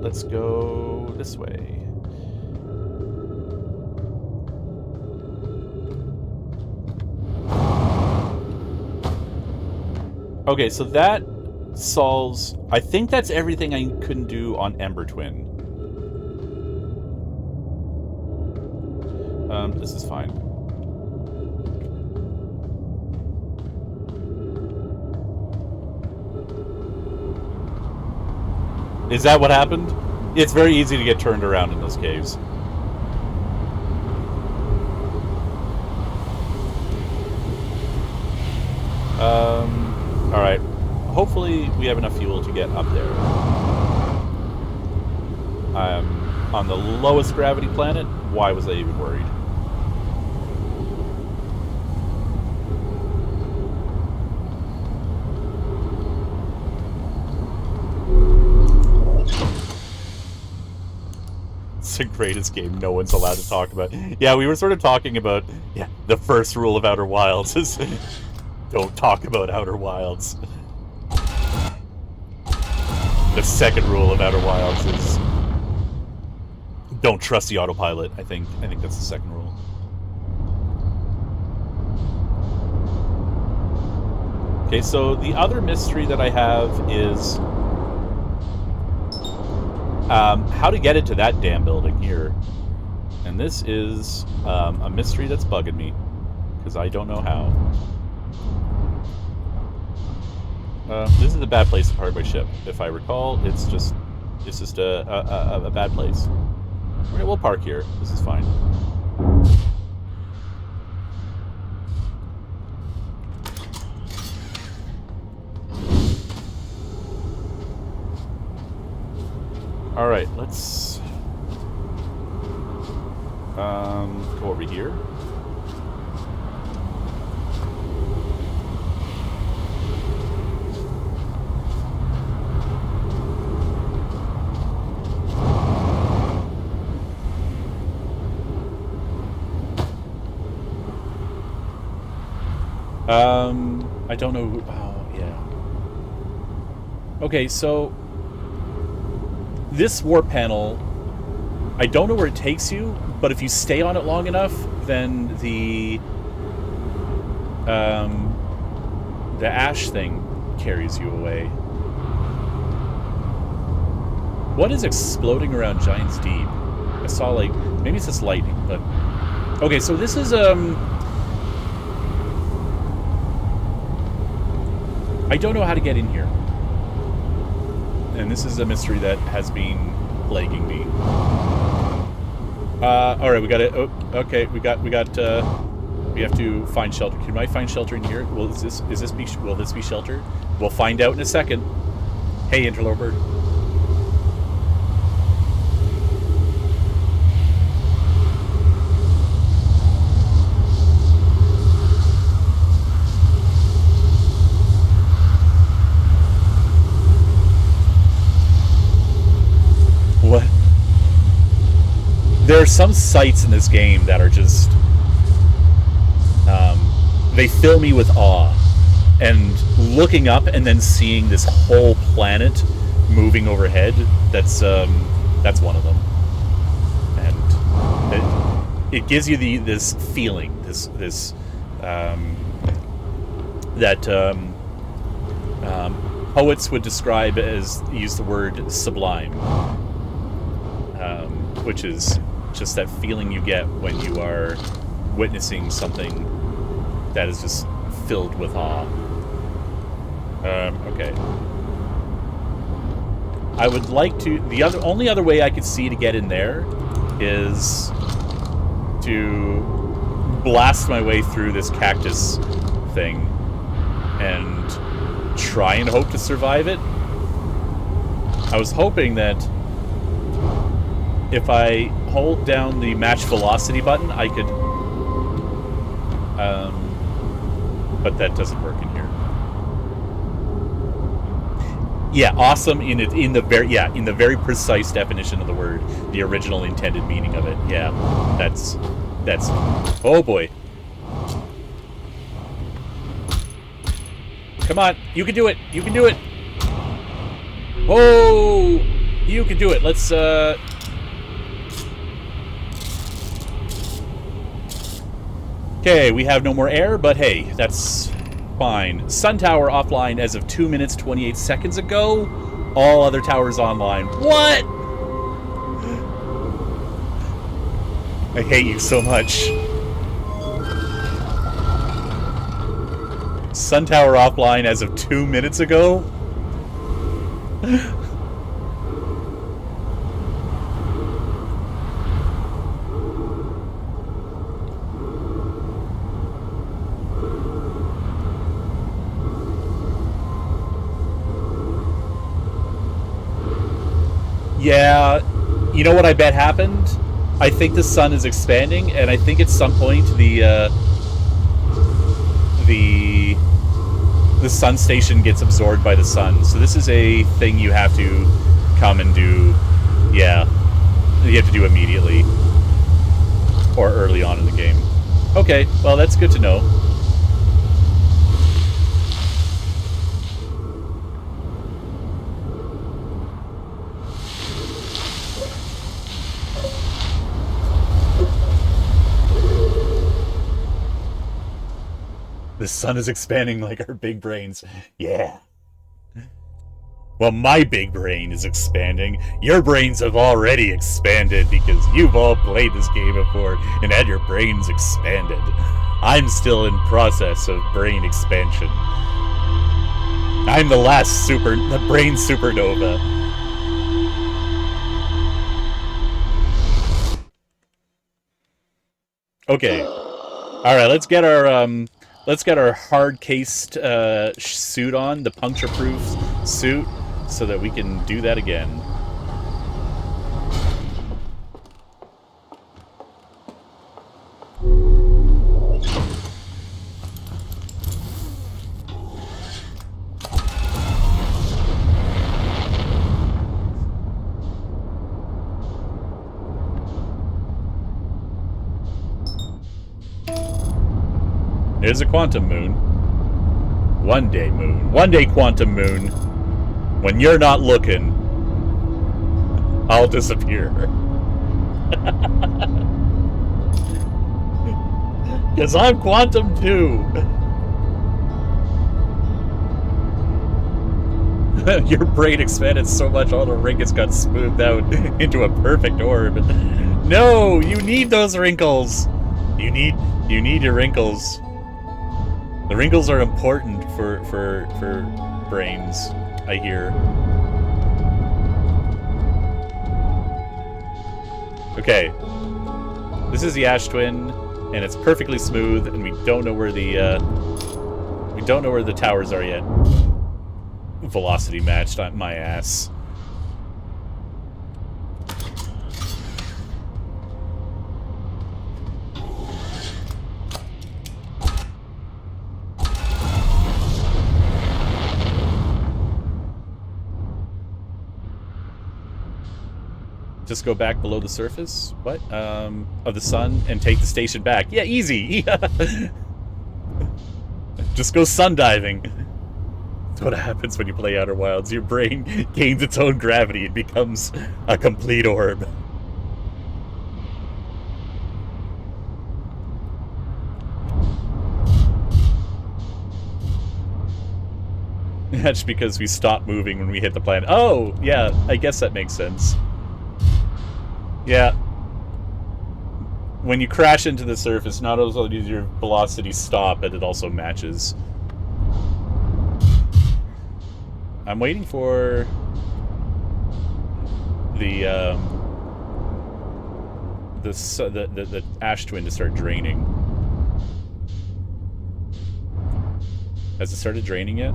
Let's go this way. Okay, so that solves... I think that's everything I couldn't do on Ember Twin. This is fine. Is that what happened? It's very easy to get turned around in those caves. Alright. Hopefully we have enough fuel to get up there. I'm on the lowest gravity planet. Why was I even worried? The greatest game no one's allowed to talk about. Yeah, we were sort of talking about, yeah, the first rule of Outer Wilds is don't talk about Outer Wilds. The second rule of Outer Wilds is don't trust the autopilot. I think that's the second rule. Okay, so the other mystery that I have is how to get into that damn building here. And this is a mystery that's bugging me, because I don't know how. This is a bad place to park my ship. If I recall, it's just a bad place. Okay, we'll park here. This is fine. Alright, let's go over here. I don't know who... Oh, yeah. Okay, so... This warp panel, I don't know where it takes you, but if you stay on it long enough, then the ash thing carries you away. What is exploding around Giant's Deep? I saw, like, maybe it's just lightning, but... Okay, so this is, I don't know how to get in here. And this is a mystery that has been plaguing me. Alright, we got it. Oh, okay, we have to find shelter. Can I find shelter in here? Will this be shelter? We'll find out in a second. Hey, interloper. What? There are some sights in this game that are just... they fill me with awe. and looking up and then seeing this whole planet moving overhead, that's one of them. And it gives you this feeling, that poets would describe as, use the word sublime, which is just that feeling you get when you are witnessing something that is just filled with awe. Okay. I would like to... The only other way I could see to get in there is to blast my way through this cactus thing and try and hope to survive it. I was hoping that if I hold down the match velocity button, I could... but that doesn't work in here. Yeah, awesome in the very precise definition of the word, the original intended meaning of it. Yeah, that's oh boy. Come on, you can do it. You can do it. Oh, you can do it. Let's okay, we have no more air, but hey, that's fine. Sun tower offline as of 2 minutes 28 seconds ago. All other towers online. What? I hate you so much. Sun tower offline as of 2 minutes ago? Yeah, you know what I bet happened? I think the sun is expanding, and I think at some point the sun station gets absorbed by the sun. So this is a thing you have to come and do. Yeah, you have to do immediately or early on in the game. Okay, well that's good to know. The sun is expanding like our big brains. Yeah. Well, my big brain is expanding. Your brains have already expanded because you've all played this game before and had your brains expanded. I'm still in process of brain expansion. I'm the last the brain supernova. Okay. Alright, let's get our hard-cased suit on, the puncture-proof suit, so that we can do that again. There's a quantum moon. One day moon. One day quantum moon. When you're not looking, I'll disappear. Because I'm quantum too. Your brain expanded so much all the wrinkles got smoothed out into a perfect orb. No, you need those wrinkles. You need your wrinkles. The wrinkles are important for brains, I hear. Okay. This is the Ash Twin, and it's perfectly smooth, and we don't know where the towers are yet. Velocity matched on my ass. Just go back below the surface? What? Of the sun and take the station back. Yeah, easy! Just go sun diving. That's what happens when you play Outer Wilds. Your brain gains its own gravity and becomes a complete orb. That's because we stopped moving when we hit the planet. Oh, yeah, I guess that makes sense. Yeah. When you crash into the surface, not only does your velocity stop, but it also matches. I'm waiting for the ash twin to start draining. Has it started draining yet?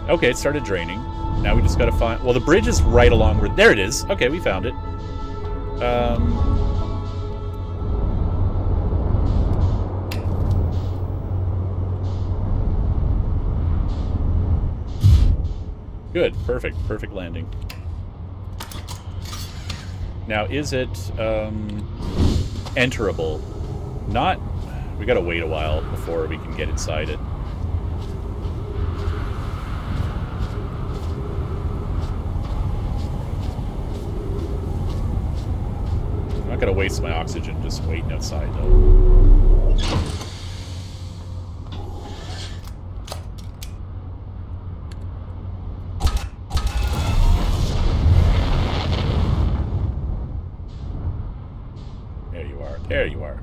Okay, it started draining. Now we just gotta find... Well, the bridge is right along where... There it is! Okay, we found it. Good. Perfect. Perfect landing. Now, is it, enterable? Not... We gotta wait a while before we can get inside it. I'm not gonna waste my oxygen just waiting outside, though. There you are. There you are.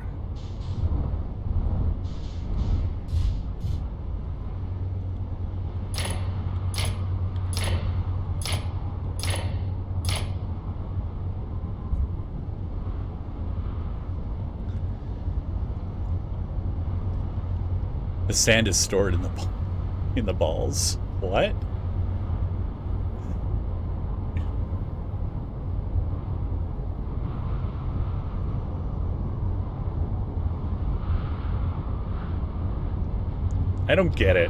The sand is stored in the balls. What? I don't get it.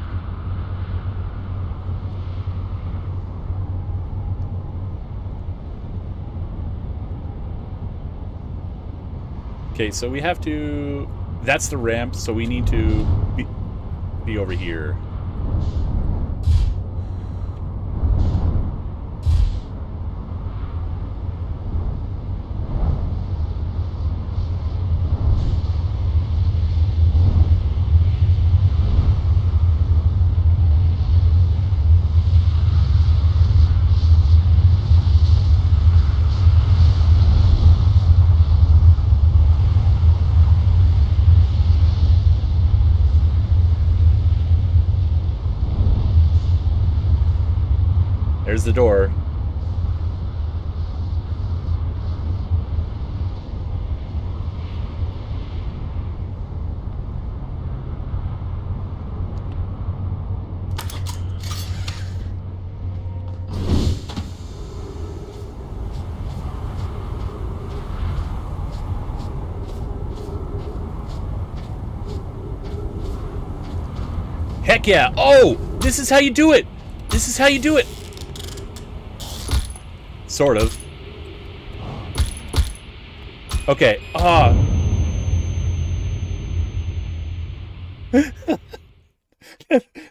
Okay, so we have to... That's the ramp, so we need to be over here. There's the door. Heck yeah! Oh! This is how you do it! This is how you do it! Sort of. Okay.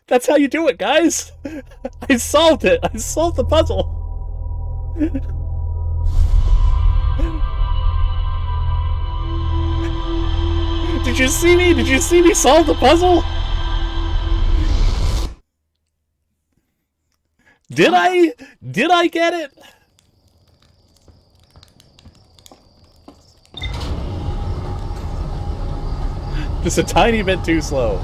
That's how you do it, guys. I solved it. I solved the puzzle. Did you see me? Did you see me solve the puzzle? Did I? Did I get it? Just a tiny bit too slow.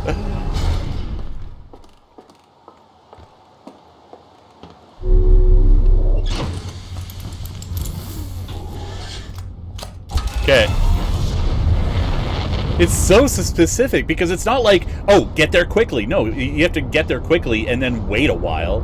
Okay. It's so specific because it's not like, oh, get there quickly. No, you have to get there quickly and then wait a while.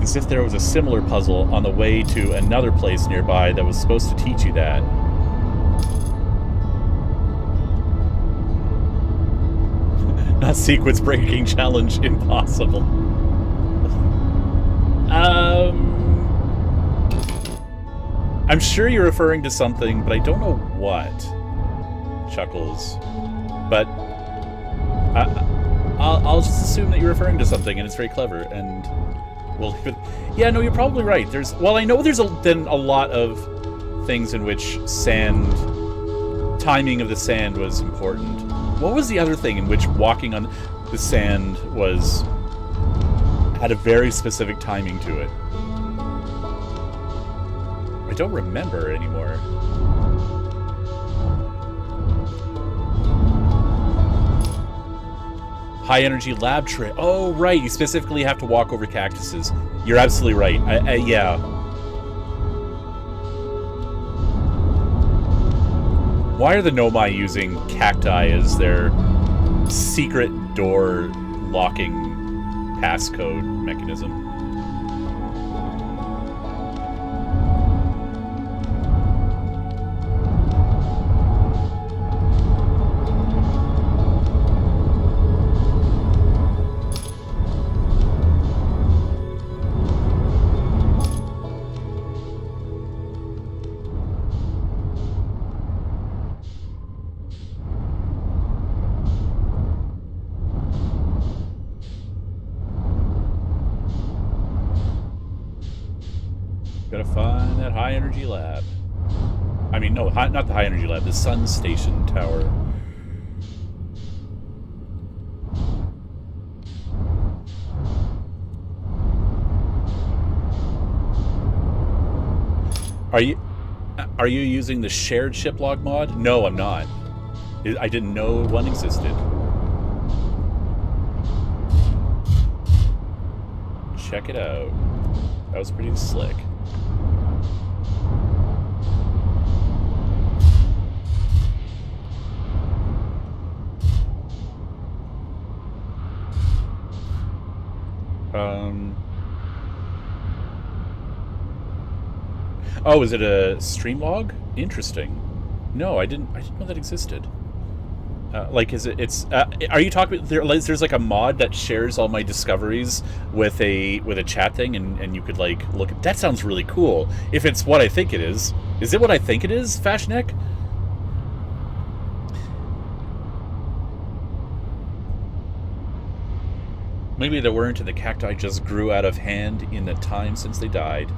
as if there was a similar puzzle on the way to another place nearby that was supposed to teach you that. Not sequence breaking challenge, impossible. I'm sure you're referring to something, but I don't know what. Chuckles. But I'll just assume that you're referring to something, and it's very clever, and we'll leave it. Yeah, no, you're probably right. I know there's then a lot of things in which timing of the sand was important. What was the other thing in which walking on the sand had a very specific timing to it? I don't remember anymore. High energy lab tray. Oh, right. You specifically have to walk over cactuses. You're absolutely right. Yeah. Why are the Nomai using cacti as their secret door locking passcode mechanism? Gotta find that high energy lab. I mean, no, not the high energy lab, the sun station tower. Are you using the shared ship log mod? No, I'm not. I didn't know one existed. Check it out. That was pretty slick. Oh, is it a stream log? Interesting. No, I didn't know that existed. Like, are you talking? There's like a mod that shares all my discoveries with a chat thing, and you could like look at. That sounds really cool. If it's what I think it is it what I think it is, Fashnek? Maybe they weren't, and the cacti just grew out of hand in the time since they died.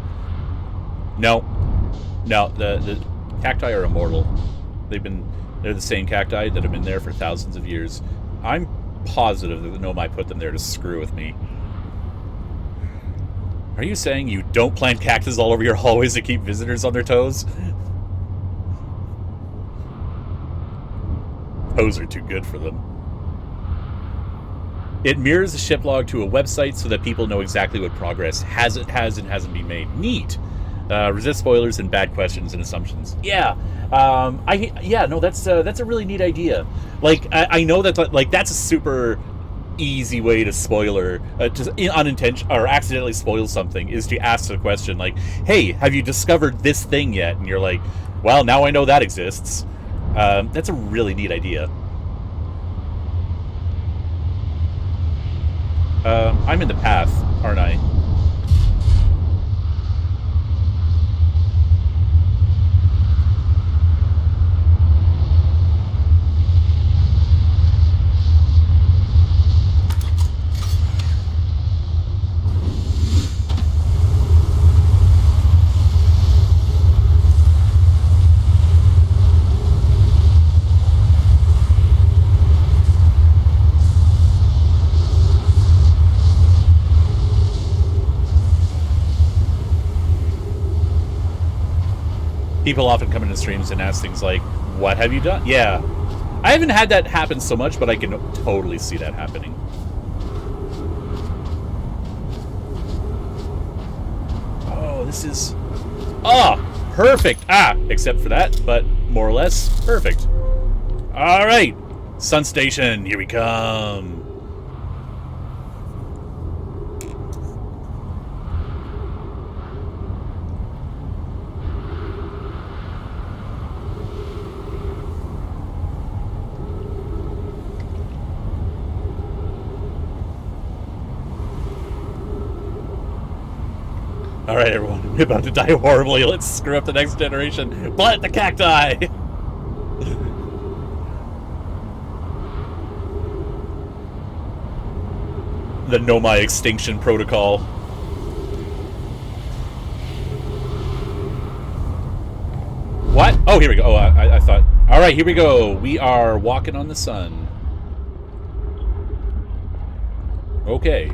No, the cacti are immortal. They're the same cacti that have been there for thousands of years. I'm positive that the Nomai put them there to screw with me. Are you saying you don't plant cactus all over your hallways to keep visitors on their toes? Toes are too good for them. It mirrors the ship log to a website so that people know exactly what progress has and hasn't been made. Neat. Resist spoilers and bad questions and assumptions. Yeah. That's a really neat idea. Like, I know that, like, that's a super easy way to spoiler, to unintentionally or accidentally spoil something, is to ask the question, like, hey, have you discovered this thing yet? And you're like, well, now I know that exists. That's a really neat idea. I'm in the path, aren't I? People often come into streams and ask things like, what have you done? Yeah. I haven't had that happen so much, but I can totally see that happening. Oh, this is... Oh, perfect. Except for that, but more or less perfect. All right. Sun Station, here we come. Alright, everyone. We're about to die horribly. Let's screw up the next generation. Plant the cacti! The Nomai Extinction Protocol. What? Oh, here we go. Oh, I thought... Alright, here we go. We are walking on the sun. Okay.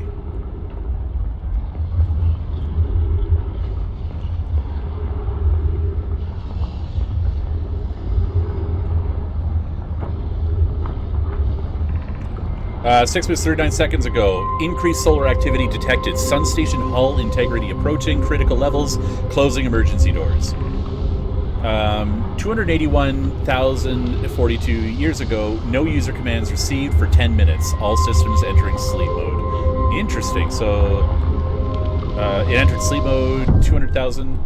Six minutes 39 seconds ago. Increased solar activity detected. Sun station hull integrity approaching critical levels. Closing emergency doors. 281,042 years ago, no user commands received for 10 minutes. All systems entering sleep mode. Interesting. So, it entered sleep mode 200,000.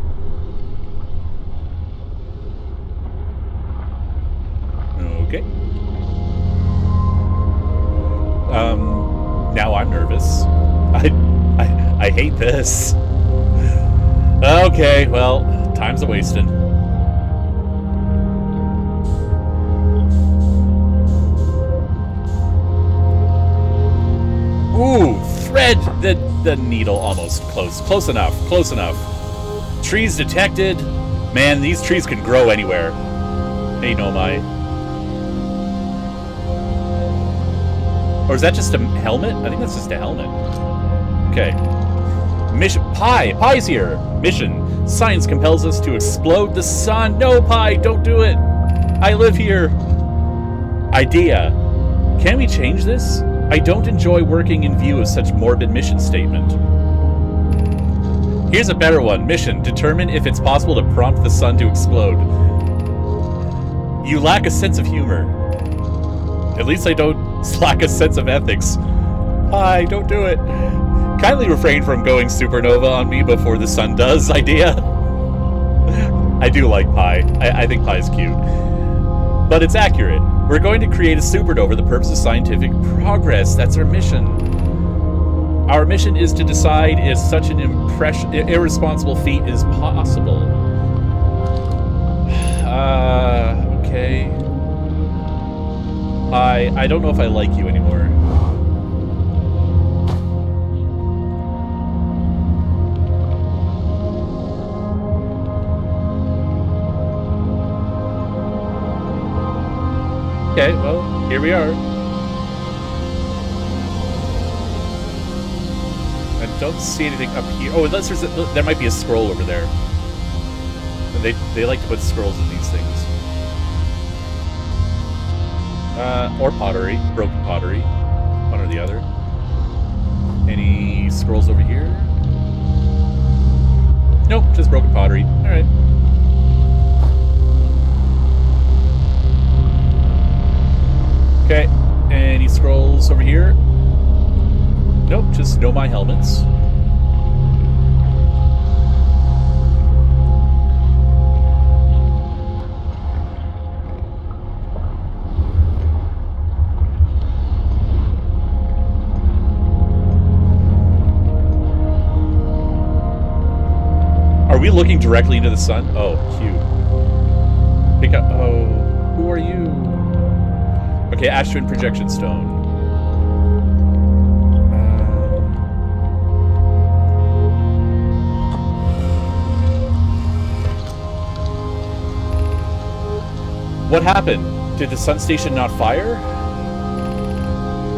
Okay. Now I'm nervous. I hate this. Okay, well, time's a-wasting. Ooh, thread the needle almost close. Close enough. Close enough. Trees detected. Man, these trees can grow anywhere. Hey, Nomai. Or is that just a helmet? I think that's just a helmet. Okay. Mission. Pie's here. Mission. Science compels us to explode the sun. No, Pie, don't do it. I live here. Idea. Can we change this? I don't enjoy working in view of such morbid mission statement. Here's a better one. Mission. Determine if it's possible to prompt the sun to explode. You lack a sense of humor. At least I don't lack a sense of ethics. Hi, don't do it. Kindly refrain from going supernova on me before the sun does, idea. I do like Pie. I think Pie's cute. But it's accurate. We're going to create a supernova for the purpose of scientific progress. That's our mission. Our mission is to decide if such an irresponsible feat is possible. Okay. I don't know if I like you anymore. Okay, well, here we are. I don't see anything up here. Oh, unless there might be a scroll over there. And they like to put scrolls in these things. Or pottery. Broken pottery. One or the other. Any scrolls over here? Nope, just broken pottery. Alright. Okay. Any scrolls over here? Nope, just Nomai helmets. Are we looking directly into the sun? Oh, cute. Pick up. Oh, who are you? Okay, Ash Twin Projection Stone. What happened? Did the sun station not fire?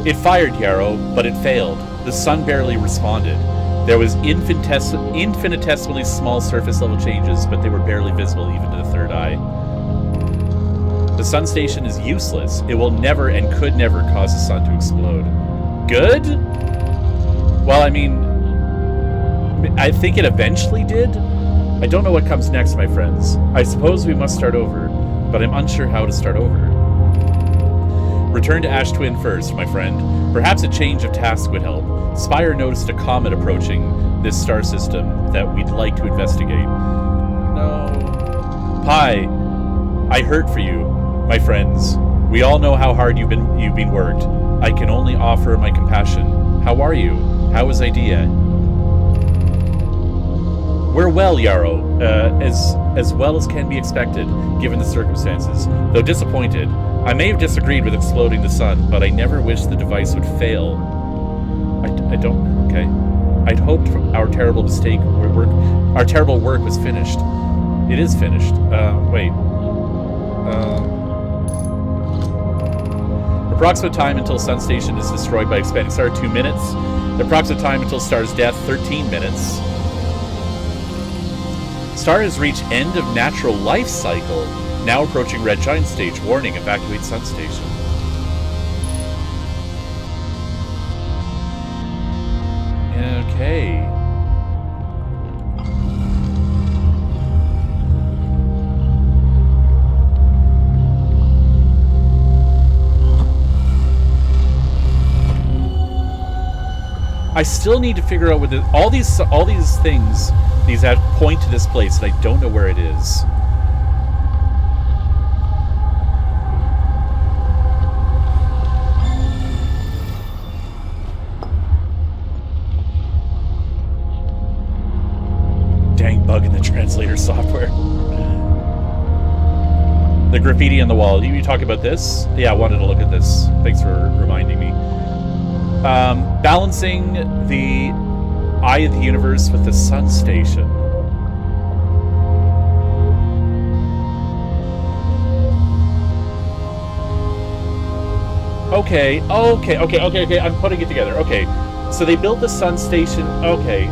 It fired, Yarrow, but it failed. The sun barely responded. There was infinitesimally small surface level changes, but they were barely visible even to the third eye. The sun station is useless. It will never and could never cause the sun to explode. Good? Well, I mean, I think it eventually did. I don't know what comes next, my friends. I suppose we must start over, but I'm unsure how to start over. Return to Ash Twin first, my friend. Perhaps a change of task would help. Spire noticed a comet approaching this star system that we'd like to investigate. No. Pie, I hurt for you, my friends. We all know how hard you've been worked. I can only offer my compassion. How are you? How is Idea? We're well, Yarrow, as well as can be expected, given the circumstances. Though disappointed, I may have disagreed with exploding the sun, but I never wished the device would fail. I don't... Okay. I'd hoped our terrible our terrible work was finished. It is finished. Wait. Approximate time until Sun Station is destroyed by expanding star, 2 minutes. The approximate time until star's death, 13 minutes. Star has reached end of natural life cycle. Now approaching red giant stage. Warning, evacuate Sun Station. Okay. I still need to figure out what all these things, these point to this place, and I don't know where it is. Dang bug in the translator software. The graffiti on the wall. You talking about this? Yeah, I wanted to look at this. Thanks for reminding me. Balancing the eye of the universe with the Sun Station. Okay. I'm putting it together. Okay. So they built the Sun Station. Okay.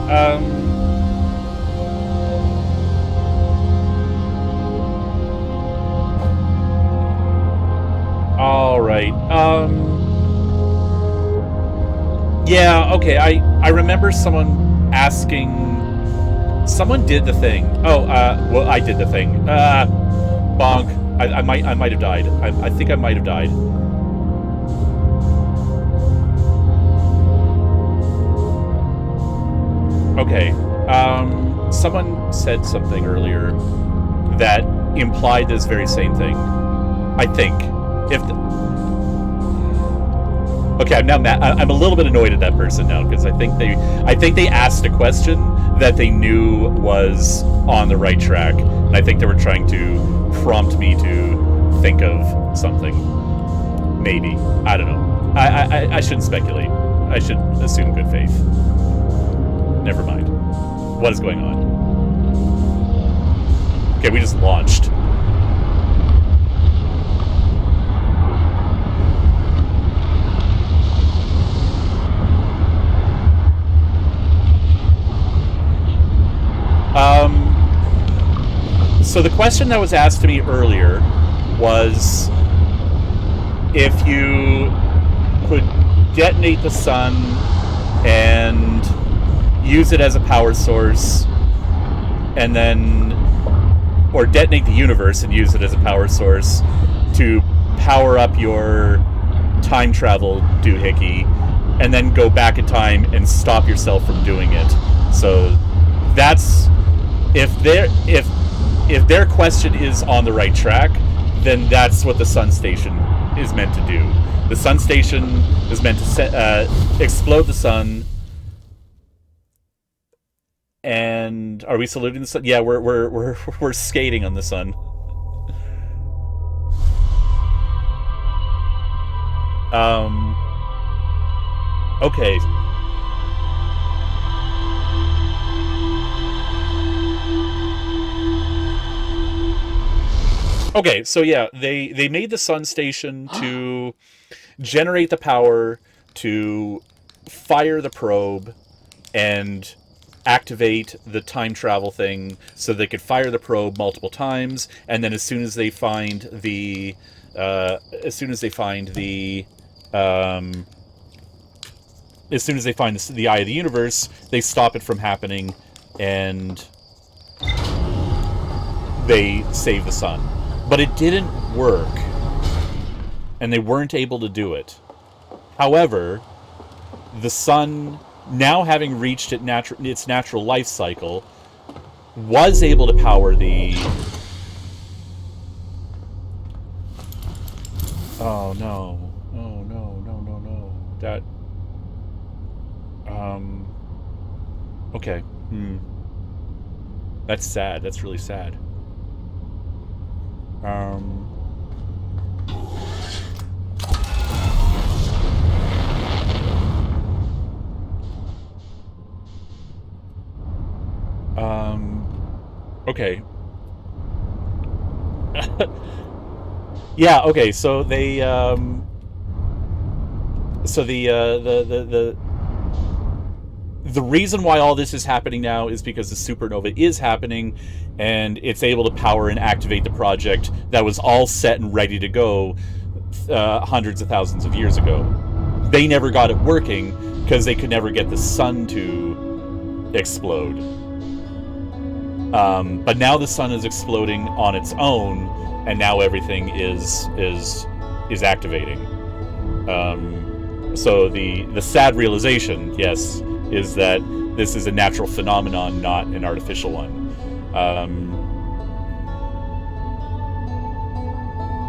All right. Yeah, okay, I remember someone asking... Someone did the thing. Oh, well, I did the thing. Bonk. I might have died. I think I might have died. Okay. Someone said something earlier that implied this very same thing. I think. Okay, I'm now mad. I'm a little bit annoyed at that person now because I think they asked a question that they knew was on the right track, and I think they were trying to prompt me to think of something. Maybe. I don't know. I shouldn't speculate. I should assume good faith. Never mind. What is going on? Okay, we just launched. So the question that was asked to me earlier was if you could detonate the sun and use it as a power source, and then, or detonate the universe and use it as a power source to power up your time travel doohickey, and then go back in time and stop yourself from doing it. So that's, if their question is on the right track, then that's what the Sun Station is meant to do. The Sun Station is meant to explode the sun. And are we saluting the sun? Yeah, we're skating on the sun. Okay. Okay, so yeah, they made the Sun Station to generate the power to fire the probe and activate the time travel thing so they could fire the probe multiple times, and then as soon as they find the eye of the universe, they stop it from happening and they save the sun. But it didn't work, and they weren't able to do it. However, the sun, now having reached its natural life cycle, was able to power the... Oh no. Oh no, no, no, no. That... Okay. That's sad. That's really sad. Um... Okay. Yeah, okay, so they, so the reason why all this is happening now is because the supernova is happening, and it's able to power and activate the project that was all set and ready to go hundreds of thousands of years ago. They never got it working because they could never get the sun to explode. But now the sun is exploding on its own, and now everything is activating. So the sad realization, yes, is that this is a natural phenomenon, not an artificial one.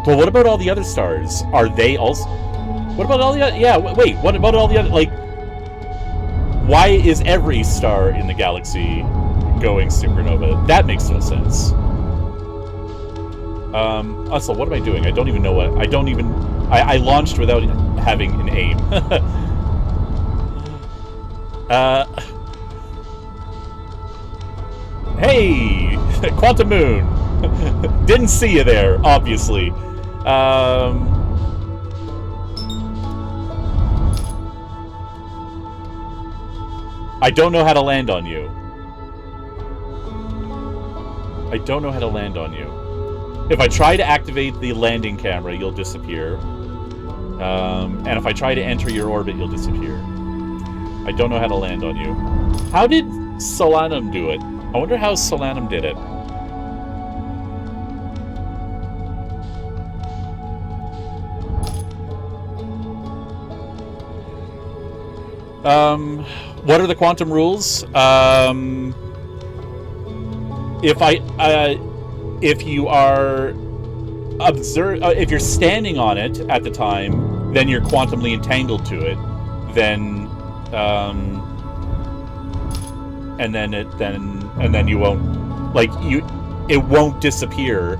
But what about all the other stars? Are they also? What about all the other? Yeah, wait. What about all the other? Like, why is every star in the galaxy going supernova? That makes no sense. Also, what am I doing? I don't even know what. I launched without having an aim. Hey! Quantum Moon! Didn't see you there, obviously. I don't know how to land on you. I don't know how to land on you. If I try to activate the landing camera, you'll disappear. And if I try to enter your orbit, you'll disappear. I don't know how to land on you. How did Solanum do it? I wonder how Solanum did it. What are the quantum rules? If you are if you're standing on it at the time, then you're quantumly entangled to it. Then, and then you won't, like, it won't disappear,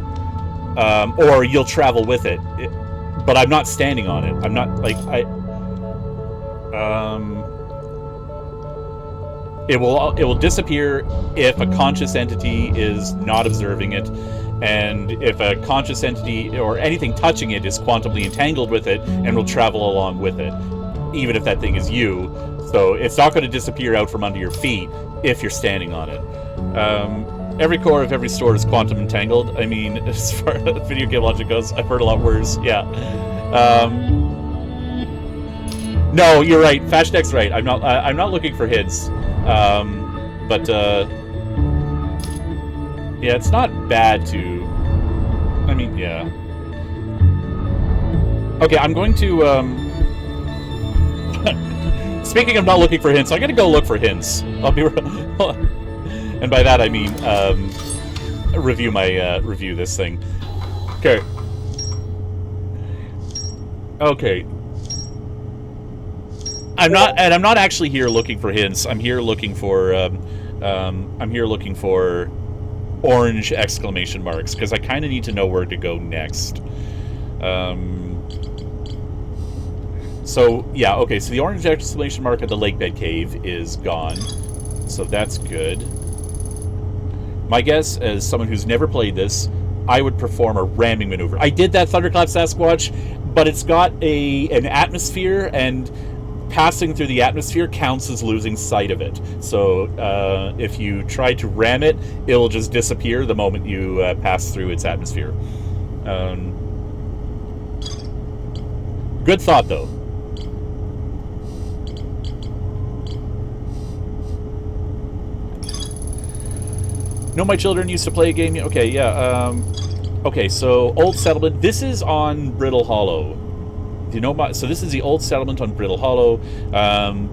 or you'll travel with it. But I'm not standing on it. I'm not, like, it will disappear if a conscious entity is not observing it, and if a conscious entity or anything touching it is quantumly entangled with it and will travel along with it, even if that thing is you. So it's not going to disappear out from under your feet if you're standing on it. Every core of every store is quantum entangled. I mean, as far as video game logic goes, I've heard a lot worse. Yeah. No, you're right. Fashdeck's right. I'm not looking for hints. But yeah, it's not bad to. I mean, yeah. Okay, I'm going to. Speaking of not looking for hints, I'm gonna go look for hints. I'll be. And by that I mean review this thing. Okay. Okay. I'm not actually here looking for hints. I'm here looking for orange exclamation marks, because I kind of need to know where to go next. So yeah, okay. So the orange exclamation mark at the lake bed cave is gone, so that's good. My guess, as someone who's never played this, I would perform a ramming maneuver. I did that Thunderclap Sasquatch, but it's got an atmosphere, and passing through the atmosphere counts as losing sight of it. So if you try to ram it, it'll just disappear the moment you pass through its atmosphere. Good thought, though. No, my children used to play a game. Okay, yeah. Okay, so Old Settlement. This is on Brittle Hollow. The Nomai, so this is the old settlement on Brittle Hollow.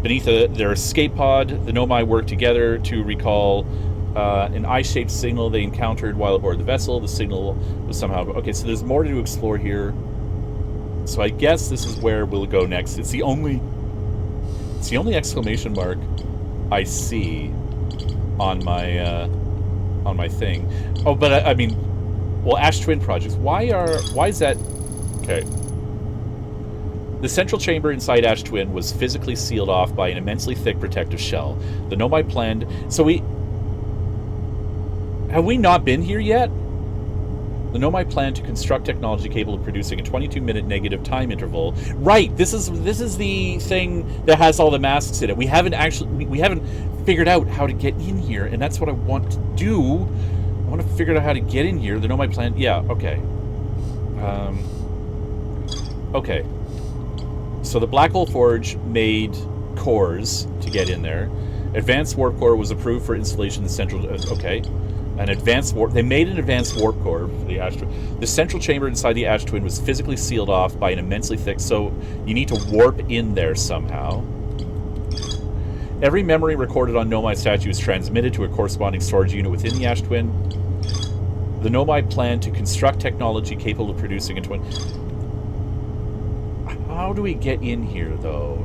Beneath their escape pod, the Nomai worked together to recall an eye-shaped signal they encountered while aboard the vessel. The signal was somehow... Okay, so there's more to explore here. So I guess this is where we'll go next. It's the only exclamation mark I see on on my thing. Oh, but I mean, well, Ash Twin projects. Why is that? Okay. The central chamber inside Ash Twin was physically sealed off by an immensely thick protective shell. The Nomai planned. So have we not been here yet? The Nomai planned to construct technology capable of producing a 22-minute negative time interval. Right. This is the thing that has all the masks in it. We haven't figured out how to get in here, and that's what I want to do. I want to figure out how to get in here. The Nomai plan. Yeah. Okay. Okay. So the Black Hole Forge made cores to get in there. Advanced warp core was approved for installation in the central. Okay. An advanced warp. They made an advanced warp core for the Ash Twin. The central chamber inside the Ash Twin was physically sealed off by an immensely thick. So you need to warp in there somehow. Every memory recorded on Nomai statue is transmitted to a corresponding storage unit within the Ash Twin. The Nomai plan to construct technology capable of producing a twin. How do we get in here, though?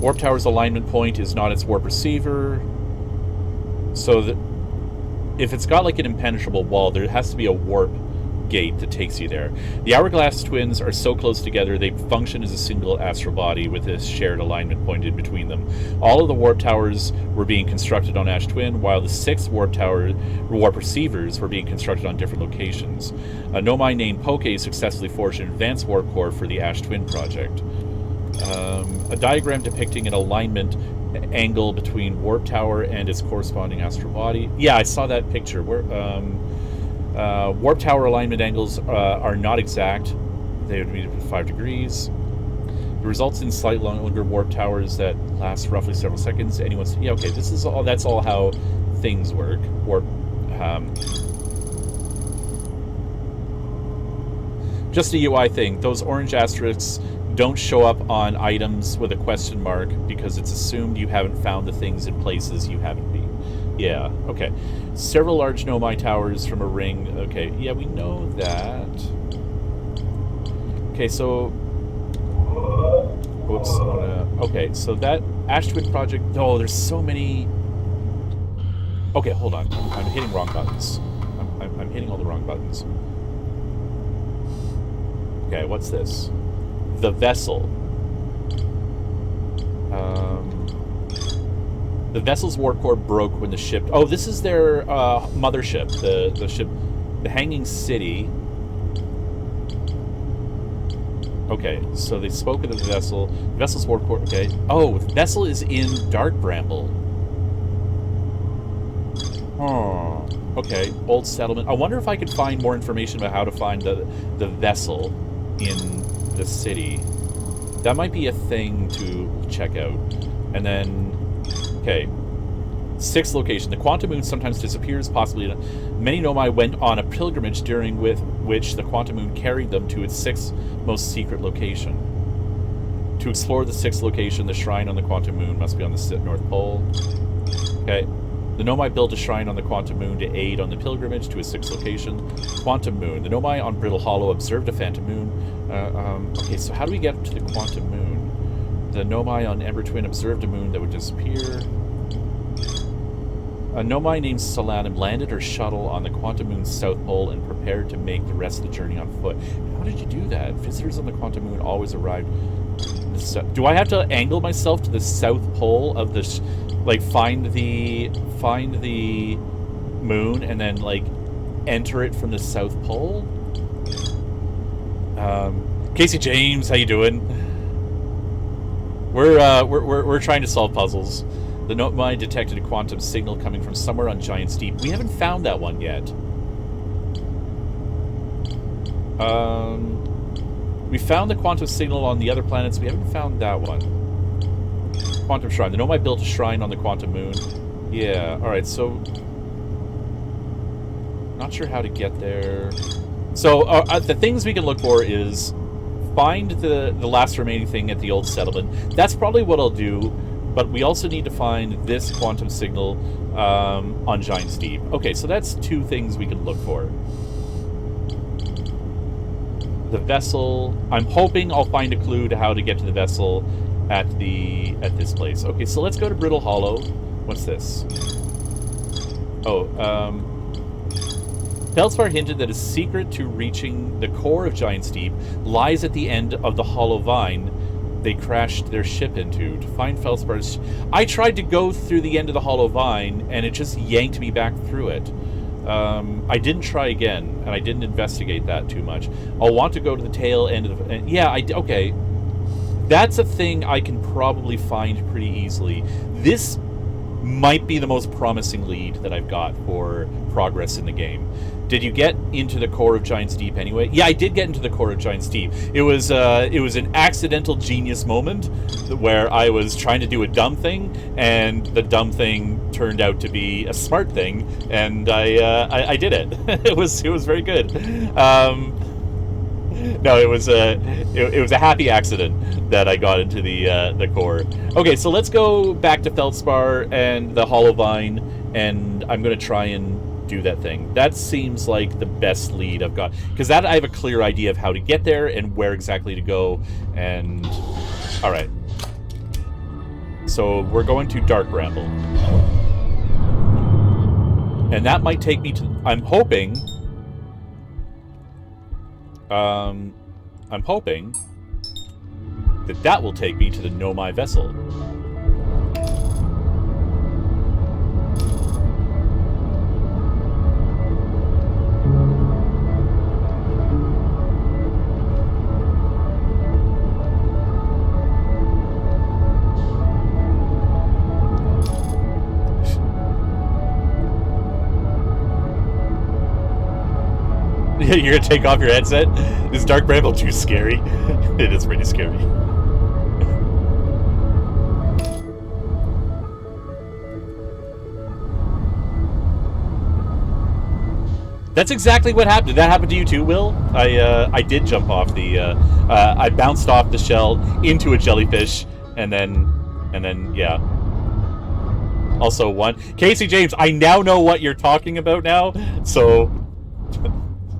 Warp Tower's alignment point is not its warp receiver. So that if it's got like an impenetrable wall, there has to be a warp gate that takes you there. The Hourglass twins are so close together they function as a single astral body with a shared alignment point in between them. All of the warp towers were being constructed on Ash Twin, while the 6 warp receivers were being constructed on different locations. A Nomai named Poke successfully forged an advanced warp core for the Ash Twin project. A diagram depicting an alignment angle between warp tower and its corresponding astral body. Yeah, I saw that picture. Where warp tower alignment angles are not exact. They would be 5 degrees. It results in slightly longer warp towers that last roughly several seconds. Yeah, okay. This is all. That's all how things work. Warp. Just a UI thing. Those orange asterisks don't show up on items with a question mark because it's assumed you haven't found the things in places you haven't been. Yeah, okay. Several large Nomai towers from a ring. Okay, yeah, we know that. Okay, so... Whoops. Okay, so that Ash Twin project... Oh, there's so many... Okay, hold on. I'm hitting wrong buttons. I'm hitting all the wrong buttons. Okay, what's this? The vessel. The vessel's warp core broke when the ship... Oh, this is their mothership. The ship... The Hanging City. Okay, so they spoke of the vessel. The vessel's warp core... Okay. Oh, the vessel is in Dark Bramble. Oh. Okay, old settlement. I wonder if I could find more information about how to find the vessel in the city. That might be a thing to check out. And then, okay, 6th location. The Quantum Moon sometimes disappears, possibly. Many Nomai went on a pilgrimage during which the Quantum Moon carried them to its 6th most secret location. To explore the 6th location, the shrine on the Quantum Moon must be on the North Pole. Okay. The Nomai built a shrine on the Quantum Moon to aid on the pilgrimage to a 6th location. Quantum Moon. The Nomai on Brittle Hollow observed a phantom moon. Okay, so how do we get to the Quantum Moon? The Nomai on Ember Twin observed a moon that would disappear. A Nomai named Solanum landed her shuttle on the Quantum Moon's south pole and prepared to make the rest of the journey on foot. How did you do that? Visitors on the Quantum Moon always arrived... Do I have to angle myself to the south pole of this... Like, find the moon and then, like, enter it from the south pole? Casey James, how you doing? We're trying to solve puzzles. The Nomai detected a quantum signal coming from somewhere on Giant's Deep. We haven't found that one yet. We found the quantum signal on the other planets. We haven't found that one. Quantum Shrine. The Nomai built a shrine on the Quantum Moon. Yeah, alright, so... Not sure how to get there. So, the things we can look for is... Find the last remaining thing at the old settlement. That's probably what I'll do, but we also need to find this quantum signal on Giant's Deep. Okay, so that's 2 things we can look for. The vessel... I'm hoping I'll find a clue to how to get to the vessel... at this place. Okay, so let's go to Brittle Hollow. What's this? Oh, Feldspar hinted that a secret to reaching the core of Giant's Deep lies at the end of the hollow vine they crashed their ship into. To find Feldspar's... I tried to go through the end of the hollow vine, and it just yanked me back through it. I didn't try again, and I didn't investigate that too much. I'll want to go to the tail end of the... Yeah, okay. That's a thing I can probably find pretty easily. This might be the most promising lead that I've got for progress in the game. Did you get into the core of Giant's Deep anyway? Yeah, I did get into the core of Giant's Deep. It was an accidental genius moment where I was trying to do a dumb thing, and the dumb thing turned out to be a smart thing, and I did it. It was very good. No, it was a happy accident that I got into the core. Okay, so let's go back to Feldspar and the Hollow Vine, and I'm gonna try and do that thing. That seems like the best lead I've got, because that I have a clear idea of how to get there and where exactly to go. And all right, so we're going to Dark Bramble, and that might take me to... I'm hoping that will take me to the Nomai vessel. You're gonna take off your headset? Is Dark Bramble too scary? It is pretty scary. That's exactly what happened. Did that happen to you too, Will? I did jump off the... I bounced off the shell into a jellyfish, and then, yeah. Also one... Casey James, I now know what you're talking about now, so...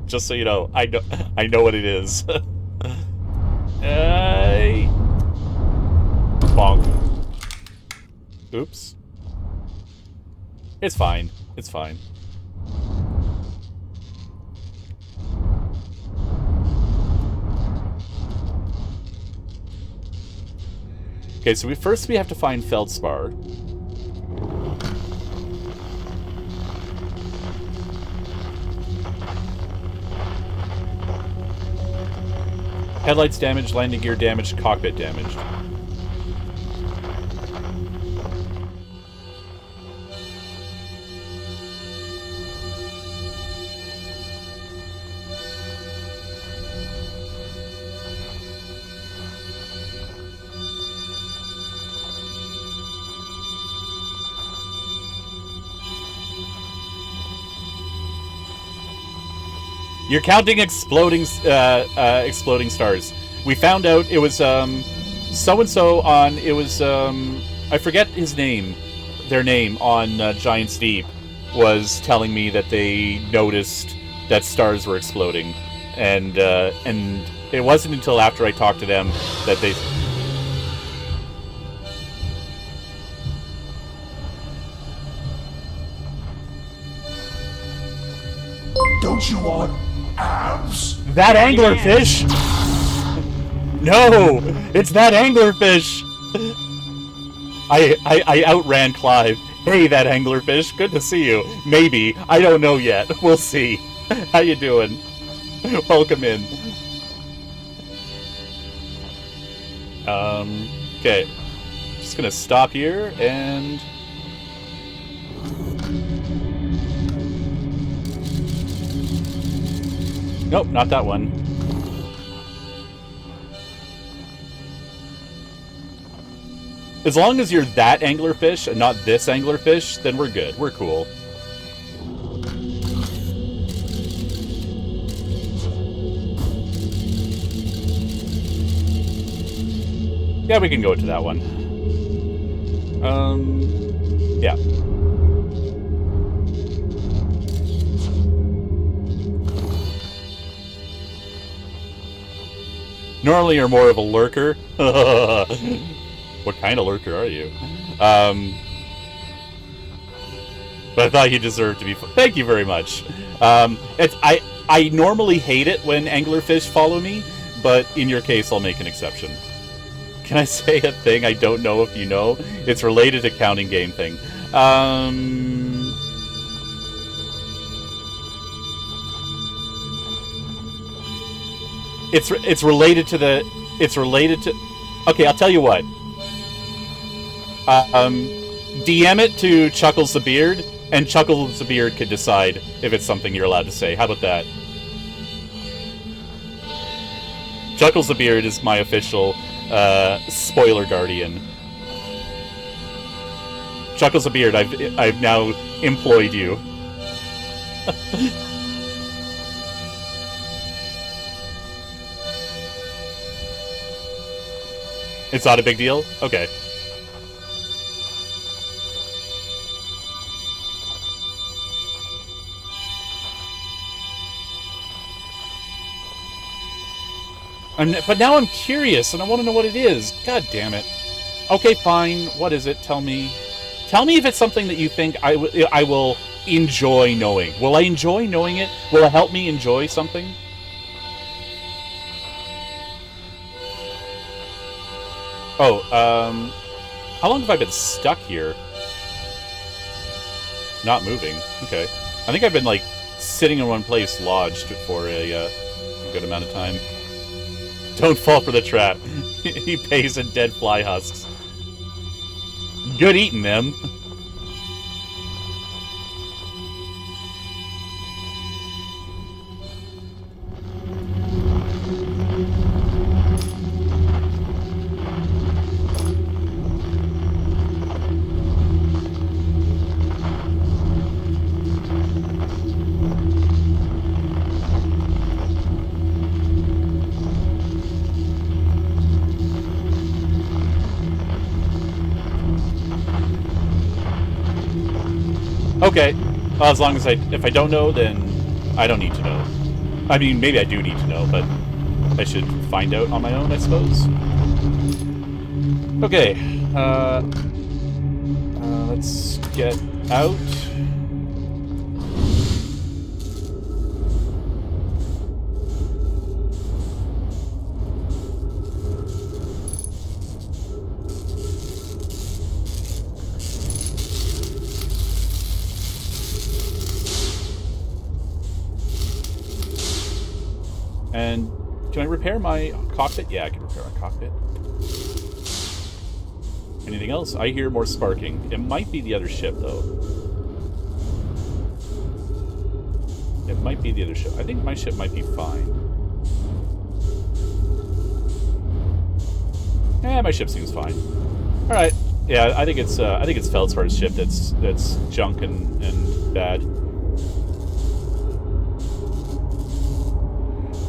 Just so you know, I know what it is. Bonk. Oops. It's fine. It's fine. Okay, so first we have to find Feldspar. Headlights damaged, landing gear damaged, cockpit damaged. You're counting exploding stars. We found out it was so-and-so on... It was... I forget his name. Their name on Giant's Deep was telling me that they noticed that stars were exploding. And it wasn't until after I talked to them that they... Don't you want abs? That anglerfish! No! It's that anglerfish! I outran Clive. Hey, that anglerfish. Good to see you. Maybe. I don't know yet. We'll see. How you doing? Welcome in. Okay. Just gonna stop here and... Nope, not that one. As long as you're that anglerfish and not this anglerfish, then we're good. We're cool. Yeah, we can go to that one. Yeah. Normally you're more of a lurker. What kind of lurker are you? But I thought you deserved to be. Thank you very much. I normally hate it when anglerfish follow me, but in your case, I'll make an exception. Can I say a thing I don't know if you know? It's related to counting game thing. It's related to the. It's related to. Okay, I'll tell you what. DM it to Chuckles the Beard, and Chuckles the Beard could decide if it's something you're allowed to say. How about that? Chuckles the Beard is my official spoiler guardian. Chuckles the Beard, I've now employed you. It's not a big deal? Okay. But now I'm curious, and I want to know what it is. God damn it. Okay, fine. What is it? Tell me. Tell me if it's something that you think I will enjoy knowing. Will I enjoy knowing it? Will it help me enjoy something? Oh, how long have I been stuck here? Not moving. Okay. I think I've been, like, sitting in one place lodged for a good amount of time. Don't fall for the trap. He pays in dead fly husks. Good eating them. Okay. Well, as long as if I don't know, then I don't need to know. I mean, maybe I do need to know, but I should find out on my own, I suppose. Okay. Let's get out. And can I repair my cockpit? Yeah, I can repair my cockpit. Anything else? I hear more sparking. It might be the other ship, though. It might be the other ship. I think my ship might be fine. My ship seems fine. All right. Yeah, I think it's Feldspar's ship that's junk and bad.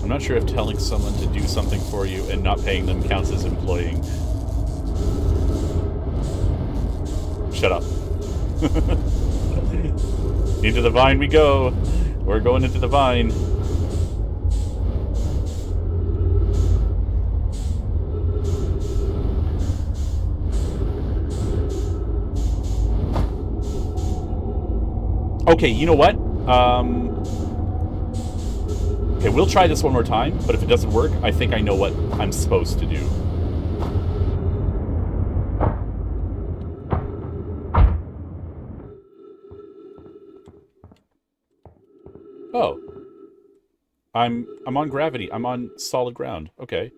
I'm not sure if telling someone to do something for you and not paying them counts as employing. Shut up. Into the vine we go. We're going into the vine. Okay, you know what? Okay, we'll try this one more time, but if it doesn't work, I think I know what I'm supposed to do. Oh. I'm on gravity. I'm on solid ground. Okay.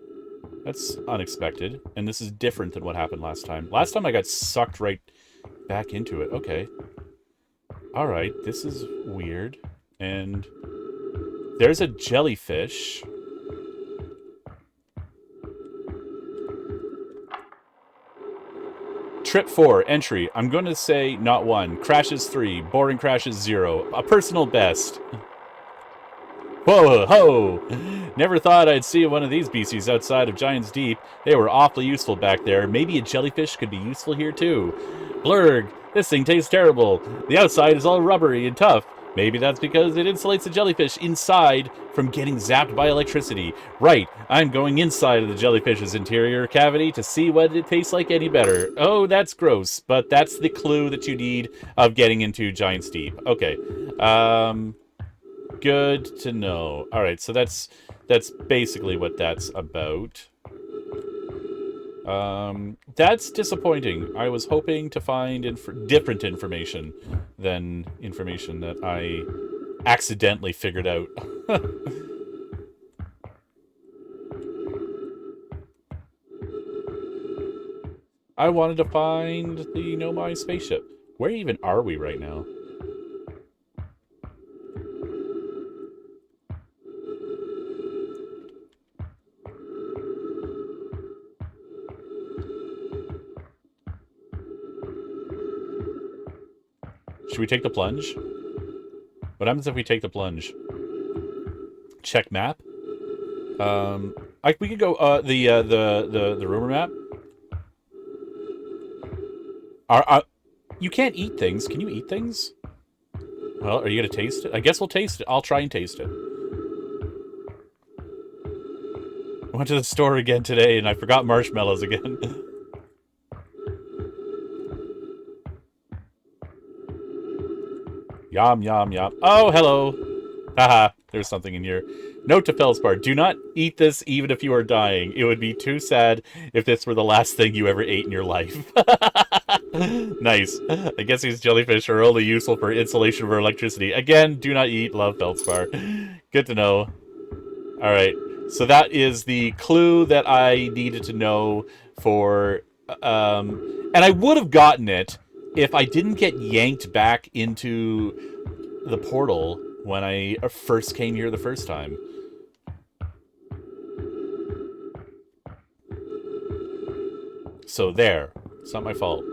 That's unexpected. And this is different than what happened last time. Last time I got sucked right back into it. Okay. Alright, this is weird. And there's a jellyfish. Trip 4, entry. I'm going to say not 1. Crashes 3. Boring crashes 0. A personal best. Whoa, ho! Never thought I'd see one of these beasties outside of Giant's Deep. They were awfully useful back there. Maybe a jellyfish could be useful here too. Blurg, this thing tastes terrible. The outside is all rubbery and tough, Maybe that's because it insulates the jellyfish inside from getting zapped by electricity. Right, I'm going inside of the jellyfish's interior cavity to see what it tastes like any better. Oh, that's gross, but that's the clue that you need of getting into Giant's Deep. Okay, good to know. All right, so that's basically what that's about. That's disappointing. I was hoping to find different information than information that I accidentally figured out. I wanted to find the Nomai spaceship. Where even are we right now? Should we take the plunge? What happens if we take the plunge? Check map. We could go the rumor map. You can't eat things. Can you eat things? Well, are you gonna taste it? I guess we'll taste it. I'll try and taste it. I went to the store again today and I forgot marshmallows again. Yum, yum, yum. Oh, hello. Haha, there's something in here. Note to Feldspar, do not eat this even if you are dying. It would be too sad if this were the last thing you ever ate in your life. Nice. I guess these jellyfish are only useful for insulation for electricity. Again, do not eat. Love Feldspar. Good to know. Alright, so that is the clue that I needed to know for... and I would have gotten it if I didn't get yanked back into the portal when I first came here the first time. So there. It's not my fault.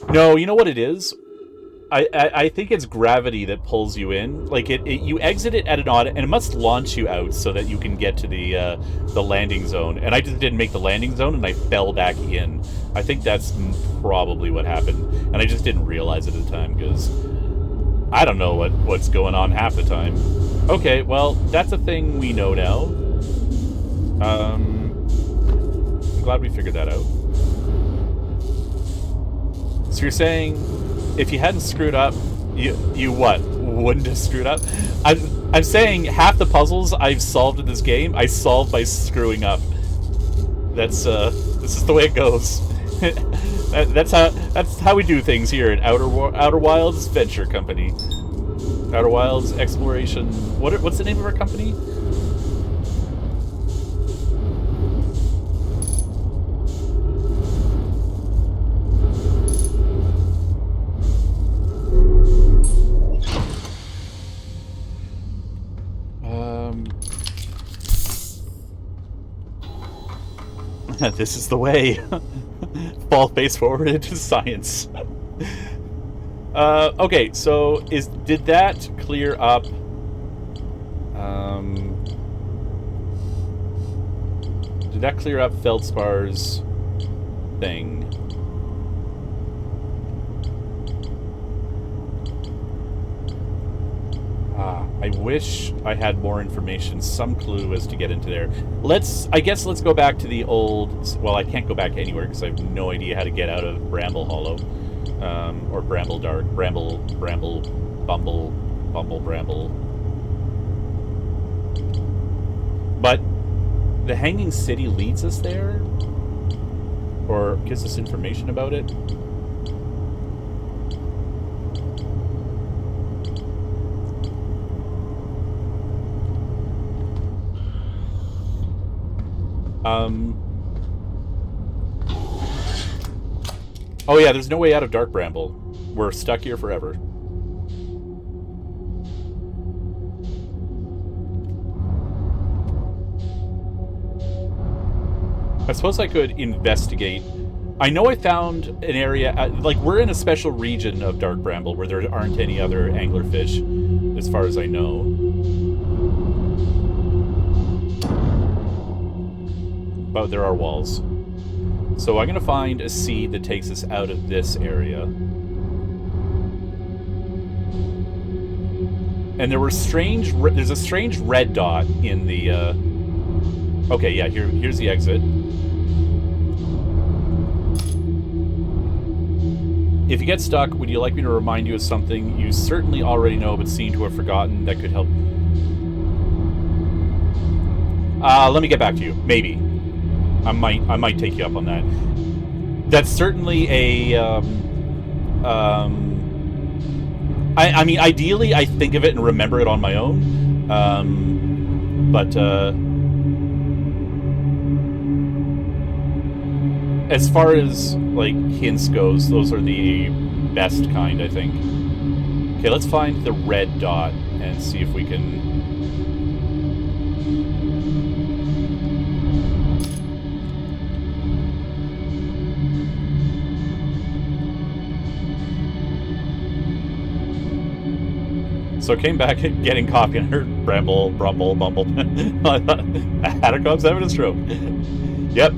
No, you know what it is? I think it's gravity that pulls you in. Like you exit it at an odd, and it must launch you out so that you can get to the landing zone. And I just didn't make the landing zone, and I fell back in. I think that's probably what happened, and I just didn't realize it at the time because I don't know what's going on half the time. Okay, well that's a thing we know now. I'm glad we figured that out. So you're saying, if you hadn't screwed up, you what? Wouldn't have screwed up? I'm saying half the puzzles I've solved in this game, I solved by screwing up. That's this is the way it goes. that's how we do things here at Outer Wilds Venture Company. Outer Wilds Exploration. What's the name of our company? This is the way. Fall face forward into science. Okay, so did that clear up? Did that clear up Feldspar's thing? I wish I had more information, some clue as to get into there. I guess let's go back to the old... Well, I can't go back anywhere because I have no idea how to get out of Bramble Hollow. Or Bramble Dark. Bramble, Bramble. But the Hanging City leads us there? Or gives us information about it? Oh yeah, there's no way out of Dark Bramble. We're stuck here forever. I suppose I could investigate. I know I found an area, like we're in a special region of Dark Bramble where there aren't any other anglerfish, as far as I know. But there are walls. So I'm going to find a seed that takes us out of this area. And there's a strange red dot in the, okay, yeah, here's the exit. If you get stuck, would you like me to remind you of something you certainly already know but seem to have forgotten that could help? Let me get back to you. Maybe. I might take you up on that. That's certainly a, I mean, ideally, I think of it and remember it on my own. But as far as like hints goes, those are the best kind, I think. Okay, let's find the red dot and see if we can. So I came back getting coffee and heard Bramble, Brumble, Bumble. Atacom's having a stroke. Yep.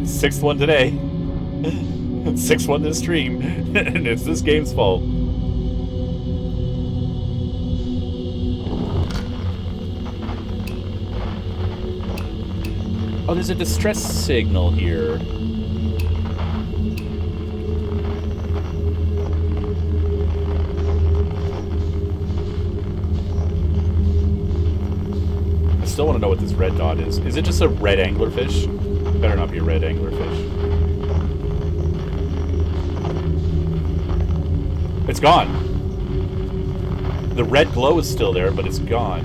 6th one today. 6th one this stream. And it's this game's fault. Oh, there's a distress signal here. I still want to know what this red dot is. Is it just a red anglerfish? Better not be a red anglerfish. It's gone. The red glow is still there, but it's gone.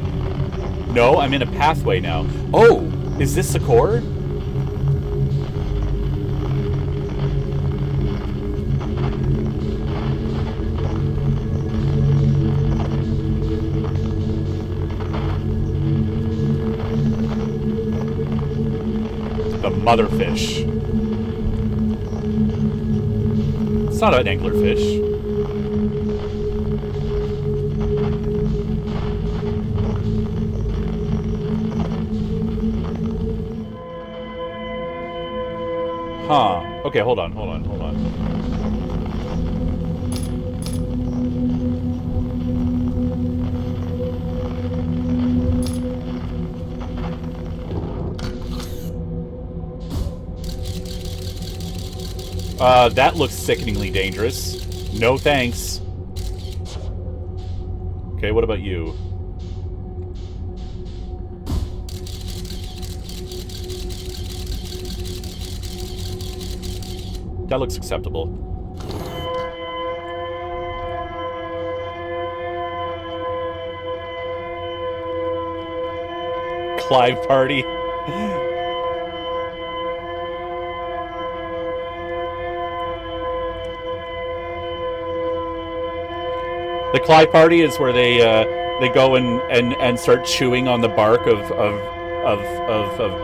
No, I'm in a pathway now. Oh, is this the core? Motherfish. It's not an anglerfish. Huh. Okay, hold on. That looks sickeningly dangerous. No thanks. Okay, what about you? That looks acceptable. Clive party. The Clive party is where they go and start chewing on the bark of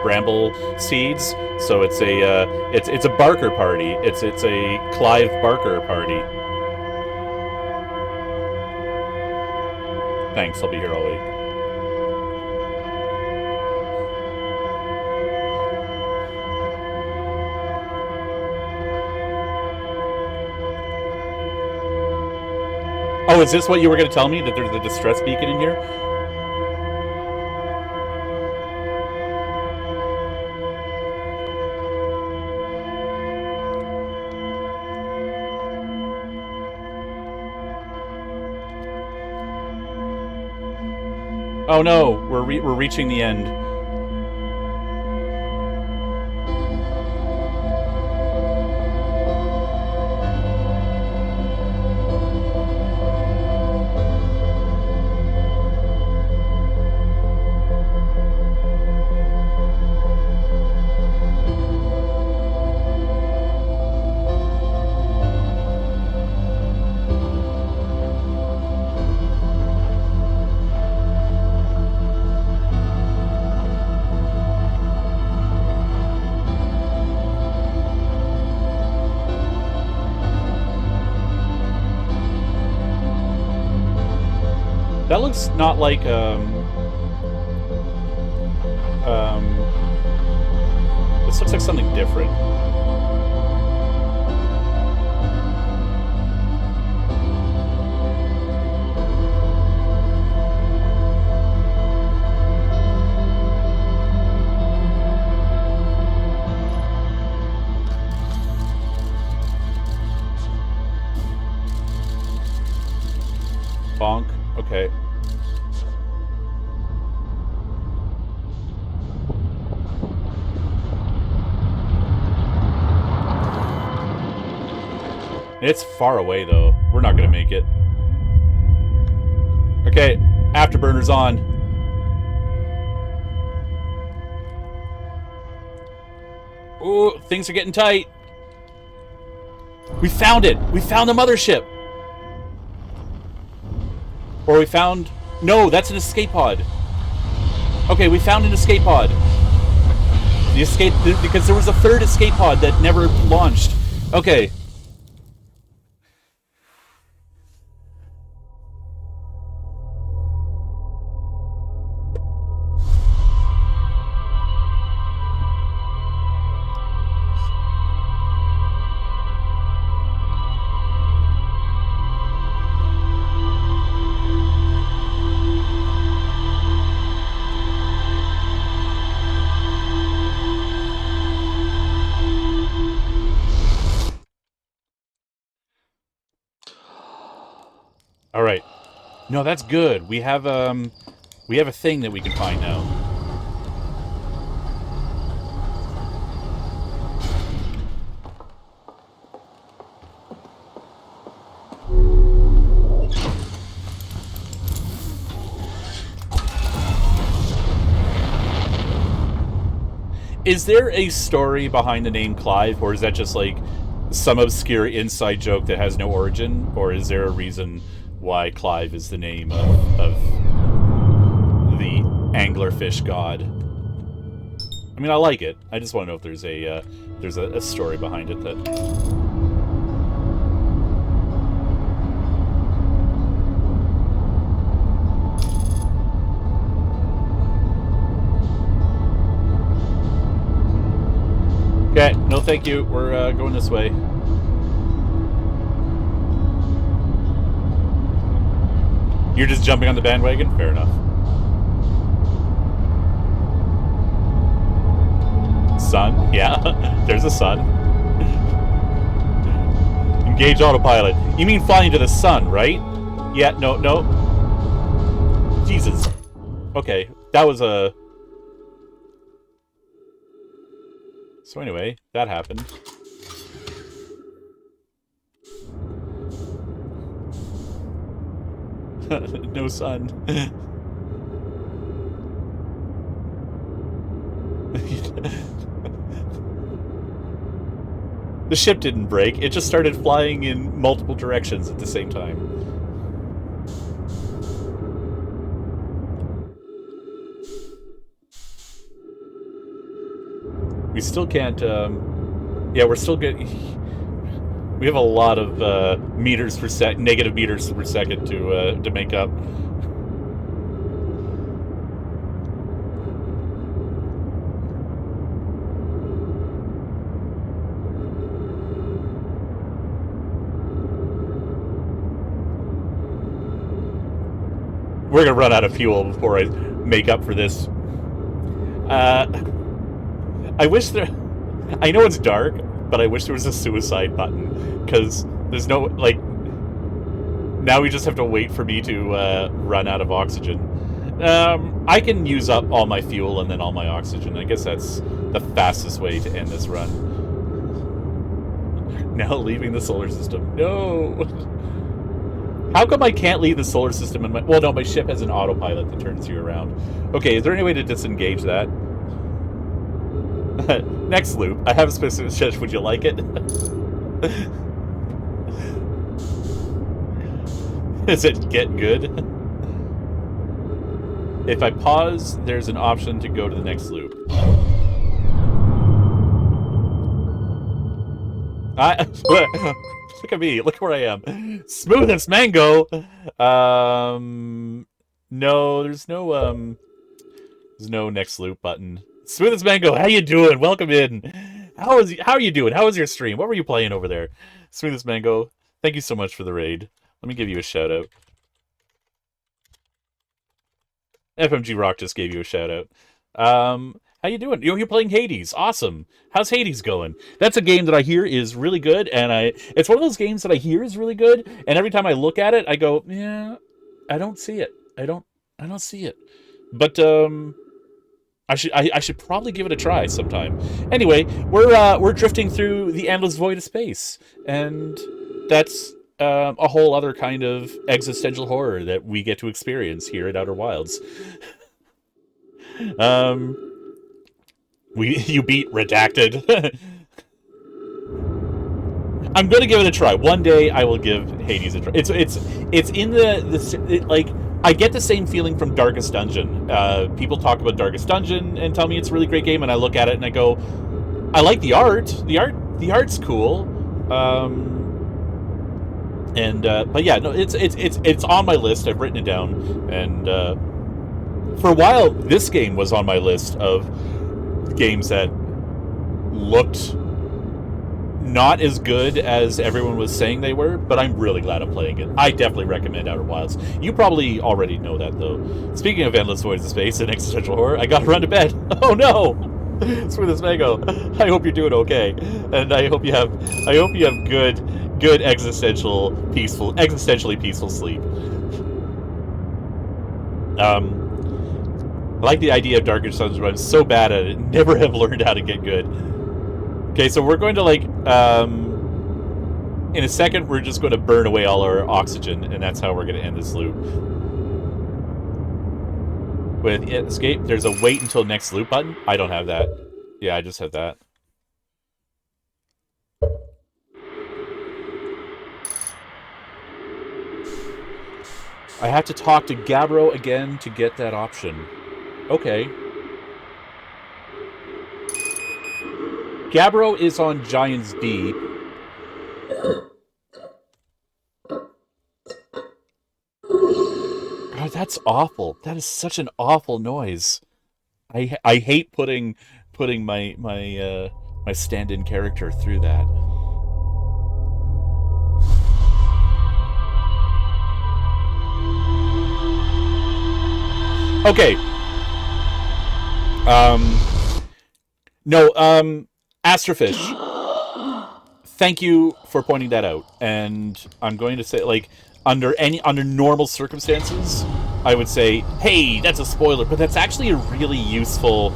bramble seeds. So it's a Barker party. It's a Clive Barker party. Thanks, I'll be here all week. Oh, is this what you were going to tell me? That there's a distress beacon in here? Oh no, we're reaching the end. That looks not like, this looks like something different. Bonk. Okay. It's far away, though. We're not gonna make it. Okay, afterburner's on. Ooh, things are getting tight. We found it! We found the mothership! Or we found... No, that's an escape pod. Okay, we found an escape pod. The escape... Because there was a third escape pod that never launched. Okay. All right. No, that's good. We have a thing that we can find now. Is there a story behind the name Clive, or is that just like some obscure inside joke that has no origin, or is there a reason why Clive is the name of the anglerfish god? I mean, I like it. I just want to know if there's a story behind it that. Okay, no thank you. We're going this way. You're just jumping on the bandwagon? Fair enough. Sun? Yeah, there's a sun. Engage autopilot. You mean flying to the sun, right? Yeah, no. Jesus. Okay, that was a... So anyway, that happened. No sun. The ship didn't break, it just started flying in multiple directions at the same time. We still can't, yeah, we're still good. We have a lot of meters per sec, negative meters per second to make up. We're gonna run out of fuel before I make up for this. I wish there... I know it's dark, but I wish there was a suicide button, because there's no, like... Now we just have to wait for me to run out of oxygen. I can use up all my fuel and then all my oxygen. I guess that's the fastest way to end this run. Now leaving the solar system. No! How come I can't leave the solar system in my... Well, no, my ship has an autopilot that turns you around. Okay, is there any way to disengage that? Next loop. I have a specific suggestion. Would you like it? Does it get good? If I pause, there's an option to go to the next loop. Look at me. Look where I am. Smooth as mango. No, there's no next loop button. Smoothest Mango, how you doing? Welcome in. How are you doing? How was your stream? What were you playing over there? Smoothest Mango, thank you so much for the raid. Let me give you a shout out. FMG Rock just gave you a shout out. How you doing? You're playing Hades. Awesome. How's Hades going? That's a game that I hear is really good, and it's one of those games that I hear is really good, and every time I look at it, I go, yeah, I don't see it. I don't see it. But I should probably give it a try sometime. Anyway, we're drifting through the endless void of space, and that's a whole other kind of existential horror that we get to experience here at Outer Wilds. You beat Redacted. I'm gonna give it a try. One day I will give Hades a try. It's in like I get the same feeling from Darkest Dungeon. People talk about Darkest Dungeon and tell me it's a really great game, and I look at it and I go, I like the art. The art's cool. But yeah, no, it's on my list. I've written it down, and for a while, this game was on my list of games that looked not as good as everyone was saying they were, but I'm really glad I'm playing it. I definitely recommend Outer Wilds. You probably already know that, though. Speaking of endless voids of space and existential horror, I gotta run to bed. Oh no! Smoothest Mango, I hope you're doing okay, and I hope you have good existentially peaceful sleep. I like the idea of Darkest Dungeon, but I'm so bad at it. Never have learned how to get good. Okay, so we're going to, like, in a second, we're just going to burn away all our oxygen, and that's how we're going to end this loop. With escape, there's a wait until next loop button. I don't have that. Yeah, I just have that. I have to talk to Gabbro again to get that option. Okay. Gabbro is on Giant's Deep. God, that's awful. That is such an awful noise. I hate putting my stand-in character through that. Okay. No, Astrofish, thank you for pointing that out. And I'm going to say, like, under normal circumstances, I would say, hey, that's a spoiler, but that's actually a really useful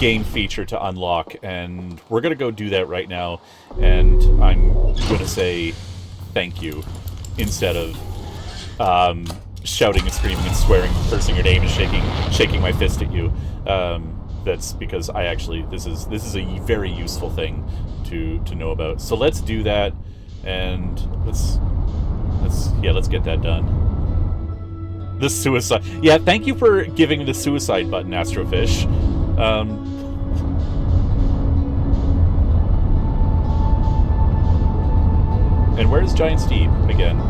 game feature to unlock, and we're going to go do that right now, and I'm going to say thank you instead of shouting and screaming and swearing, cursing your name, and shaking my fist at you. That's because I actually this is a very useful thing to know about. So let's do that, and let's get that done. The suicide. Yeah, thank you for giving the suicide button, Astrofish. And where's Giant's Deep again?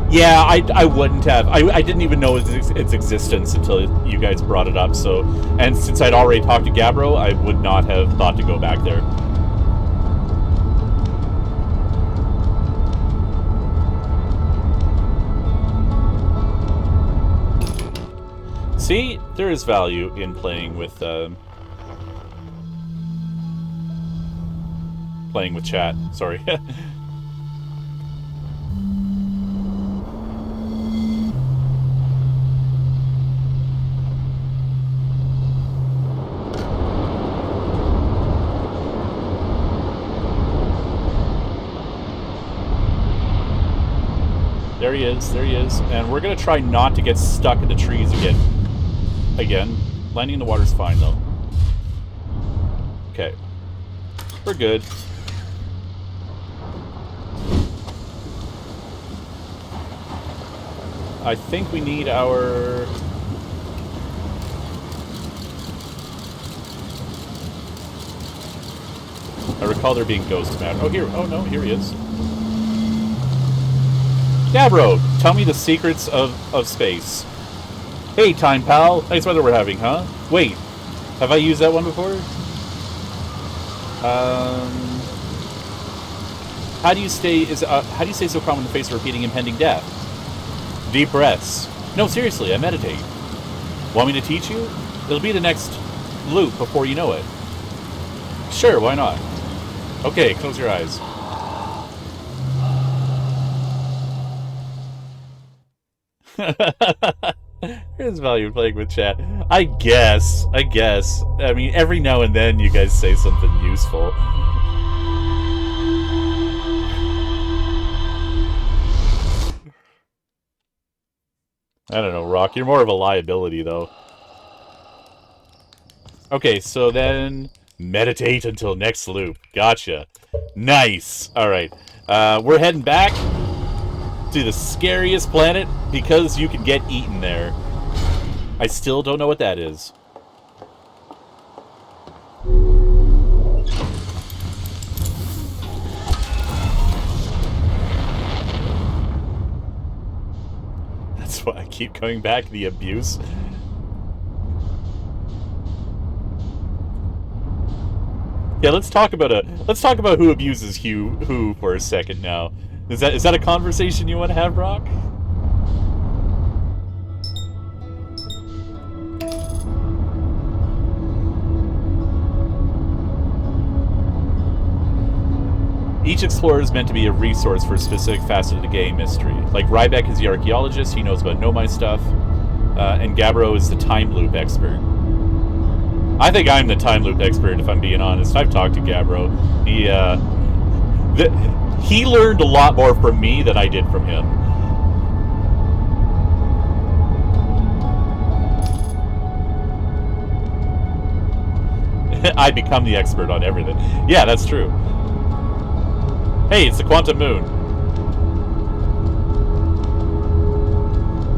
Yeah, I wouldn't have. I didn't even know its existence until you guys brought it up. So, and since I'd already talked to Gabbro, I would not have thought to go back there. See, there is value in playing with chat. Sorry. There he is, and we're gonna try not to get stuck in the trees again. Landing in the water's fine, though. Okay. We're good. I think we need our... I recall there being ghost matter. Oh, here. Oh, no, here he is. Gabro, tell me the secrets of space. Hey, time pal. Nice weather we're having, huh? Wait, have I used that one before? How do you stay so calm in the face of repeating impending death? Deep breaths. No, seriously, I meditate. Want me to teach you? It'll be the next loop before you know it. Sure, why not? Okay, close your eyes. Here's value playing with chat. I guess. I mean, every now and then you guys say something useful. I don't know, Rock. You're more of a liability, though. Okay, so then... meditate until next loop. Gotcha. Nice. Alright. We're heading back to the scariest planet because you can get eaten there. I still don't know what that is. That's why I keep coming back, the abuse. Yeah, let's talk about who abuses who for a second now. Is that a conversation you want to have, Rock? Each explorer is meant to be a resource for a specific facet of the game mystery. Like Ryback is the archaeologist, he knows about No-My stuff, and Gabbro is the time loop expert. I think I'm the time loop expert, if I'm being honest. I've talked to Gabbro. He learned a lot more from me than I did from him. I become the expert on everything. Yeah, that's true. Hey, it's the Quantum Moon.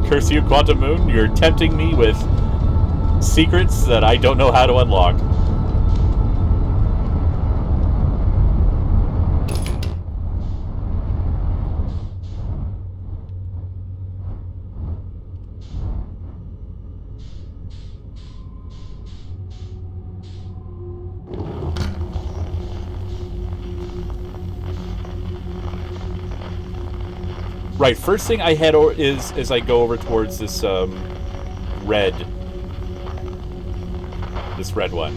Curse you, Quantum Moon. You're tempting me with secrets that I don't know how to unlock. Right, first thing I head over is I go over towards this red one.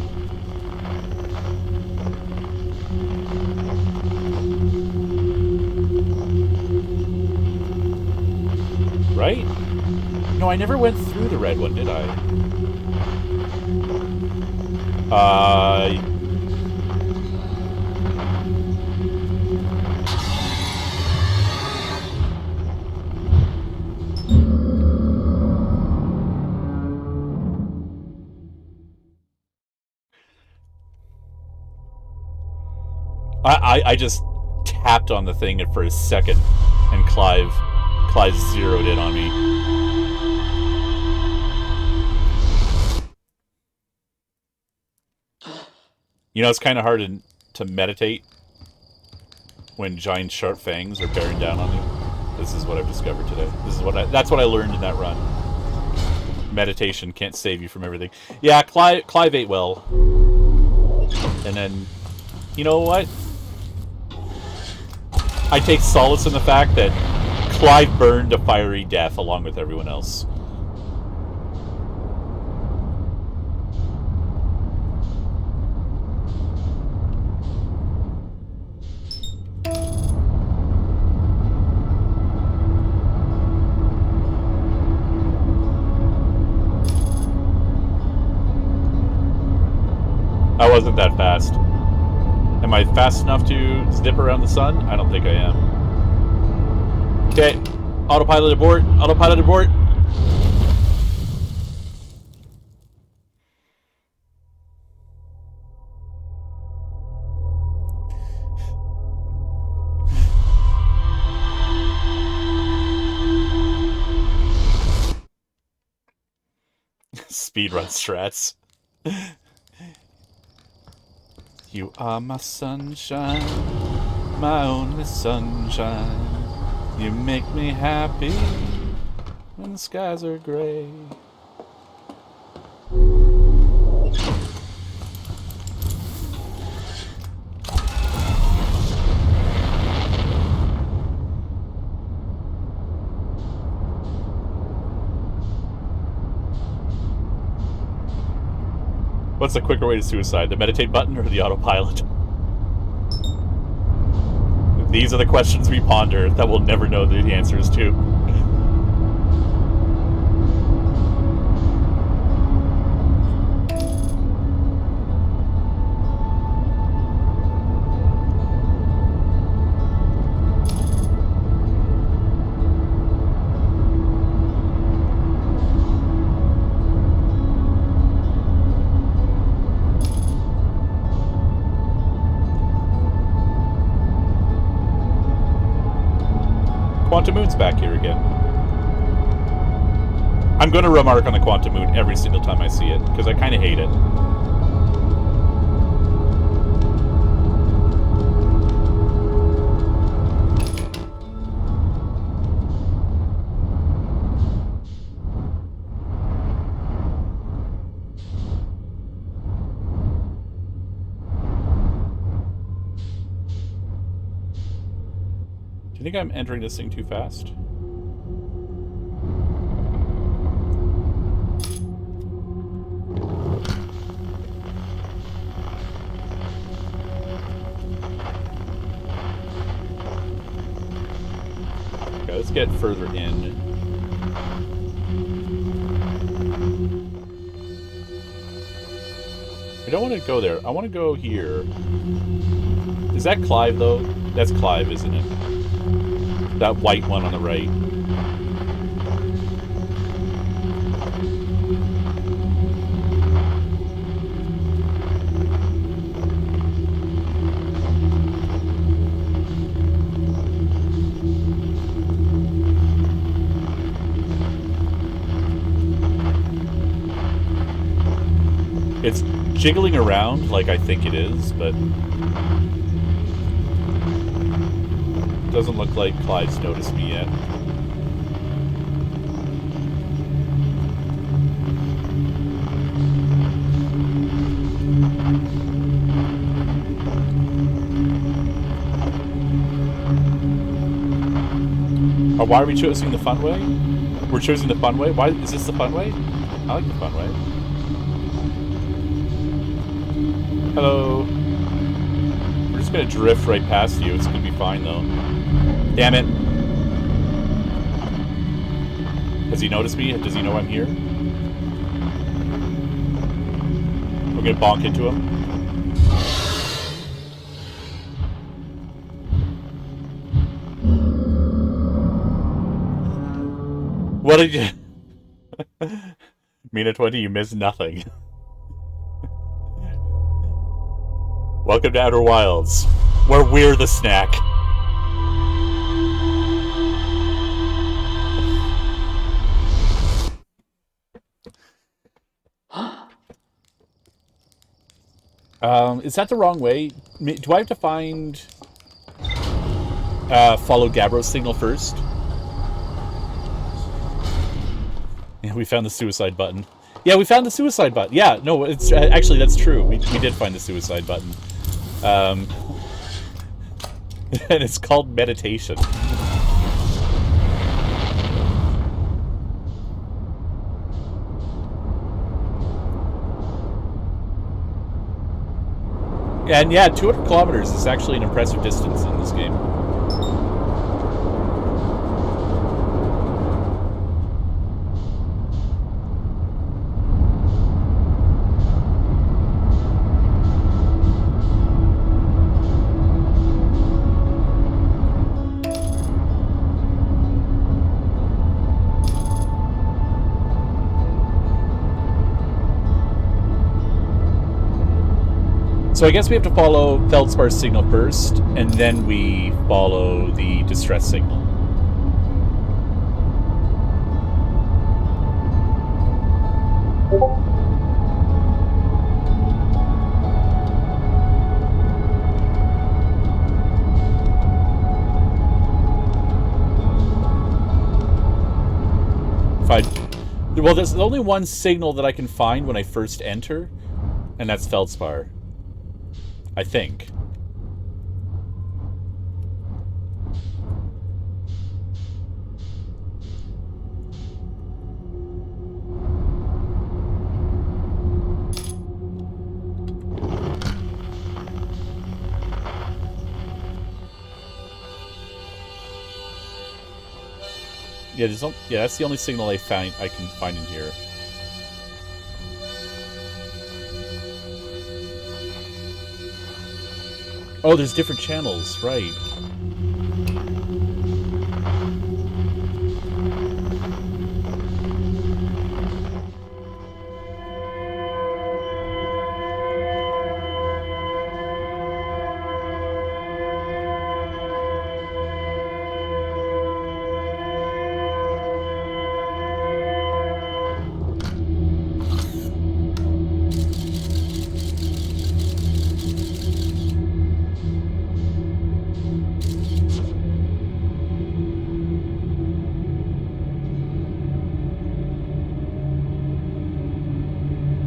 Right? No, I never went through the red one, did I? I just tapped on the thing for a second, and Clive zeroed in on me. You know, it's kind of hard to meditate when giant sharp fangs are bearing down on you. This is what I've discovered today. That's what I learned in that run. Meditation can't save you from everything. Yeah, Clive ate well. And then, you know what? I take solace in the fact that Clive burned a fiery death along with everyone else. I wasn't that fast. Am I fast enough to zip around the sun? I don't think I am. Okay. Autopilot abort. Autopilot abort. Speedrun strats. You are my sunshine, my only sunshine. You make me happy when the skies are gray. What's the quicker way to suicide? The meditate button or the autopilot? These are the questions we ponder that we'll never know the answers to. Quantum Moon's back here again. I'm going to remark on the Quantum Moon every single time I see it, because I kind of hate it. Do you think I'm entering this thing too fast? Okay, let's get further in. I don't want to go there. I want to go here. Is that Clive, though? That's Clive, isn't it? That white one on the right. It's jiggling around like I think it is, but doesn't look like Clive's noticed me yet. Oh, why are we choosing the fun way? We're choosing the fun way? Why is this the fun way? I like the fun way. Hello. We're just gonna drift right past you. It's gonna be fine though. Damn it. Has he noticed me? Does he know I'm here? We're gonna bonk into him. What did you... Mina 20, you missed nothing. Welcome to Outer Wilds, where we're the snack. Is that the wrong way? Do I have to find... follow Gabbro's signal first? Yeah, we found the suicide button. Yeah, we found the suicide button. Yeah, no, it's actually, that's true. We did find the suicide button. And it's called meditation. And yeah, 200 kilometers is actually an impressive distance in this game. So I guess we have to follow Feldspar's signal first, and then we follow the distress signal. Well, there's only one signal that I can find when I first enter, and that's Feldspar. I think. Yeah, that's the only signal I can find in here. Oh, there's different channels, right?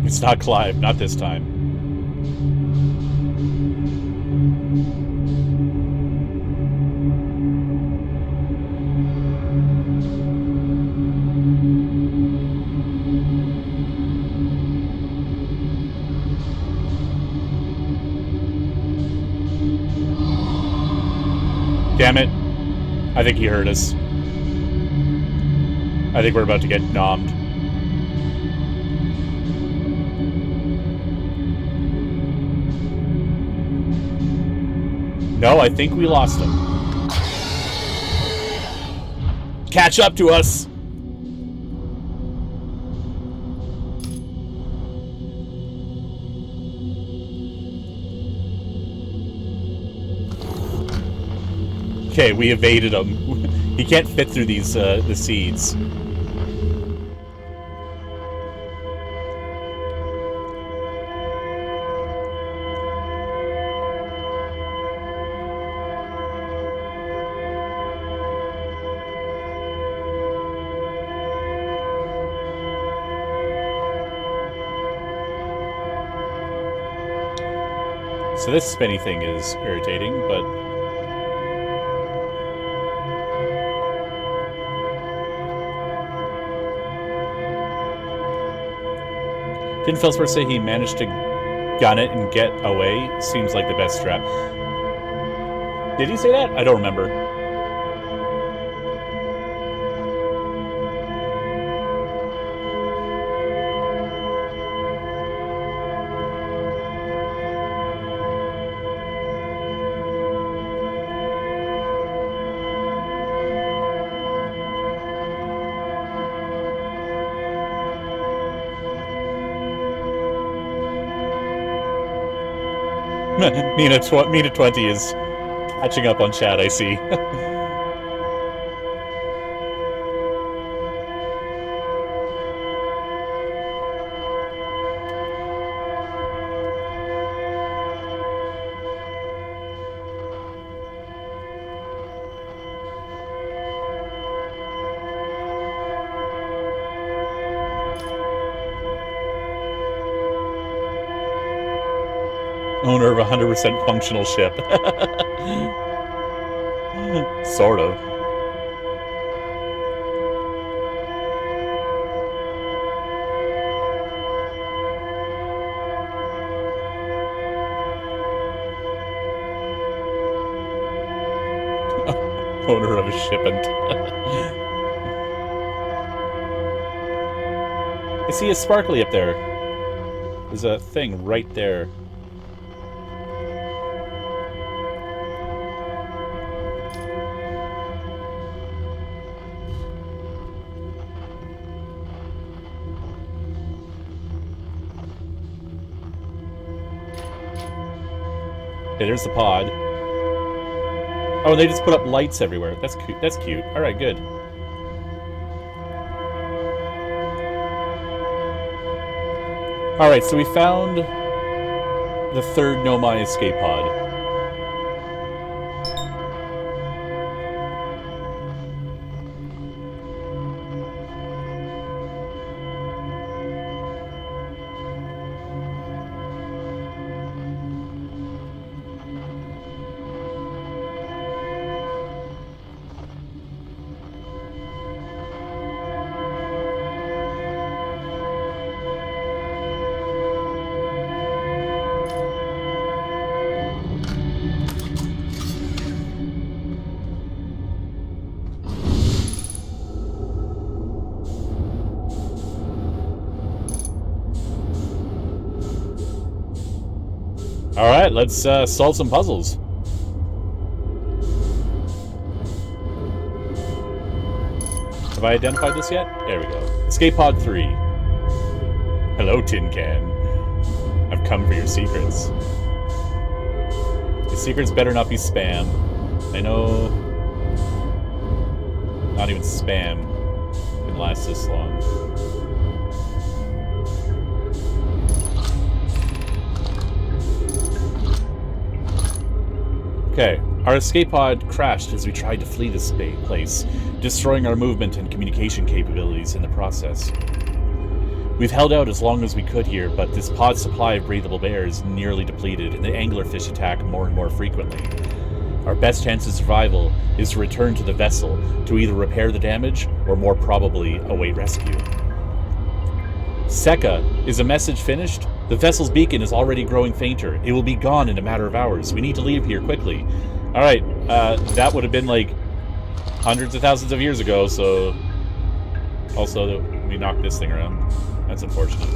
It's not Clive, not this time. Damn it. I think he heard us. I think we're about to get nommed. No, I think we lost him. Catch up to us! Okay, we evaded him. He can't fit through these the seeds. So this spinny thing is irritating, but... Didn't Felspar say he managed to gun it and get away? Seems like the best strat. Did he say that? I don't remember. Mina20 is catching up on chat, I see. Owner of a 100% functional ship. Sort of. Owner of a shipment. I see a sparkly up there. There's a thing right there. Okay, there's the pod. Oh, they just put up lights everywhere. That's cute. That's cute. All right, good. All right, so we found the third Nomai escape pod. Alright, let's solve some puzzles. Have I identified this yet? There we go. Escape pod 3. Hello, Tin Can. I've come for your secrets. The secrets better not be spam. I know... Not even spam can last this long. Okay, our escape pod crashed as we tried to flee this place, destroying our movement and communication capabilities in the process. We've held out as long as we could here, but this pod's supply of breathable air is nearly depleted, and the anglerfish attack more and more frequently. Our best chance of survival is to return to the vessel to either repair the damage or more probably await rescue. Seka, is a message finished? The vessel's beacon is already growing fainter. It will be gone in a matter of hours. We need to leave here quickly. Alright, that would have been like hundreds of thousands of years ago, so... Also, we knocked this thing around. That's unfortunate.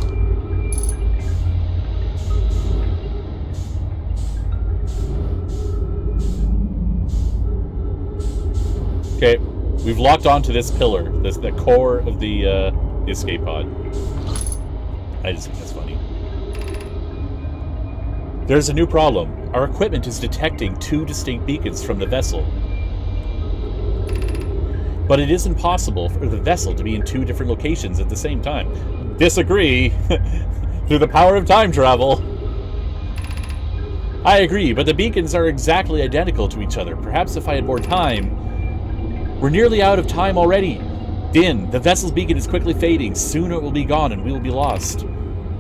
Okay, we've locked onto this pillar. This the core of the escape pod. I just think that's funny. There's a new problem. Our equipment is detecting two distinct beacons from the vessel. But it isn't possible for the vessel to be in two different locations at the same time. Disagree. Through the power of time travel. I agree, but the beacons are exactly identical to each other. Perhaps if I had more time... We're nearly out of time already. Din, the vessel's beacon is quickly fading. Soon it will be gone and we will be lost.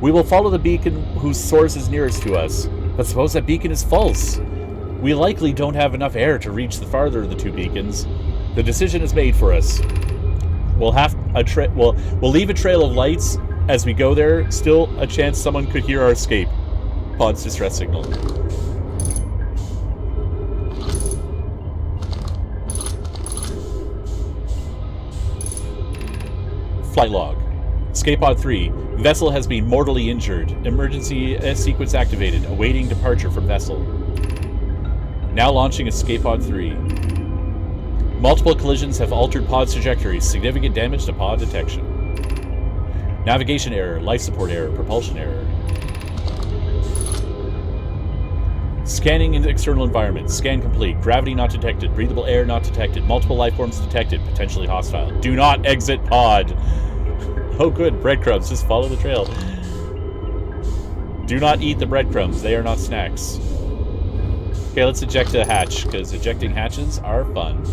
We will follow the beacon whose source is nearest to us. But suppose that beacon is false. We likely don't have enough air to reach the farther of the two beacons. The decision is made for us. We'll leave a trail of lights as we go there. Still a chance someone could hear our escape pod's distress signal. Flight log. Escape pod 3. Vessel has been mortally injured. Emergency sequence activated. Awaiting departure from vessel. Now launching escape pod 3. Multiple collisions have altered pod's trajectory. Significant damage to pod detection. Navigation error. Life support error. Propulsion error. Scanning into external environment. Scan complete. Gravity not detected. Breathable air not detected. Multiple life forms detected. Potentially hostile. Do not exit pod. Oh good, breadcrumbs. Just follow the trail. Do not eat the breadcrumbs. They are not snacks. Okay, let's eject a hatch, because ejecting hatches are fun.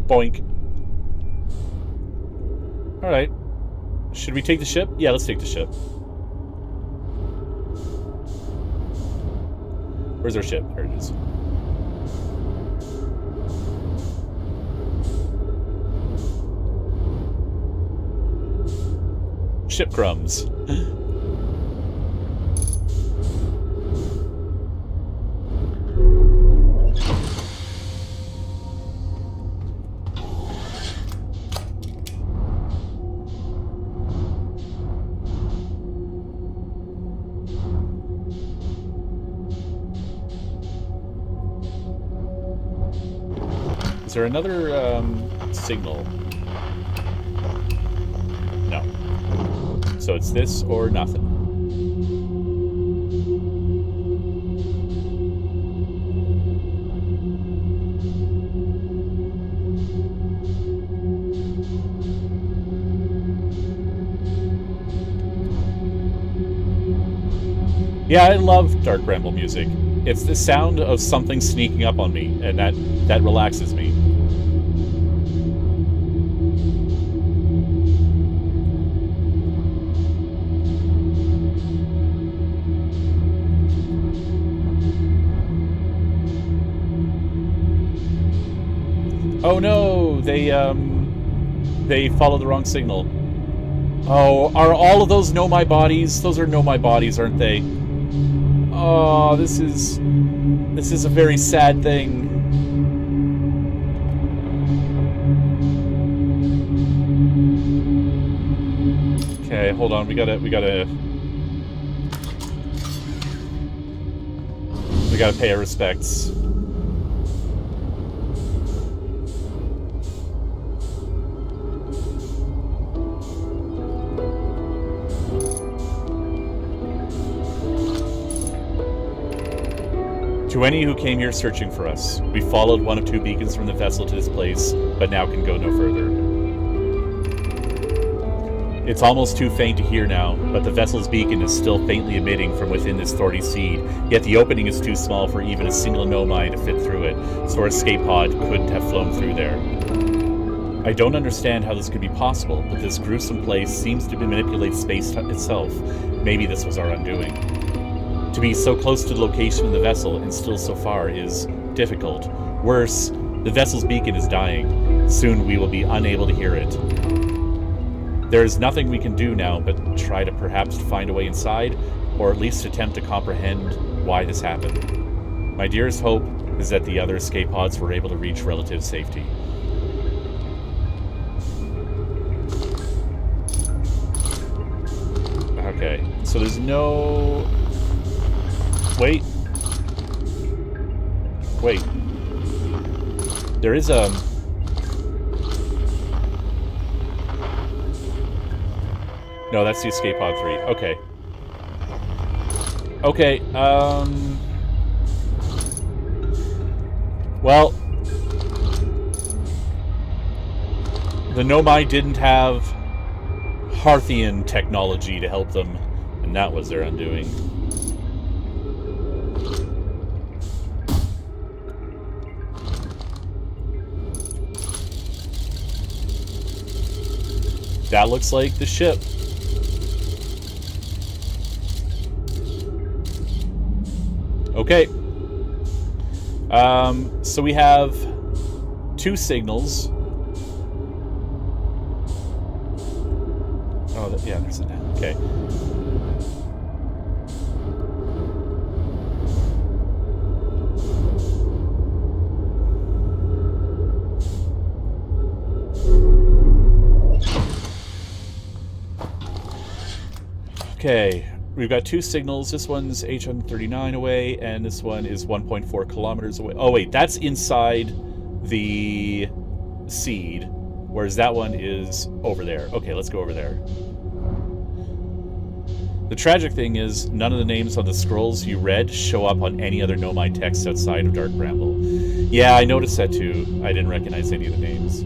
Boink. Alright. Should we take the ship? Yeah, let's take the ship. Where's our ship? There it is. Ship crumbs. Is there another signal? No. So it's this or nothing. Yeah, I love dark bramble music. It's the sound of something sneaking up on me, and that relaxes me. Oh no, they follow the wrong signal. Oh, are all of those know my bodies? Those are know my bodies, aren't they? Oh, this is a very sad thing. hold on. We gotta pay our respects. To any who came here searching for us, we followed one of 2 beacons from the vessel to this place, but now can go no further. It's almost too faint to hear now, but the vessel's beacon is still faintly emitting from within this thorny seed, yet the opening is too small for even a single nomai to fit through it, so our escape pod couldn't have flown through there. I don't understand how this could be possible, but this gruesome place seems to manipulate space itself. Maybe this was our undoing. To be so close to the location of the vessel and still so far is difficult. Worse, the vessel's beacon is dying. Soon we will be unable to hear it. There is nothing we can do now but try to perhaps find a way inside, or at least attempt to comprehend why this happened. My dearest hope is that the other escape pods were able to reach relative safety. Okay, so there's no... Wait. There is a... No, that's the escape pod 3. Okay. Okay, well... The Nomai didn't have Hearthian technology to help them, and that was their undoing. That looks like the ship. Okay. So we have 2 signals. Oh, yeah, there's it. Okay. Okay, we've got 2 signals. This one's 839 away, and this one is 1.4 kilometers away. Oh, wait, that's inside the seed, whereas that one is over there. Okay, let's go over there. The tragic thing is, none of the names on the scrolls you read show up on any other Nomai text outside of Dark Bramble. Yeah, I noticed that too. I didn't recognize any of the names.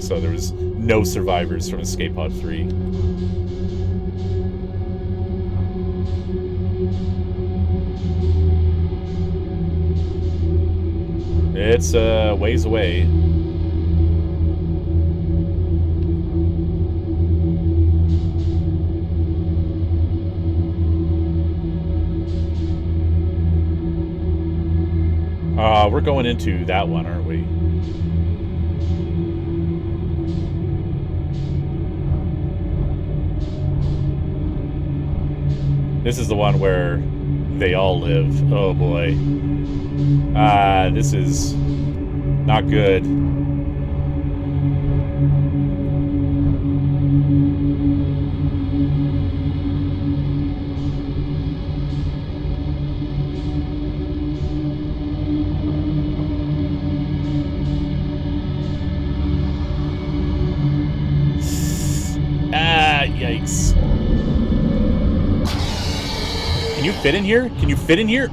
So there was no survivors from Escape Pod 3. It's a ways away. We're going into that one, aren't we? This is the one where they all live. Oh boy. This is not good. Yikes. Can you fit in here? Can you fit in here?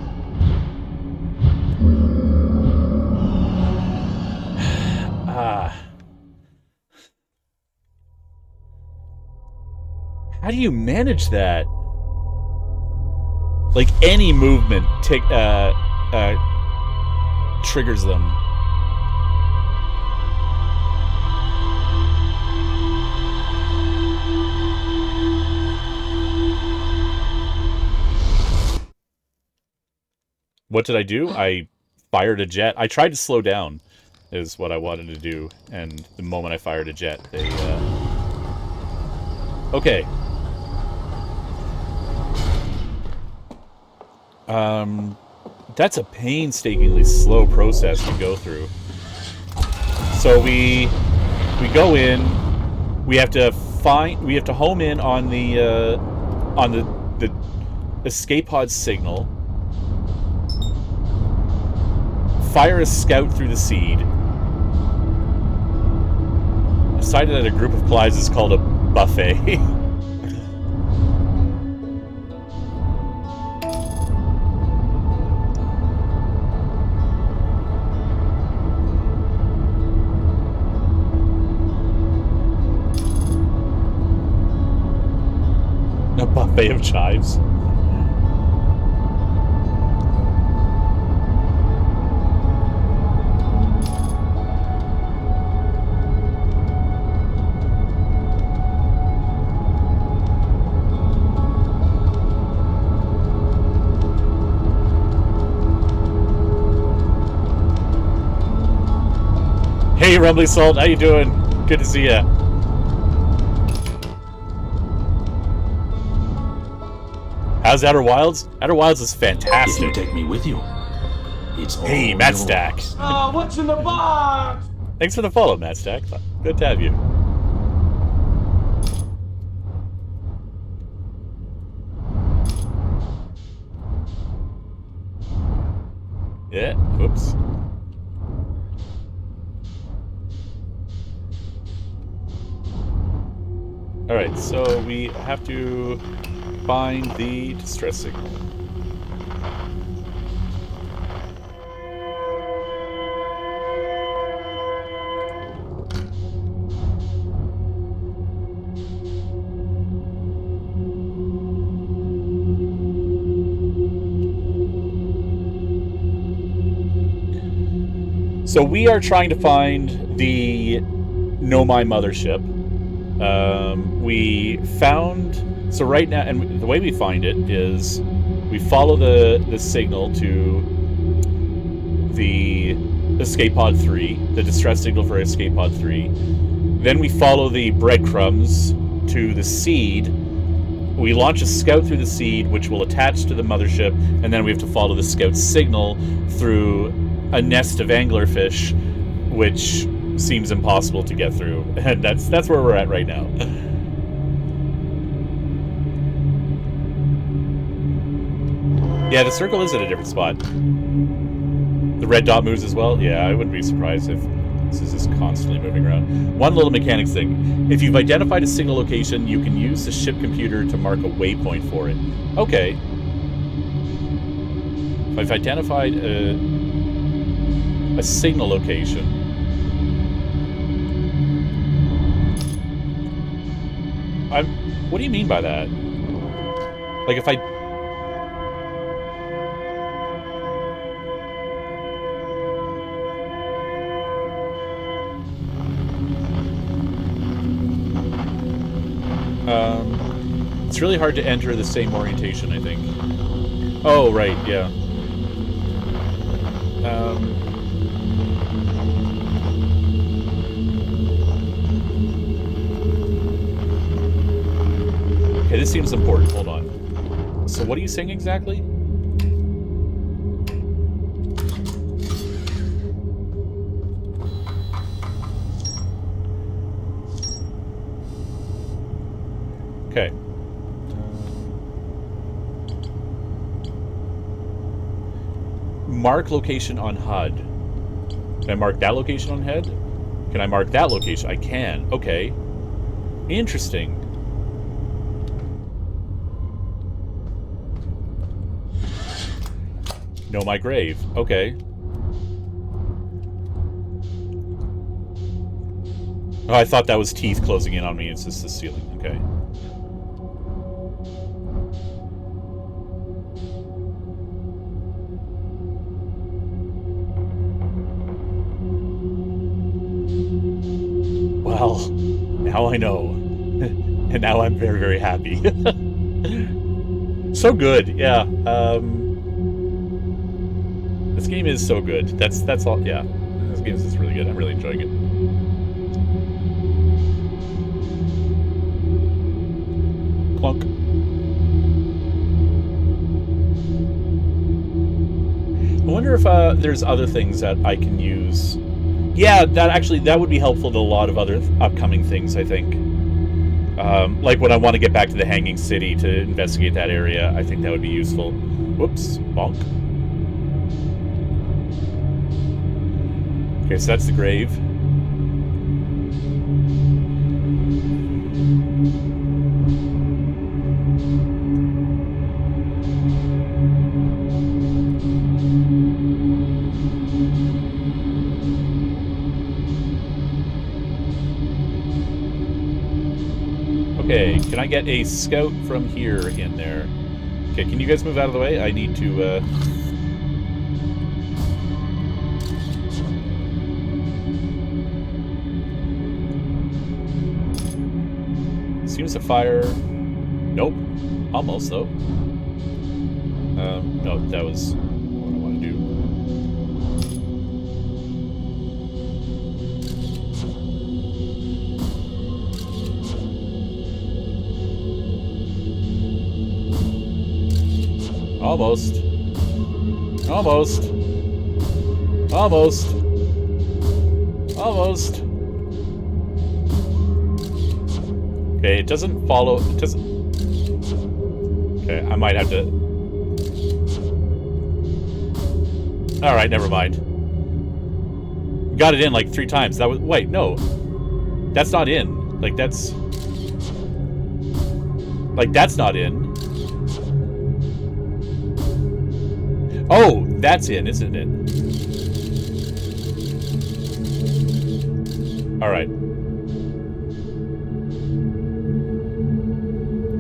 How do you manage that? Like, any movement triggers them. What did I do? I fired a jet. I tried to slow down, is what I wanted to do. And the moment I fired a jet, they... Okay. That's a painstakingly slow process to go through. So we We go in. We have to home in on the escape pod signal. Fire a scout through the seed. Decided that a group of Clydes is called a buffet. A buffet of chives. Hey, Rumbly Salt, how you doing? Good to see ya. How's Outer Wilds? Outer Wilds is fantastic. If you take me with you, it's all Hey, Matt yours. Stack. Oh, what's in the box? Thanks for the follow, Matt Stack. Good to have you. Yeah, oops. Alright, so we have to find the distress signal. So we are trying to find the Nomai mothership. We found... So right now, and the way we find it is we follow the signal to the escape pod 3, the distress signal for escape pod 3. Then we follow the breadcrumbs to the seed. We launch a scout through the seed, which will attach to the mothership, and then we have to follow the scout's signal through a nest of anglerfish, which seems impossible to get through. And that's where we're at right now. Yeah, the circle is at a different spot. The red dot moves as well? Yeah, I wouldn't be surprised if this is just constantly moving around. One little mechanics thing. If you've identified a signal location, you can use the ship computer to mark a waypoint for it. Okay. If I've identified a signal location... What do you mean by that? Like if I... It's really hard to enter the same orientation, I think. Oh, right, yeah. Okay, this seems important. Hold on. So what are you saying exactly? Okay. Mark location on HUD. Can I mark that location on HUD? Can I mark that location? I can. Okay. Interesting. Know my grave. Okay. Oh, I thought that was teeth closing in on me. It's just the ceiling. Okay. Well, now I know. And now I'm very, very happy. So good, yeah. This game is so good. That's all, yeah. This game is really good. I'm really enjoying it. Clunk. I wonder if there's other things that I can use. Yeah, that would be helpful to a lot of other upcoming things, I think. Like when I want to get back to the Hanging City to investigate that area, I think that would be useful. Whoops, bonk. Okay, so that's the grave. Okay, can I get a scout from here in there? Okay, can you guys move out of the way? I need to, Seems to fire... Nope. Almost, though. No, that was what I want to do. Almost. Almost. Almost. Almost. Okay, it doesn't follow... It doesn't... Okay, I might have to... Alright, never mind. Got it in like 3 times. That was... Wait, no. That's not in. Like, that's... Like, that's not in. Oh, that's in, isn't it? Alright.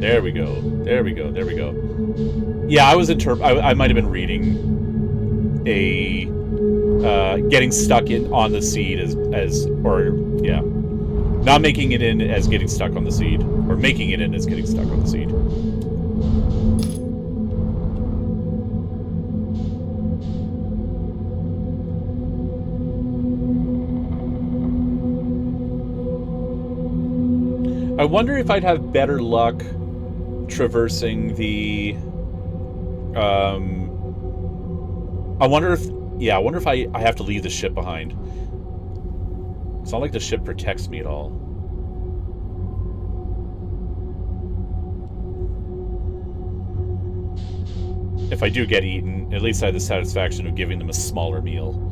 There we go. There we go. There we go. Yeah, I was I might have been reading a getting stuck on the seed yeah, not making it in as getting stuck on the seed, or making it in as getting stuck on the seed. I wonder if I'd have better luck traversing the... I wonder if I have to leave the ship behind. It's not like the ship protects me at all. If I do get eaten, at least I have the satisfaction of giving them a smaller meal.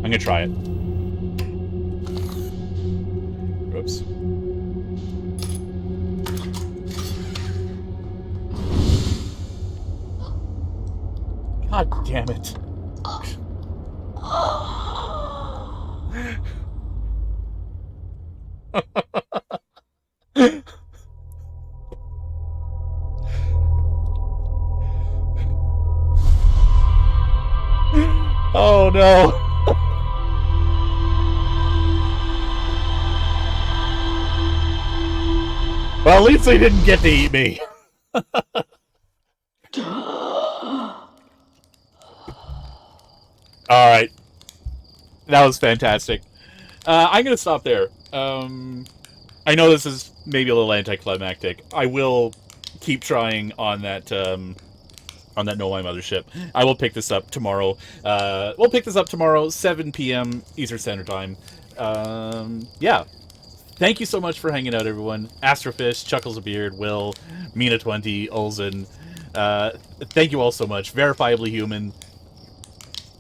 I'm gonna try it. Oops. God damn it. Oh no. Well, at least they didn't get to eat me. Alright. That was fantastic. I'm going to stop there. I know this is maybe a little anticlimactic. I will keep trying on that No My Mothership. I will pick this up tomorrow. We'll pick this up tomorrow, 7 p.m. Eastern Standard Time. Yeah. Thank you so much for hanging out, everyone. Astrofish, Chuckles a Beard, Will, Mina20, Olzen. Thank you all so much. Verifiably Human.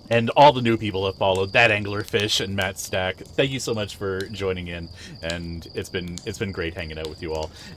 And all the new people that followed. That Anglerfish and Matt Stack. Thank you so much for joining in. And it's been great hanging out with you all.